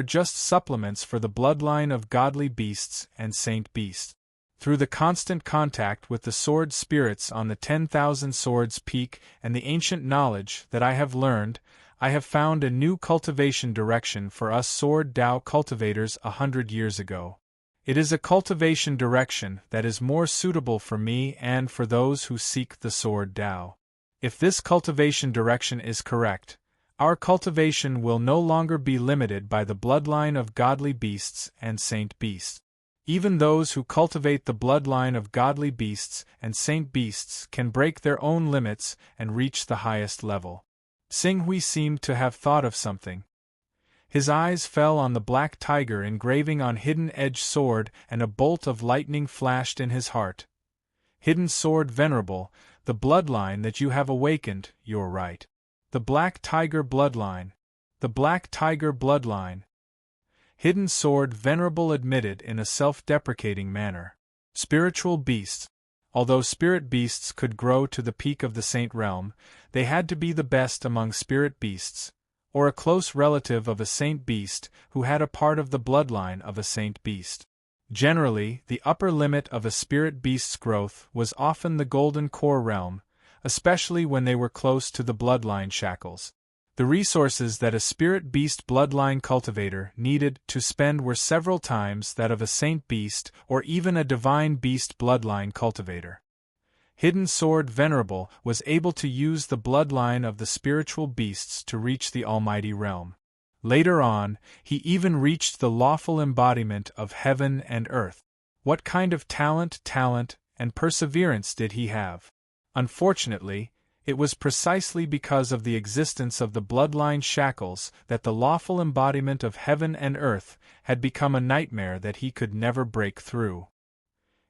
just supplements for the bloodline of godly beasts and saint beasts. Through the constant contact with the sword spirits on the 10,000 Swords Peak and the ancient knowledge that I have learned, I have found a new cultivation direction for us sword Tao cultivators 100 years ago. It is a cultivation direction that is more suitable for me and for those who seek the sword Tao. If this cultivation direction is correct, our cultivation will no longer be limited by the bloodline of godly beasts and saint beasts. Even those who cultivate the bloodline of godly beasts and saint beasts can break their own limits and reach the highest level. Xing Hui seemed to have thought of something. His eyes fell on the black tiger engraving on Hidden Edge sword, and a bolt of lightning flashed in his heart. Hidden Sword Venerable, the bloodline that you have awakened, you're right. The Black Tiger bloodline. The Black Tiger bloodline. Hidden Sword Venerable admitted in a self-deprecating manner. Spiritual beasts. Although spirit beasts could grow to the peak of the saint realm, they had to be the best among spirit beasts, or a close relative of a saint beast who had a part of the bloodline of a saint beast. Generally, the upper limit of a spirit beast's growth was often the golden core realm, especially when they were close to the bloodline shackles. The resources that a spirit beast bloodline cultivator needed to spend were several times that of a saint beast or even a divine beast bloodline cultivator. Hidden Sword Venerable was able to use the bloodline of the spiritual beasts to reach the almighty realm. Later on, he even reached the lawful embodiment of heaven and earth. What kind of talent, and perseverance did he have? Unfortunately, it was precisely because of the existence of the bloodline shackles that the lawful embodiment of heaven and earth had become a nightmare that he could never break through.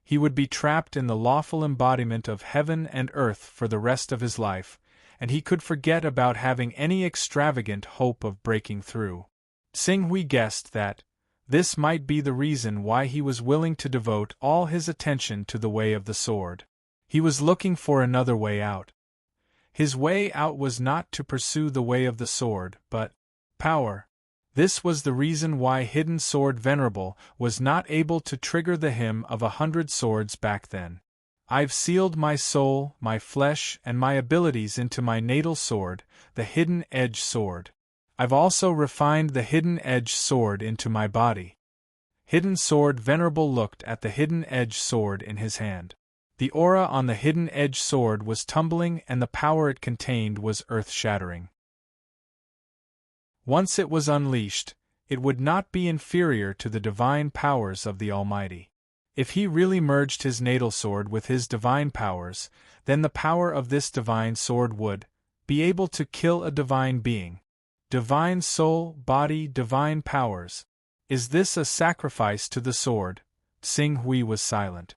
He would be trapped in the lawful embodiment of heaven and earth for the rest of his life, and he could forget about having any extravagant hope of breaking through. Xing Hui guessed that this might be the reason why he was willing to devote all his attention to the way of the sword. He was looking for another way out. His way out was not to pursue the way of the sword, but power. This was the reason why Hidden Sword Venerable was not able to trigger the hymn of 100 swords back then. I've sealed my soul, my flesh, and my abilities into my natal sword, the Hidden Edge sword. I've also refined the Hidden Edge sword into my body. Hidden Sword Venerable looked at the Hidden Edge sword in his hand. The aura on the Hidden Edge sword was tumbling and the power it contained was earth-shattering. Once it was unleashed, it would not be inferior to the divine powers of the Almighty. If he really merged his natal sword with his divine powers, then the power of this divine sword would be able to kill a divine being. Divine soul, body, divine powers. Is this a sacrifice to the sword? Xing Hui was silent.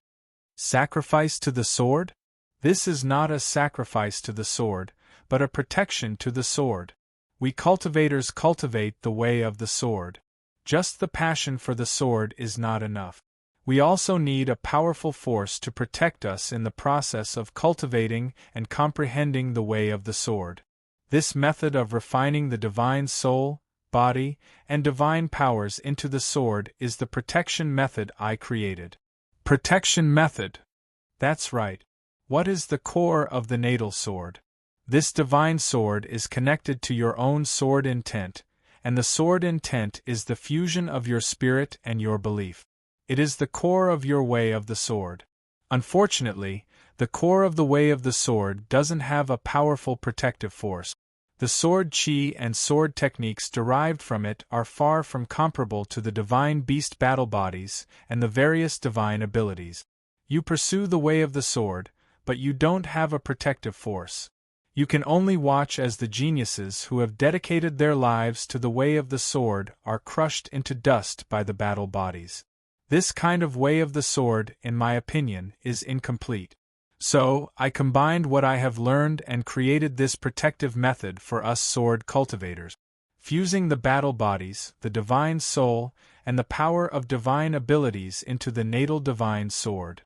Sacrifice to the sword? This is not a sacrifice to the sword, but a protection to the sword. We cultivators cultivate the way of the sword. Just the passion for the sword is not enough. We also need a powerful force to protect us in the process of cultivating and comprehending the way of the sword. This method of refining the divine soul, body, and divine powers into the sword is the protection method I created. Protection method. That's right. What is the core of the natal sword? This divine sword is connected to your own sword intent, and the sword intent is the fusion of your spirit and your belief. It is the core of your way of the sword. Unfortunately, the core of the way of the sword doesn't have a powerful protective force. The sword chi and sword techniques derived from it are far from comparable to the divine beast battle bodies and the various divine abilities. You pursue the way of the sword, but you don't have a protective force. You can only watch as the geniuses who have dedicated their lives to the way of the sword are crushed into dust by the battle bodies. This kind of way of the sword, in my opinion, is incomplete. So, I combined what I have learned and created this protective method for us sword cultivators. Fusing the battle bodies, the divine soul, and the power of divine abilities into the natal divine sword.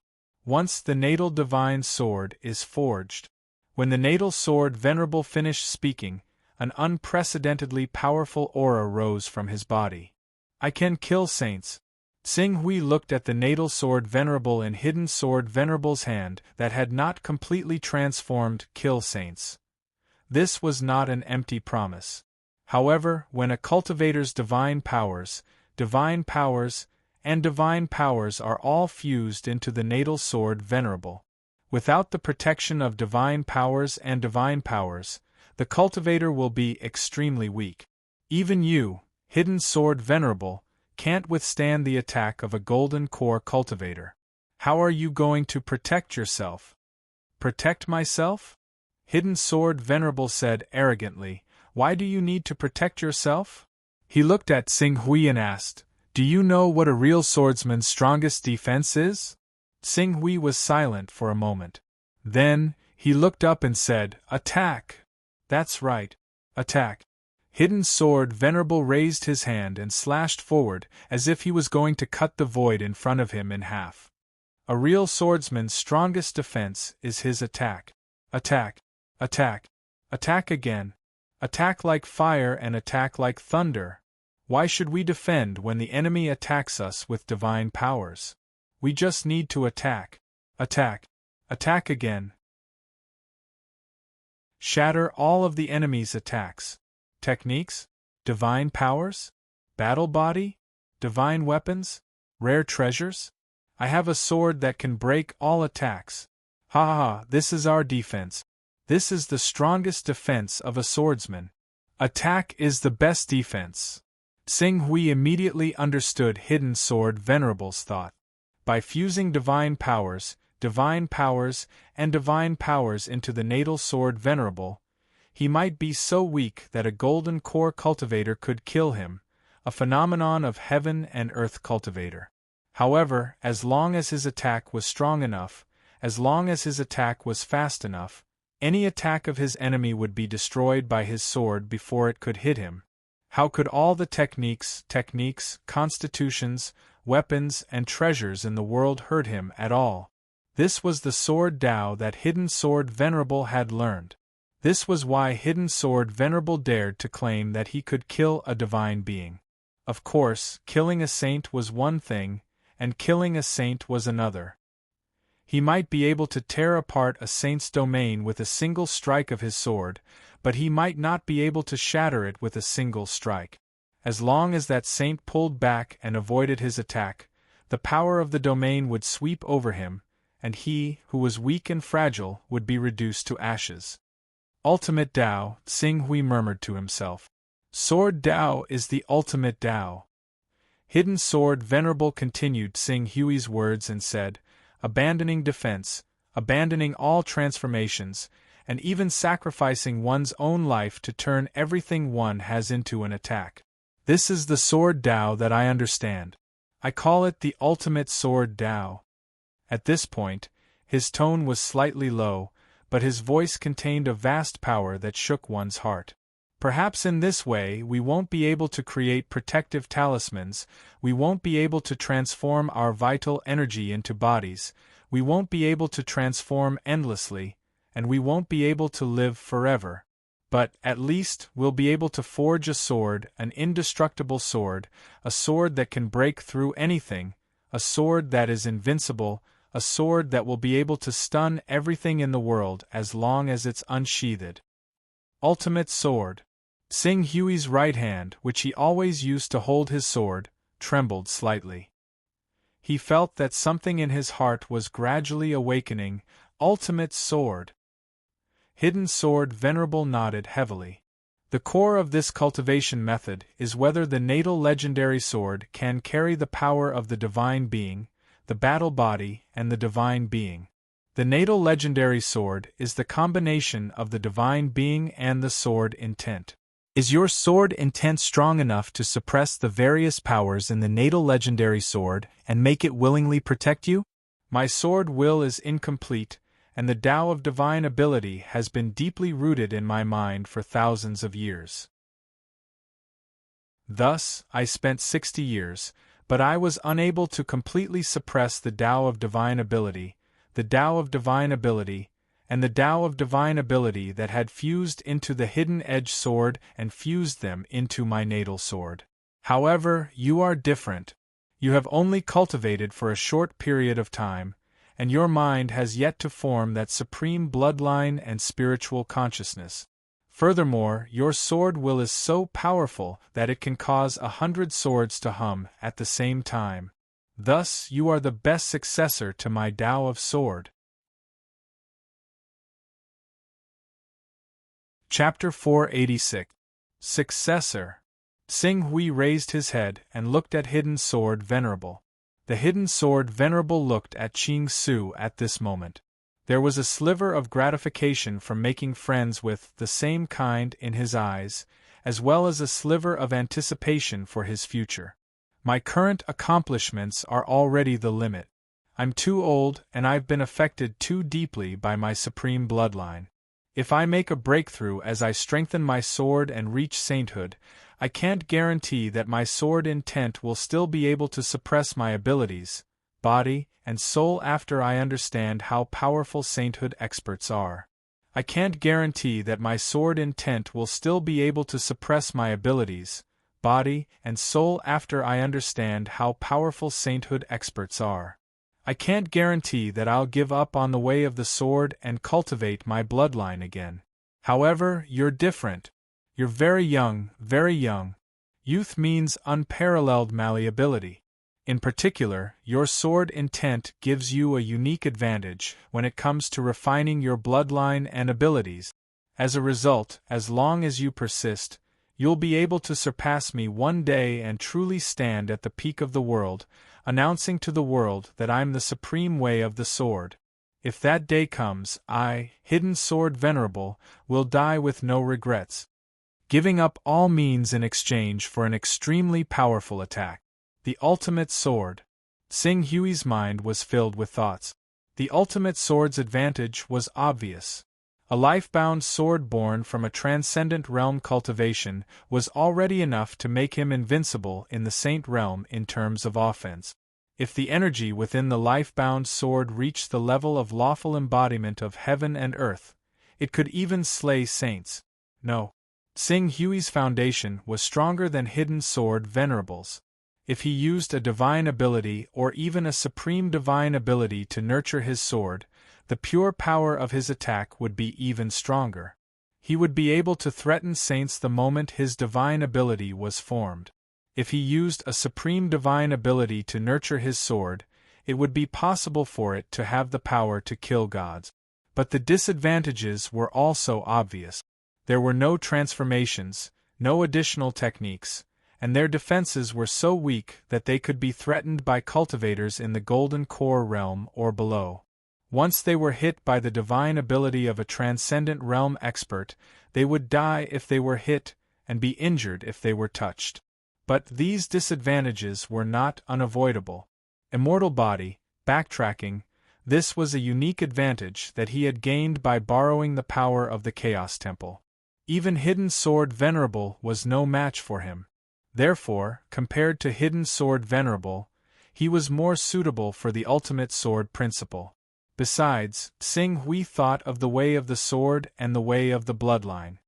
Once the natal divine sword is forged. When the natal sword venerable finished speaking, an unprecedentedly powerful aura rose from his body. I can kill saints. Tsing Hui looked at the natal sword venerable in hidden sword venerable's hand that had not completely transformed kill saints. This was not an empty promise. However, when a cultivator's divine powers, and divine powers are all fused into the natal sword venerable. Without the protection of divine powers and divine powers, the cultivator will be extremely weak. Even you, hidden sword venerable, can't withstand the attack of a golden core cultivator. How are you going to protect yourself? Protect myself? Hidden sword venerable said arrogantly, why do you need to protect yourself? He looked at Tsing Hui and asked, do you know what a real swordsman's strongest defense is? Tsing Hui was silent for a moment. Then, he looked up and said, attack! That's right, attack. Hidden sword venerable raised his hand and slashed forward as if he was going to cut the void in front of him in half. A real swordsman's strongest defense is his attack. Attack, attack, attack again. Attack like fire and attack like thunder. Why should we defend when the enemy attacks us with divine powers? We just need to attack. Attack. Attack again. Shatter all of the enemy's attacks. Techniques? Divine powers? Battle body? Divine weapons? Rare treasures? I have a sword that can break all attacks. Ha ha ha, this is our defense. This is the strongest defense of a swordsman. Attack is the best defense. Tsing Hui immediately understood Hidden Sword Venerable's thought. By fusing divine powers, and divine powers into the natal sword Venerable, he might be so weak that a golden core cultivator could kill him, a phenomenon of heaven and earth cultivator. However, as long as his attack was strong enough, as long as his attack was fast enough, any attack of his enemy would be destroyed by his sword before it could hit him. How could all the techniques, constitutions, weapons, and treasures in the world hurt him at all? This was the sword Tao that Hidden Sword Venerable had learned. This was why Hidden Sword Venerable dared to claim that he could kill a divine being. Of course, killing a saint was one thing, and killing a saint was another. He might be able to tear apart a saint's domain with a single strike of his sword, but he might not be able to shatter it with a single strike. As long as that saint pulled back and avoided his attack, the power of the domain would sweep over him, and he, who was weak and fragile, would be reduced to ashes. Ultimate Tao, Tsing Hui murmured to himself. Sword Tao is the ultimate Tao. Hidden Sword Venerable continued Tsing Hui's words and said, abandoning defense, abandoning all transformations, and even sacrificing one's own life to turn everything one has into an attack. This is the Sword Tao that I understand. I call it the ultimate Sword Tao. At this point, his tone was slightly low, but his voice contained a vast power that shook one's heart. Perhaps in this way we won't be able to create protective talismans, we won't be able to transform our vital energy into bodies, we won't be able to transform endlessly, and we won't be able to live forever. But, at least, we'll be able to forge a sword, an indestructible sword, a sword that can break through anything, a sword that is invincible, a sword that will be able to stun everything in the world as long as it's unsheathed. Ultimate Sword. Tsing Hui's right hand, which he always used to hold his sword, trembled slightly. He felt that something in his heart was gradually awakening. Ultimate Sword. Hidden Sword Venerable nodded heavily. The core of this cultivation method is whether the natal legendary sword can carry the power of the divine being, the battle body, and the divine being. The natal legendary sword is the combination of the divine being and the sword intent. Is your sword intent strong enough to suppress the various powers in the natal legendary sword and make it willingly protect you? My sword will is incomplete, and the Tao of divine ability has been deeply rooted in my mind for thousands of years. Thus, I spent 60 years, but I was unable to completely suppress the Tao of divine ability, the Tao of divine ability, and the Tao of divine ability that had fused into the hidden edge sword and fused them into my natal sword. However, you are different. You have only cultivated for a short period of time, and your mind has yet to form that supreme bloodline and spiritual consciousness. Furthermore, your sword will is so powerful that it can cause 100 swords to hum at the same time. Thus, you are the best successor to my Tao of sword. Chapter 486. Successor. Sing Hui raised his head and looked at Hidden Sword Venerable. The Hidden Sword Venerable looked at Ching Su at this moment. There was a sliver of gratification from making friends with the same kind in his eyes, as well as a sliver of anticipation for his future. My current accomplishments are already the limit. I'm too old and I've been affected too deeply by my supreme bloodline. If I make a breakthrough as I strengthen my sword and reach sainthood, I can't guarantee that my sword intent will still be able to suppress my abilities, body, and soul after I understand how powerful sainthood experts are. I can't guarantee that my sword intent will still be able to suppress my abilities, body, and soul after I understand how powerful sainthood experts are. I can't guarantee that I'll give up on the way of the sword and cultivate my bloodline again. However, you're different. You're very young, very young. Youth means unparalleled malleability. In particular, your sword intent gives you a unique advantage when it comes to refining your bloodline and abilities. As a result, as long as you persist, you'll be able to surpass me one day and truly stand at the peak of the world, announcing to the world that I'm the supreme way of the sword. If that day comes, I, Hidden Sword Venerable, will die with no regrets, giving up all means in exchange for an extremely powerful attack. The ultimate sword. Sing Hui's mind was filled with thoughts. The ultimate sword's advantage was obvious. A life-bound sword born from a transcendent realm cultivation was already enough to make him invincible in the saint realm in terms of offense. If the energy within the life-bound sword reached the level of lawful embodiment of heaven and earth, it could even slay saints. No. Sing Hui's foundation was stronger than Hidden Sword Venerable's. If he used a divine ability or even a supreme divine ability to nurture his sword, the pure power of his attack would be even stronger. He would be able to threaten saints the moment his divine ability was formed. If he used a supreme divine ability to nurture his sword, it would be possible for it to have the power to kill gods. But the disadvantages were also obvious. There were no transformations, no additional techniques, and their defenses were so weak that they could be threatened by cultivators in the Golden Core realm or below. Once they were hit by the divine ability of a transcendent realm expert, they would die if they were hit, and be injured if they were touched. But these disadvantages were not unavoidable. Immortal body, backtracking, this was a unique advantage that he had gained by borrowing the power of the Chaos Temple. Even Hidden Sword Venerable was no match for him. Therefore, compared to Hidden Sword Venerable, he was more suitable for the ultimate sword principle. Besides, Sing Hui thought of the way of the sword and the way of the bloodline.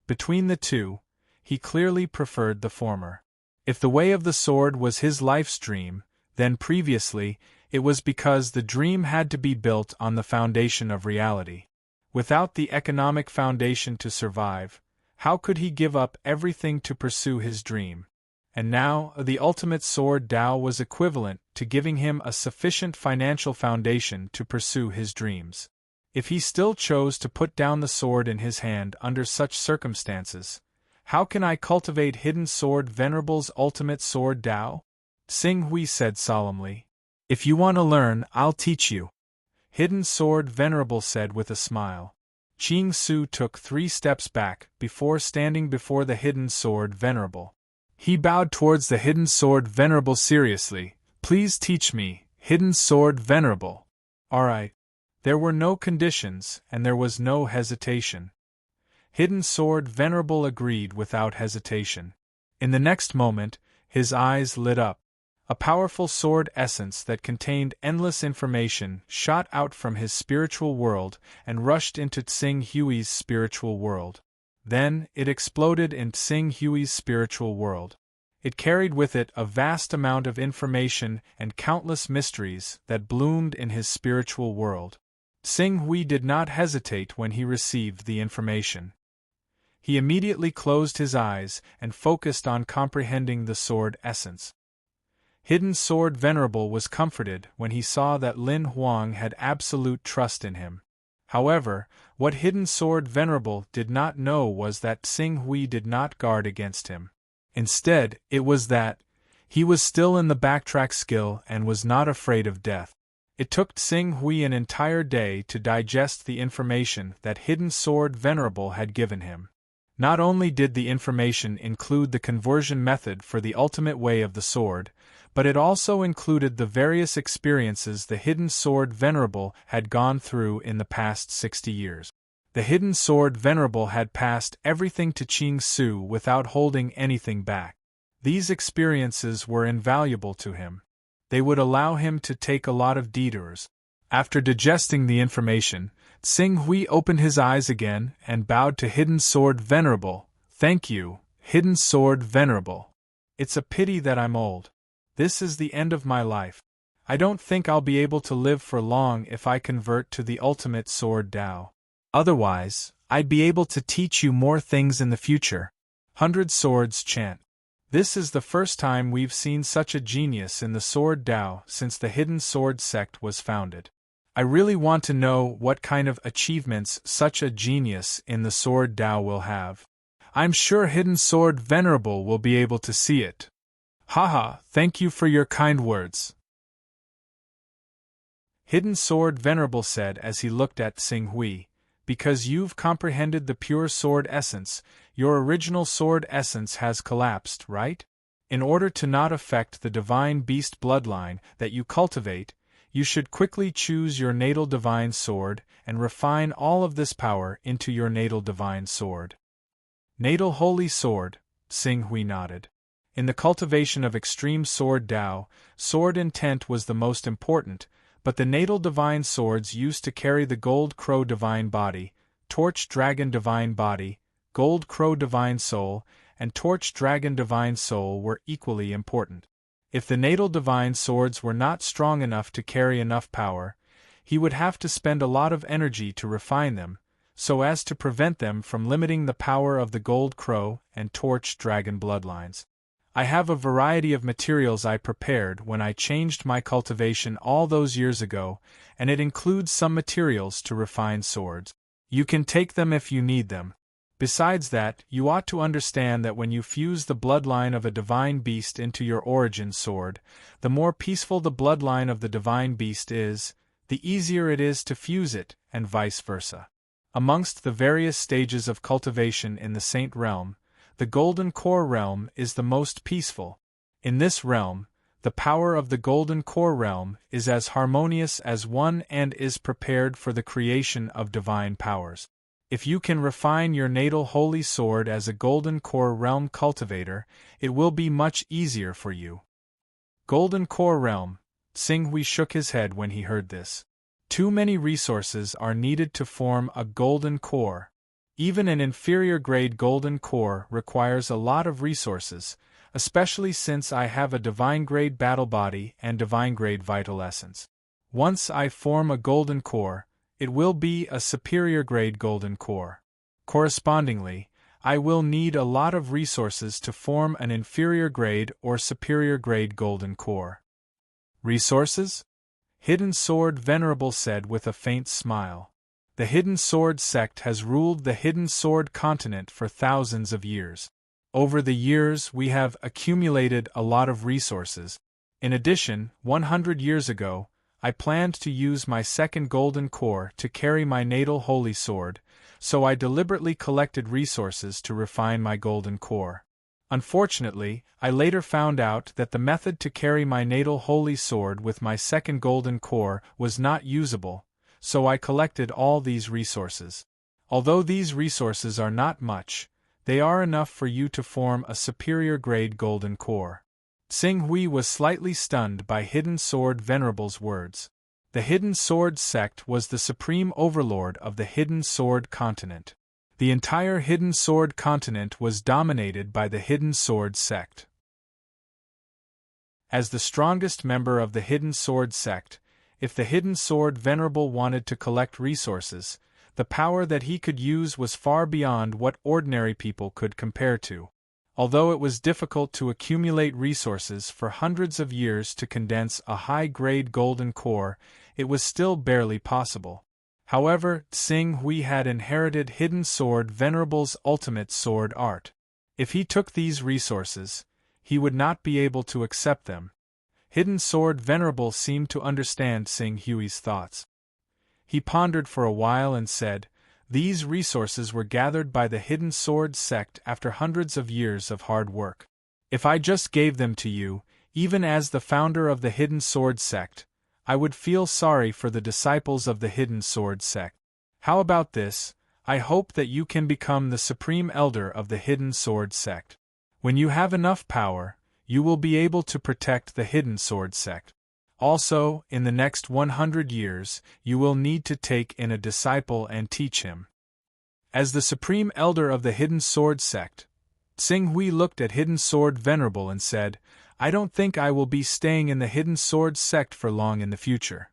Between the two, he clearly preferred the former. If the way of the sword was his life's dream, then previously, it was because the dream had to be built on the foundation of reality. Without the economic foundation to survive, how could he give up everything to pursue his dream? And now, the ultimate sword Tao was equivalent to giving him a sufficient financial foundation to pursue his dreams. If he still chose to put down the sword in his hand under such circumstances, how can I cultivate Hidden Sword Venerable's ultimate sword Tao? Xing Hui said solemnly. If you want to learn, I'll teach you. Hidden Sword Venerable said with a smile. Qing Su took 3 steps back before standing before the Hidden Sword Venerable. He bowed towards the Hidden Sword Venerable seriously. Please teach me, Hidden Sword Venerable. All right. There were no conditions, and there was no hesitation. Hidden Sword Venerable agreed without hesitation. In the next moment, his eyes lit up. A powerful sword essence that contained endless information shot out from his spiritual world and rushed into Xing Hui's spiritual world. Then, it exploded in Xing Hui's spiritual world. It carried with it a vast amount of information and countless mysteries that bloomed in his spiritual world. Xing Hui did not hesitate when he received the information. He immediately closed his eyes and focused on comprehending the sword essence. Hidden Sword Venerable was comforted when he saw that Lin Huang had absolute trust in him. However, what Hidden Sword Venerable did not know was that Xing Hui did not guard against him. Instead, it was that he was still in the backtrack skill and was not afraid of death. It took Xing Hui an entire day to digest the information that Hidden Sword Venerable had given him. Not only did the information include the conversion method for the ultimate way of the sword, but it also included the various experiences the Hidden Sword Venerable had gone through in the past 60 years. The Hidden Sword Venerable had passed everything to Qing Su without holding anything back. These experiences were invaluable to him. They would allow him to take a lot of detours. After digesting the information, Xing Hui opened his eyes again and bowed to Hidden Sword Venerable. Thank you, Hidden Sword Venerable. It's a pity that I'm old. This is the end of my life. I don't think I'll be able to live for long if I convert to the ultimate sword Tao. Otherwise, I'd be able to teach you more things in the future. 100 Swords chant. This is the first time we've seen such a genius in the Sword Tao since the Hidden Sword sect was founded. I really want to know what kind of achievements such a genius in the Sword Tao will have. I'm sure Hidden Sword Venerable will be able to see it. Haha, thank you for your kind words. Hidden Sword Venerable said as he looked at Xing Hui. Because you've comprehended the pure sword essence, your original sword essence has collapsed, right? In order to not affect the divine beast bloodline that you cultivate, you should quickly choose your natal divine sword and refine all of this power into your natal divine sword. Natal holy sword, Xing Hui nodded. In the cultivation of extreme sword Tao, sword intent was the most important, but the natal divine swords used to carry the Gold Crow Divine Body, Torch Dragon Divine Body, Gold Crow Divine Soul, and Torch Dragon Divine Soul were equally important. If the natal divine swords were not strong enough to carry enough power, he would have to spend a lot of energy to refine them, so as to prevent them from limiting the power of the Gold Crow and Torch Dragon bloodlines. I have a variety of materials I prepared when I changed my cultivation all those years ago, and it includes some materials to refine swords. You can take them if you need them. Besides that, you ought to understand that when you fuse the bloodline of a divine beast into your origin sword, the more peaceful the bloodline of the divine beast is, the easier it is to fuse it, and vice versa. Amongst the various stages of cultivation in the Saint Realm, the Golden Core Realm is the most peaceful. In this realm, the power of the Golden Core Realm is as harmonious as one and is prepared for the creation of divine powers. If you can refine your natal holy sword as a Golden Core Realm cultivator, it will be much easier for you. Golden Core Realm, Xing Hui shook his head when he heard this. Too many resources are needed to form a Golden Core. Even an inferior-grade Golden Core requires a lot of resources, especially since I have a divine-grade battle body and divine-grade vital essence. Once I form a Golden Core, it will be a superior-grade Golden Core. Correspondingly, I will need a lot of resources to form an inferior-grade or superior-grade Golden Core. Resources? Hidden Sword Venerable said with a faint smile. The Hidden Sword sect has ruled the Hidden Sword continent for thousands of years. Over the years, we have accumulated a lot of resources. In addition, 100 years ago, I planned to use my second golden core to carry my natal holy sword, so I deliberately collected resources to refine my golden core. Unfortunately, I later found out that the method to carry my natal holy sword with my second golden core was not usable, so I collected all these resources. Although these resources are not much, they are enough for you to form a superior grade golden core. Xing Hui was slightly stunned by Hidden Sword Venerable's words. The Hidden Sword sect was the supreme overlord of the Hidden Sword continent. The entire Hidden Sword continent was dominated by the Hidden Sword sect. As the strongest member of the Hidden Sword sect, if the Hidden Sword Venerable wanted to collect resources, the power that he could use was far beyond what ordinary people could compare to. Although it was difficult to accumulate resources for hundreds of years to condense a high-grade golden core, it was still barely possible. However, Xing Hui had inherited Hidden Sword Venerable's ultimate sword art. If he took these resources, he would not be able to accept them. Hidden Sword Venerable seemed to understand Xing Hui's thoughts. He pondered for a while and said, "These resources were gathered by the Hidden Sword sect after hundreds of years of hard work. If I just gave them to you, even as the founder of the Hidden Sword sect, I would feel sorry for the disciples of the Hidden Sword sect. How about this? I hope that you can become the supreme elder of the Hidden Sword sect. When you have enough power, you will be able to protect the Hidden Sword sect. Also, in the next 100 years, you will need to take in a disciple and teach him." As the supreme elder of the Hidden Sword sect, Xing Hui looked at Hidden Sword Venerable and said, "I don't think I will be staying in the Hidden Sword sect for long in the future.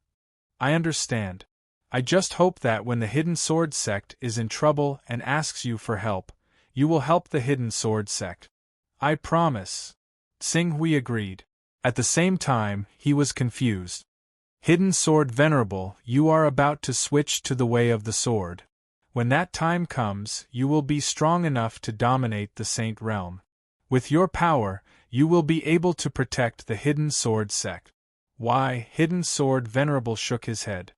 I understand. I just hope that when the Hidden Sword sect is in trouble and asks you for help, you will help the Hidden Sword sect." "I promise." Xing Hui agreed. At the same time, he was confused. "Hidden Sword Venerable, you are about to switch to the way of the sword. When that time comes, you will be strong enough to dominate the Saint Realm. With your power, you will be able to protect the Hidden Sword sect." "Why?" Hidden Sword Venerable shook his head.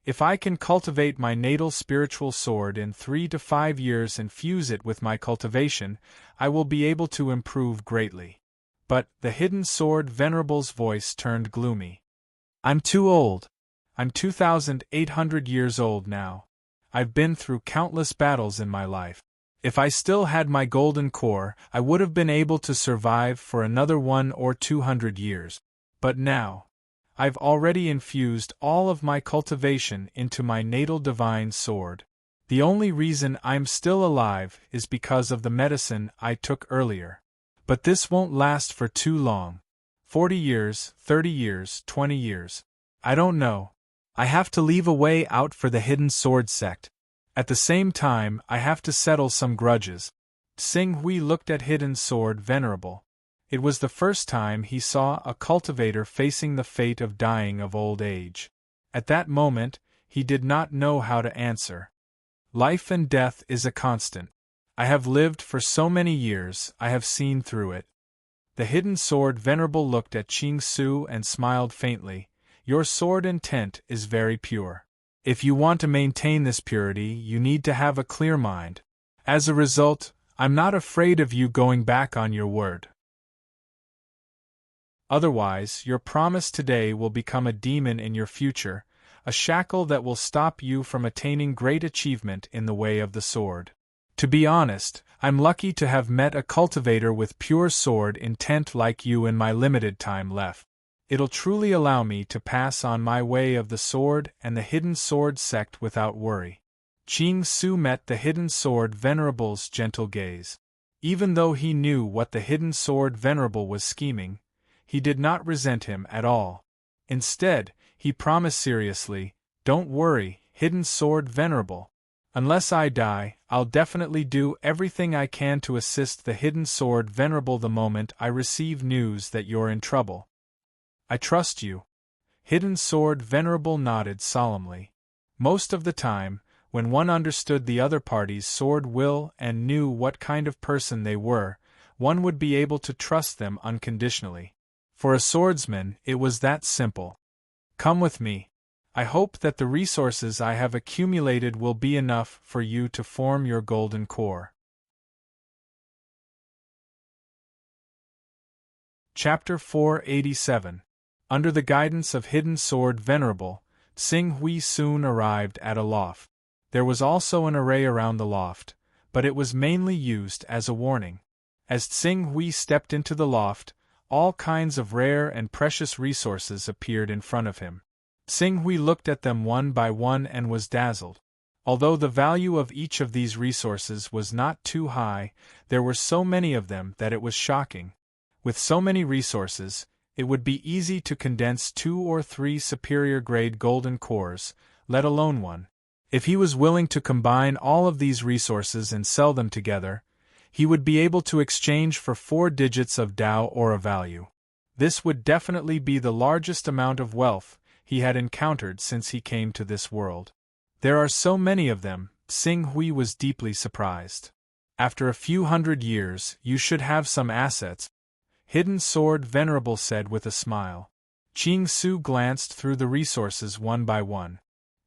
"If I can cultivate my natal spiritual sword in 3 to 5 years and fuse it with my cultivation, I will be able to improve greatly." But the Hidden Sword Venerable's voice turned gloomy. "I'm too old. I'm 2,800 years old now. I've been through countless battles in my life. If I still had my golden core, I would have been able to survive for another 100 or 200 years. But now, I've already infused all of my cultivation into my natal divine sword. The only reason I'm still alive is because of the medicine I took earlier. But this won't last for too long. 40 years, 30 years, 20 years. I don't know. I have to leave a way out for the Hidden Sword sect. At the same time, I have to settle some grudges." Xing Hui looked at Hidden Sword Venerable. It was the first time he saw a cultivator facing the fate of dying of old age. At that moment, he did not know how to answer. Life and death is a constant. I have lived for so many years, I have seen through it. The Hidden Sword Venerable looked at Qing Su and smiled faintly. "Your sword intent is very pure. If you want to maintain this purity, you need to have a clear mind. As a result, I'm not afraid of you going back on your word. Otherwise, your promise today will become a demon in your future, a shackle that will stop you from attaining great achievement in the way of the sword. To be honest, I'm lucky to have met a cultivator with pure sword intent like you in my limited time left. It'll truly allow me to pass on my way of the sword and the Hidden Sword sect without worry." Qing Su met the Hidden Sword Venerable's gentle gaze. Even though he knew what the Hidden Sword Venerable was scheming, he did not resent him at all. Instead, he promised seriously, "Don't worry, Hidden Sword Venerable. Unless I die, I'll definitely do everything I can to assist the Hidden Sword Venerable the moment I receive news that you're in trouble." "I trust you." Hidden Sword Venerable nodded solemnly. Most of the time, When one understood the other party's sword will and knew what kind of person they were, one would be able to trust them unconditionally. For a swordsman, it was that simple. Come with me. I hope that the resources I have accumulated will be enough for you to form your golden core. Chapter 487. Under the guidance of Hidden Sword Venerable, Tsing Hui soon arrived at a loft. There was also an array around the loft, but it was mainly used as a warning. As Tsing Hui stepped into the loft, all kinds of rare and precious resources appeared in front of him. Tsing Hui looked at them one by one and was dazzled. Although the value of each of these resources was not too high, there were so many of them that it was shocking. With so many resources, it would be easy to condense 2 or 3 superior-grade golden cores, let alone one. If he was willing to combine all of these resources and sell them together, he would be able to exchange for 4 digits of Dao Aura value. This would definitely be the largest amount of wealth he had encountered since he came to this world. There are so many of them, Tsing Hui was deeply surprised. After a few hundred years, you should have some assets, Hidden Sword Venerable said with a smile. Qing Su glanced through the resources one by one.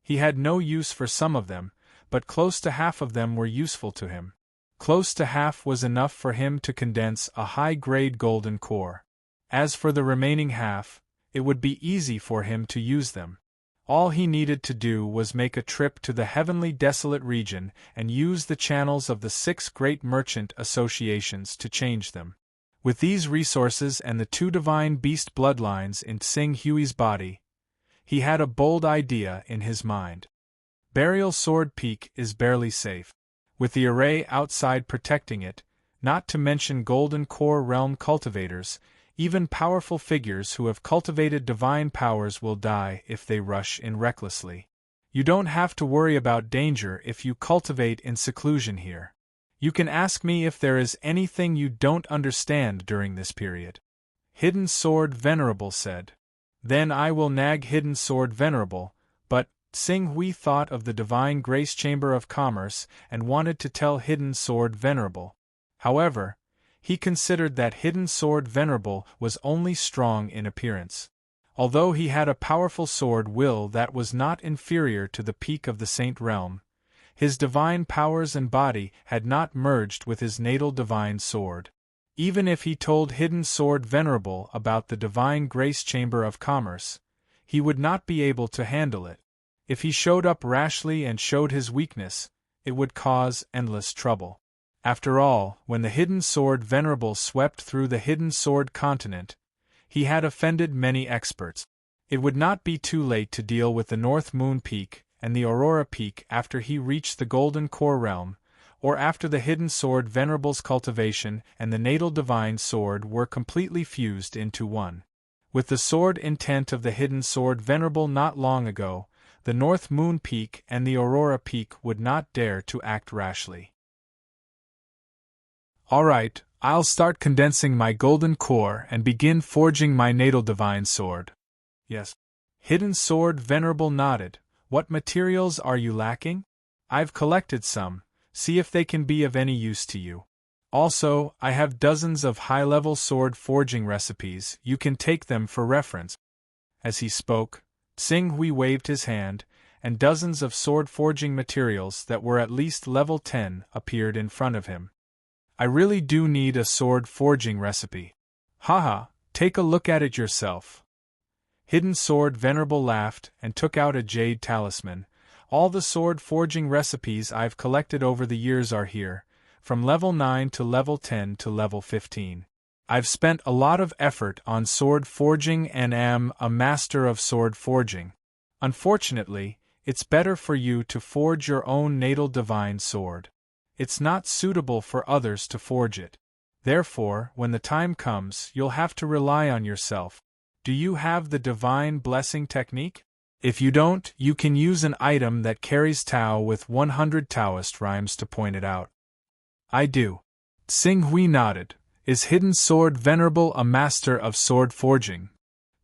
He had no use for some of them, but close to half of them were useful to him. Close to half was enough for him to condense a high-grade golden core. As for the remaining half, it would be easy for him to use them. All he needed to do was make a trip to the heavenly desolate region and use the channels of the 6 great merchant associations to change them. With these resources and the 2 divine beast bloodlines in Tsing Hui's body, he had a bold idea in his mind. Burial Sword Peak is barely safe. With the array outside protecting it, not to mention Golden Core Realm cultivators, even powerful figures who have cultivated divine powers will die if they rush in recklessly. You don't have to worry about danger if you cultivate in seclusion here. You can ask me if there is anything you don't understand during this period. Hidden Sword Venerable said. Then I will nag Hidden Sword Venerable, but Tsing Hui thought of the Divine Grace Chamber of Commerce and wanted to tell Hidden Sword Venerable. However, he considered that Hidden Sword Venerable was only strong in appearance. Although he had a powerful sword will that was not inferior to the peak of the Saint Realm, his divine powers and body had not merged with his natal divine sword. Even if he told Hidden Sword Venerable about the Divine Grace Chamber of Commerce, he would not be able to handle it. If he showed up rashly and showed his weakness, it would cause endless trouble. After all, when the Hidden Sword Venerable swept through the Hidden Sword continent, he had offended many experts. It would not be too late to deal with the North Moon Peak and the Aurora Peak after he reached the Golden Core Realm, or after the Hidden Sword Venerable's cultivation and the natal divine sword were completely fused into one. With the sword intent of the Hidden Sword Venerable not long ago, the North Moon Peak and the Aurora Peak would not dare to act rashly. Alright, I'll start condensing my golden core and begin forging my natal divine sword. Yes. Hidden Sword Venerable nodded. What materials are you lacking? I've collected some, see if they can be of any use to you. Also, I have dozens of high-level sword forging recipes, you can take them for reference. As he spoke, Tsing Hui waved his hand, and dozens of sword forging materials that were at least level 10 appeared in front of him. I really do need a sword forging recipe. Haha, take a look at it yourself. Hidden Sword Venerable laughed and took out a jade talisman. All the sword forging recipes I've collected over the years are here, from level 9 to level 10 to level 15. I've spent a lot of effort on sword forging and am a master of sword forging. Unfortunately, it's better for you to forge your own natal divine sword. It's not suitable for others to forge it. Therefore, when the time comes, you'll have to rely on yourself. Do you have the Divine Blessing technique? If you don't, you can use an item that carries Tao with 100 Taoist rhymes to point it out. I do. Tsing Hui nodded. Is Hidden Sword Venerable a master of sword forging?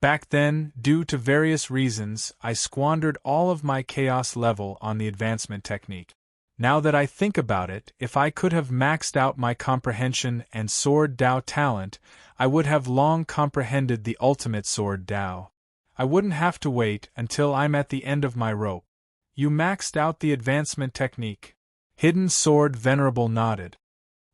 Back then, due to various reasons, I squandered all of my chaos level on the advancement technique. Now that I think about it, if I could have maxed out my comprehension and sword Dao talent, I would have long comprehended the ultimate sword Dao. I wouldn't have to wait until I'm at the end of my rope. You maxed out the advancement technique. Hidden Sword Venerable nodded.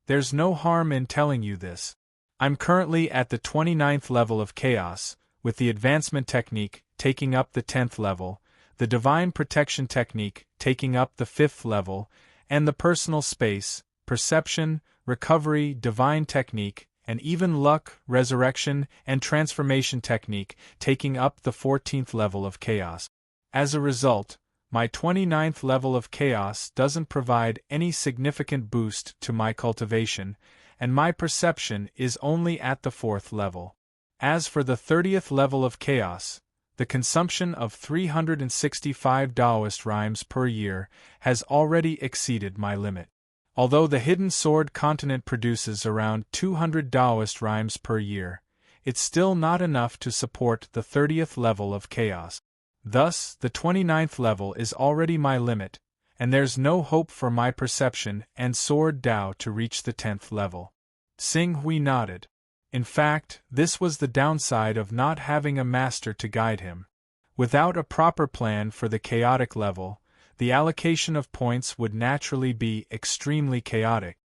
There's no harm in telling you this. I'm currently at the 29th level of chaos, with the advancement technique taking up the 10th level, the divine protection technique taking up the 5th level, and the personal space, perception, recovery, divine technique, and even luck, resurrection, and transformation technique taking up the 14th level of chaos. As a result, my 29th level of chaos doesn't provide any significant boost to my cultivation, and my perception is only at the 4th level. As for the 30th level of chaos, the consumption of 365 Taoist rhymes per year has already exceeded my limit. Although the Hidden Sword continent produces around 200 Taoist rhymes per year, it's still not enough to support the 30th level of chaos. Thus, the 29th level is already my limit, and there's no hope for my perception and sword Dao to reach the 10th level. Xing Hui nodded. In fact, this was the downside of not having a master to guide him. Without a proper plan for the chaotic level, the allocation of points would naturally be extremely chaotic.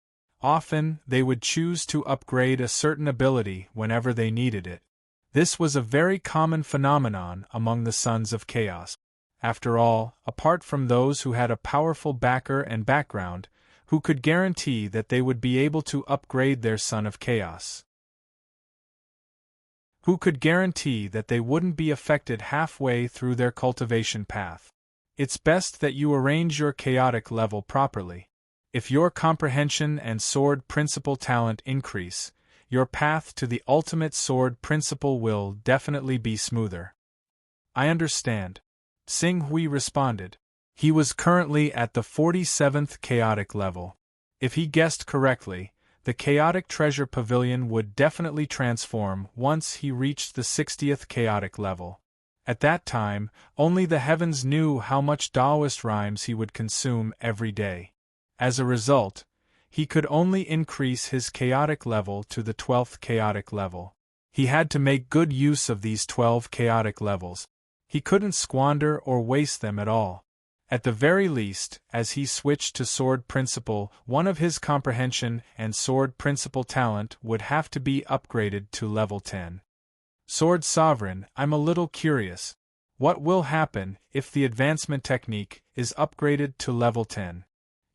Often, they would choose to upgrade a certain ability whenever they needed it. This was a very common phenomenon among the Sons of Chaos. After all, apart from those who had a powerful backer and background, who could guarantee that they would be able to upgrade their Son of Chaos? Who could guarantee that they wouldn't be affected halfway through their cultivation path? It's best that you arrange your chaotic level properly. If your comprehension and sword principle talent increase, your path to the ultimate sword principle will definitely be smoother. I understand. Xing Hui responded. He was currently at the 47th chaotic level. If he guessed correctly, the chaotic treasure pavilion would definitely transform once he reached the 60th chaotic level. At that time, only the heavens knew how much Taoist rhymes he would consume every day. As a result, he could only increase his chaotic level to the 12th chaotic level. He had to make good use of these 12 chaotic levels. He couldn't squander or waste them at all. At the very least, as he switched to sword principle, one of his comprehension and sword principle talent would have to be upgraded to level 10. Sword Sovereign, I'm a little curious. What will happen if the advancement technique is upgraded to level 10?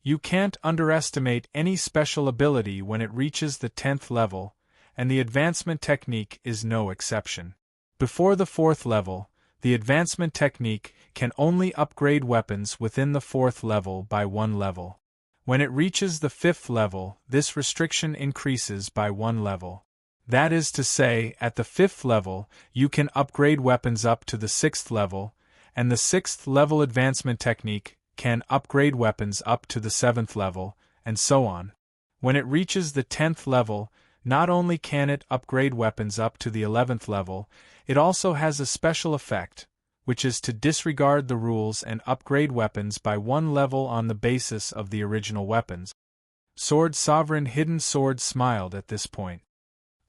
You can't underestimate any special ability when it reaches the 10th level, and the advancement technique is no exception. Before the 4th level, the advancement technique can only upgrade weapons within the 4th level by 1 level. When it reaches the 5th level, this restriction increases by 1 level. That is to say, at the 5th level, you can upgrade weapons up to the 6th level, and the 6th level advancement technique can upgrade weapons up to the 7th level, and so on. When it reaches the 10th level, not only can it upgrade weapons up to the 11th level, it also has a special effect, which is to disregard the rules and upgrade weapons by 1 level on the basis of the original weapons. Sword Sovereign Hidden Sword smiled at this point.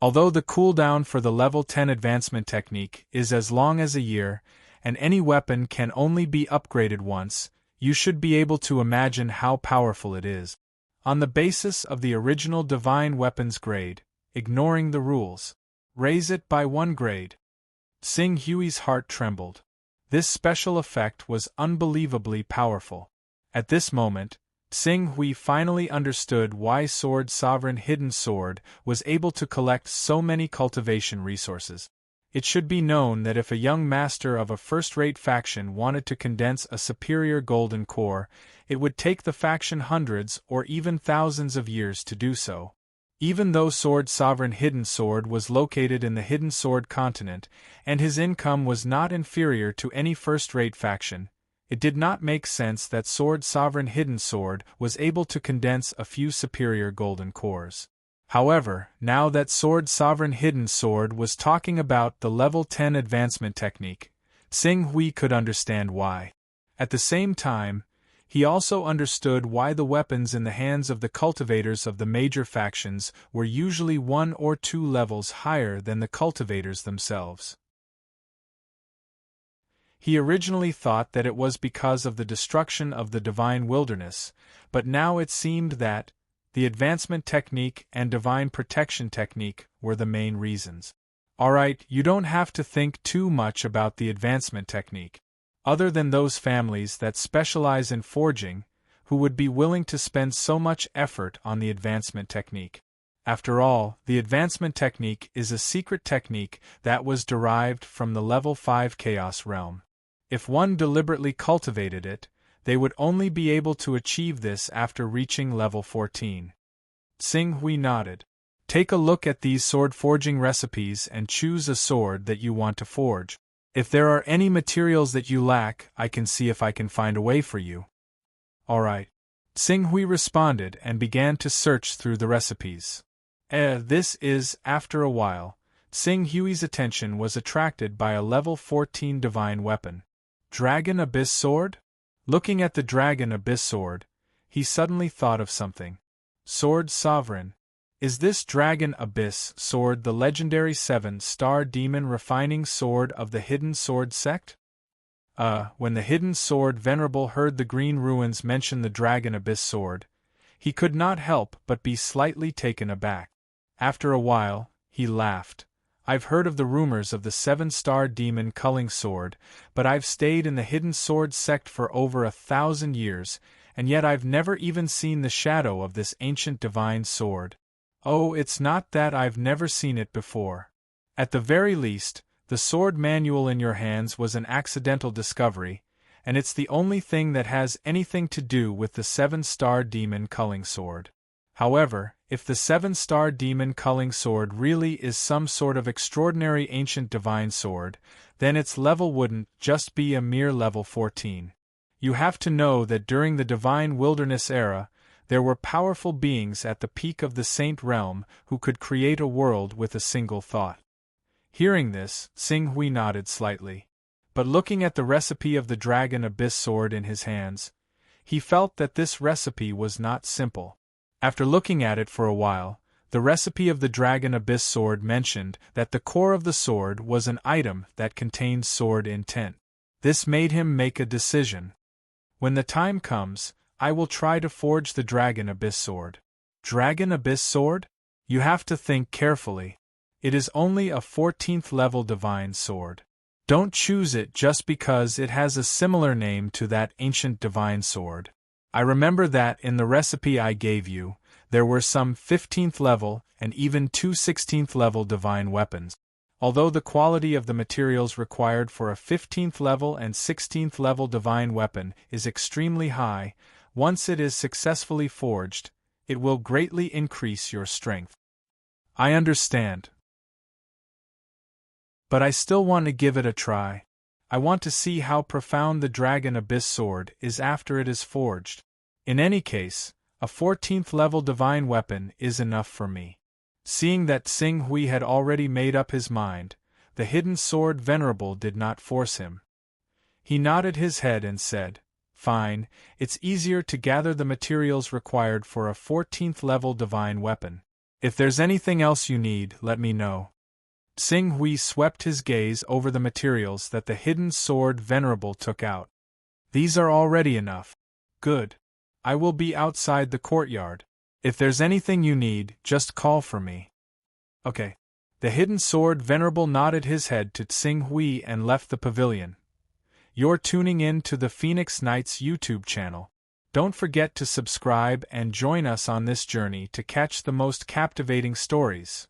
Although the cooldown for the level 10 advancement technique is as long as a year, and any weapon can only be upgraded once, you should be able to imagine how powerful it is. On the basis of the original divine weapons grade, ignoring the rules, raise it by 1 grade. Xing Hui's heart trembled. This special effect was unbelievably powerful. At this moment, Xing Hui finally understood why Sword Sovereign Hidden Sword was able to collect so many cultivation resources. It should be known that if a young master of a first-rate faction wanted to condense a superior golden core, it would take the faction hundreds or even thousands of years to do so. Even though Sword Sovereign Hidden Sword was located in the Hidden Sword continent, and his income was not inferior to any first-rate faction, it did not make sense that Sword Sovereign Hidden Sword was able to condense a few superior golden cores. However, now that Sword Sovereign Hidden Sword was talking about the level 10 advancement technique, Xing Hui could understand why. At the same time, he also understood why the weapons in the hands of the cultivators of the major factions were usually 1 or 2 levels higher than the cultivators themselves. He originally thought that it was because of the destruction of the divine wilderness, but now it seemed that the advancement technique and divine protection technique were the main reasons. Alright, you don't have to think too much about the advancement technique. Other than those families that specialize in forging, who would be willing to spend so much effort on the advancement technique. After all, the advancement technique is a secret technique that was derived from the level 5 Chaos realm. If one deliberately cultivated it, they would only be able to achieve this after reaching level 14. Xing Hui nodded. Take a look at these sword forging recipes and choose a sword that you want to forge. If there are any materials that you lack, I can see if I can find a way for you. Alright. Xing Hui responded and began to search through the recipes. After a while, Xing Hui's attention was attracted by a level 14 divine weapon. Dragon Abyss Sword? Looking at the Dragon Abyss Sword, he suddenly thought of something. Sword Sovereign. Is this Dragon Abyss Sword the legendary 7-star demon refining sword of the Hidden Sword sect? When the Hidden Sword Venerable heard the Green Ruins mention the Dragon Abyss Sword, he could not help but be slightly taken aback. After a while, he laughed. I've heard of the rumors of the 7-star demon culling sword, but I've stayed in the Hidden Sword sect for over 1,000 years, and yet I've never even seen the shadow of this ancient divine sword. Oh, it's not that I've never seen it before. At the very least, the sword manual in your hands was an accidental discovery, and it's the only thing that has anything to do with the 7-star demon culling sword. However, if the 7-star demon culling sword really is some sort of extraordinary ancient divine sword, then its level wouldn't just be a mere level 14. You have to know that during the divine wilderness era, there were powerful beings at the peak of the Saint Realm who could create a world with a single thought. Hearing this, Xing Hui nodded slightly. But looking at the recipe of the Dragon Abyss Sword in his hands, he felt that this recipe was not simple. After looking at it for a while, the recipe of the Dragon Abyss Sword mentioned that the core of the sword was an item that contained sword intent. This made him make a decision. When the time comes, I will try to forge the Dragon Abyss Sword. Dragon Abyss Sword? You have to think carefully. It is only a 14th level divine sword. Don't choose it just because it has a similar name to that ancient divine sword. I remember that in the recipe I gave you, there were some 15th level and even 2 16th level divine weapons. Although the quality of the materials required for a 15th level and 16th level divine weapon is extremely high, once it is successfully forged, it will greatly increase your strength. I understand. But I still want to give it a try. I want to see how profound the Dragon Abyss Sword is after it is forged. In any case, a 14th level divine weapon is enough for me. Seeing that Xing Hui had already made up his mind, the Hidden Sword Venerable did not force him. He nodded his head and said, Fine, it's easier to gather the materials required for a 14th level divine weapon. If there's anything else you need, let me know. Xing Hui swept his gaze over the materials that the Hidden Sword Venerable took out. These are already enough. Good. I will be outside the courtyard. If there's anything you need, just call for me. Okay. The Hidden Sword Venerable nodded his head to Xing Hui and left the pavilion. You're tuning in to the Phoenix Knights YouTube channel. Don't forget to subscribe and join us on this journey to catch the most captivating stories.